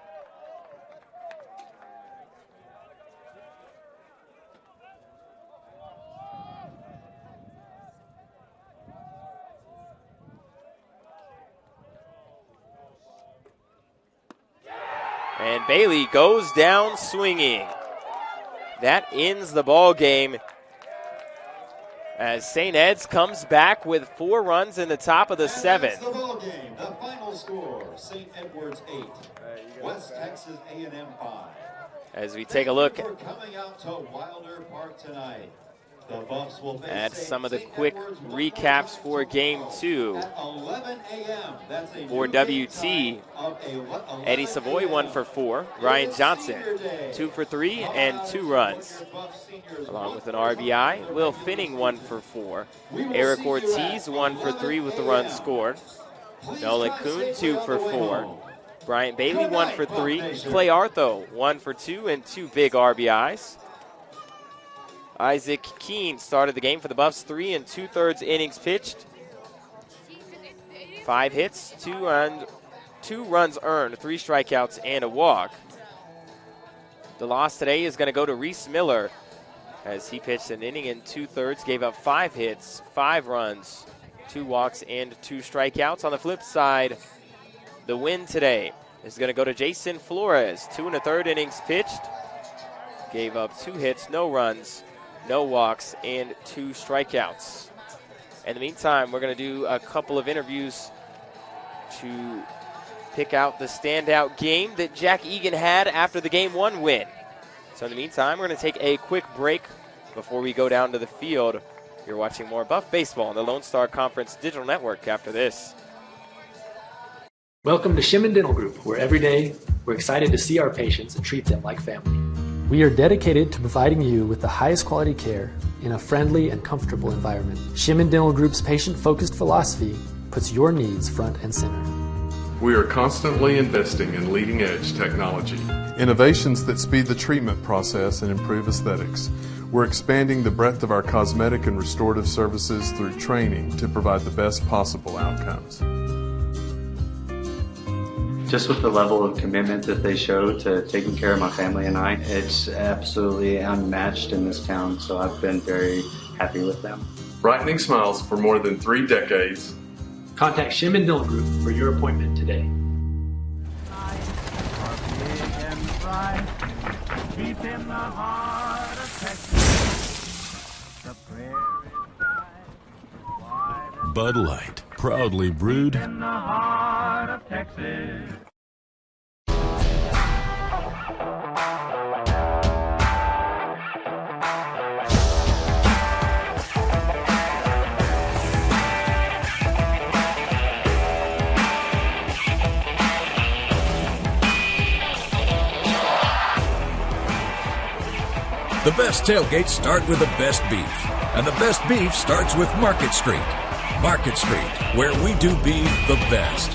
And Bailey goes down swinging. That ends the ball game as St. Ed's comes back with 4 runs in the top of the 7th. The ball game. The final score: St. Edward's 8, West Texas A&M 5. As we take a look We're coming out to Wilder Park tonight. The Buffs will face at some of the quick recaps for Game 2. at 11 a.m. That's a For new WT, game time of 11 Eddie Savoy 1 for 4. Ryan Johnson 2 for 3 and 2 runs. Along with an RBI, Will Finning 1 for 4. Eric Ortiz 1 for 3 with the run scored. Nolan Kuhn 2 for 4. Bryant Bailey 1 for 3. Clay Artho 1 for 2 and 2 big RBIs. Isaac Keene started the game for the Buffs, 3 2/3 innings pitched. 5 hits, 2 runs earned, 3 strikeouts, and a walk. The loss today is going to go to Reese Miller as he pitched an inning and 2/3, gave up 5 hits, 5 runs, 2 walks, and 2 strikeouts. On the flip side, the win today is going to go to Jason Flores, 2 1/3 innings pitched, gave up 2 hits, no runs, no walks, and 2 strikeouts. In the meantime, we're going to do a couple of interviews to pick out the standout game that Jack Egan had after the Game 1 win. So in the meantime, we're going to take a quick break before we go down to the field. You're watching more Buff Baseball on the Lone Star Conference Digital Network after this. Welcome to Shimon Dental Group, where every day we're excited to see our patients and treat them like family. We are dedicated to providing you with the highest quality care in a friendly and comfortable environment. Shimon Dental Group's patient-focused philosophy puts your needs front and center. We are constantly investing in leading-edge technology. Innovations that speed the treatment process and improve aesthetics. We're expanding the breadth of our cosmetic and restorative services through training to provide the best possible outcomes. Just with the level of commitment that they show to taking care of my family and I, it's absolutely unmatched in this town, so I've been very happy with them. Brightening smiles for more than 3 decades. Contact Shimon Dental Group for your appointment today. Bud Light, proudly brewed in the heart of Texas. The best tailgates start with the best beef, and the best beef starts with Market Street. Market Street, where we do beef the best.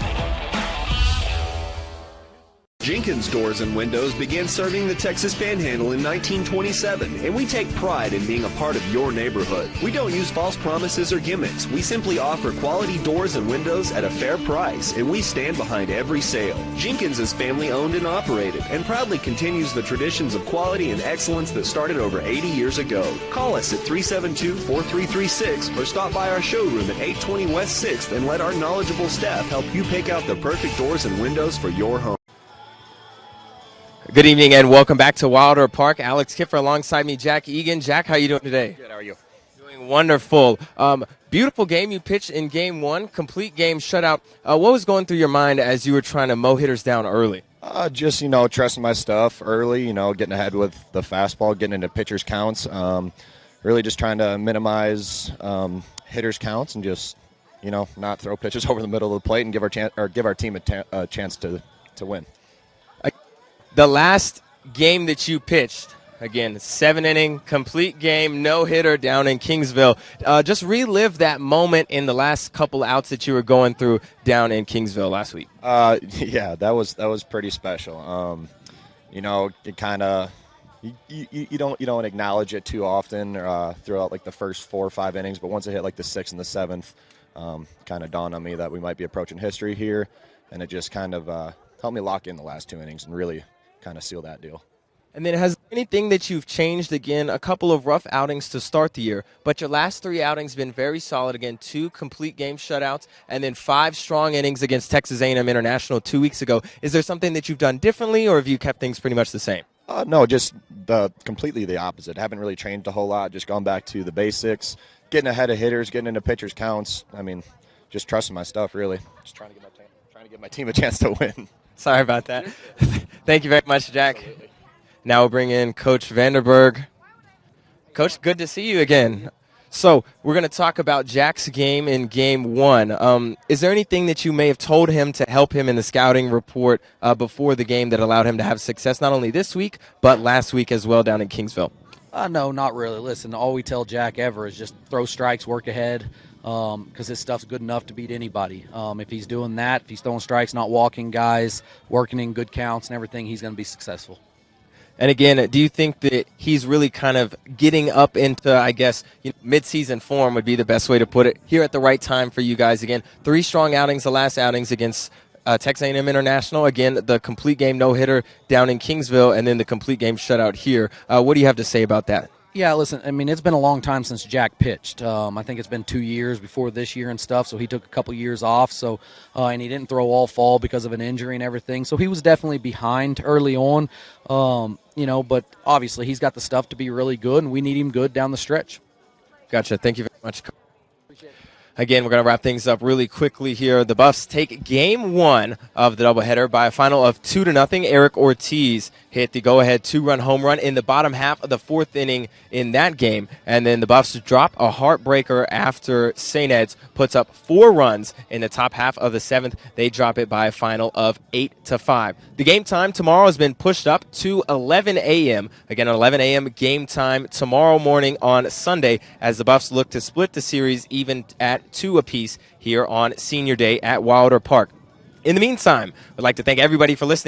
Jenkins Doors and Windows began serving the Texas Panhandle in 1927, and we take pride in being a part of your neighborhood. We don't use false promises or gimmicks. We simply offer quality doors and windows at a fair price, and we stand behind every sale. Jenkins is family owned and operated, and proudly continues the traditions of quality and excellence that started over 80 years ago. Call us at 372-4336 or stop by our showroom at 820 West 6th and let our knowledgeable staff help you pick out the perfect doors and windows for your home. Good evening and welcome back to Wilder Park. Alex Kiffer alongside me, Jack Egan. Jack, how are you doing today? Good, how are you? Doing wonderful. Beautiful game you pitched in Game 1, complete game shutout. What was going through your mind as you were trying to mow hitters down early? Just, trusting my stuff early, getting ahead with the fastball, getting into pitchers' counts. Really just trying to minimize hitters' counts and just, not throw pitches over the middle of the plate and give our team a chance to win. The last game that you pitched, again, 7-inning, complete game, no-hitter down in Kingsville. Just relive that moment in the last couple outs that you were going through down in Kingsville last week. Yeah, that was pretty special. It kind of you don't acknowledge it too often throughout like the first 4 or 5 innings, but once it hit like the 6th and the 7th, kind of dawned on me that we might be approaching history here, and it just kind of helped me lock in the last 2 innings and really kind of seal that deal. And then has anything that you've changed? Again, a couple of rough outings to start the year, but your last 3 outings been very solid. Again, 2 complete game shutouts, and then 5 strong innings against Texas A&M International 2 weeks ago. Is there something that you've done differently, or have you kept things pretty much the same? No, just completely the opposite. Haven't really changed a whole lot. Just gone back to the basics, getting ahead of hitters, getting into pitchers' counts. I mean, just trusting my stuff, really. Just trying to give my team a chance to win. Sorry about that. Thank you very much, Jack. Absolutely. Now we'll bring in Coach Vanderberg. Coach, good to see you again. So we're going to talk about Jack's game in Game 1. Is there anything that you may have told him to help him in the scouting report before the game that allowed him to have success not only this week, but last week as well down in Kingsville? No, not really. Listen, all we tell Jack ever is just throw strikes, work ahead, because his stuff's good enough to beat anybody. If he's doing that, if he's throwing strikes, not walking guys, working in good counts and everything, he's going to be successful. And again, do you think that he's really kind of getting up into, I guess, mid-season form would be the best way to put it, here at the right time for you guys? Again, 3 strong outings, the last outings against Texas A&M International. Again, the complete game no-hitter down in Kingsville, and then the complete game shutout here. What do you have to say about that? Yeah, listen, I mean, it's been a long time since Jack pitched. I think it's been 2 years before this year and stuff, so he took a couple years off. So, and he didn't throw all fall because of an injury and everything. So he was definitely behind early on, but obviously he's got the stuff to be really good, and we need him good down the stretch. Gotcha. Thank you very much. Again, we're going to wrap things up really quickly here. The Buffs take Game 1 of the doubleheader by a final of 2-0. Eric Ortiz hit the go-ahead 2-run home run in the bottom half of the 4th inning in that game. And then the Buffs drop a heartbreaker after St. Ed's puts up 4 runs in the top half of the 7th. They drop it by a final of 8-5. The game time tomorrow has been pushed up to 11 a.m. Again, 11 a.m. game time tomorrow morning on Sunday as the Buffs look to split the series even at 2 apiece here on Senior Day at Wilder Park. In the meantime, I'd like to thank everybody for listening.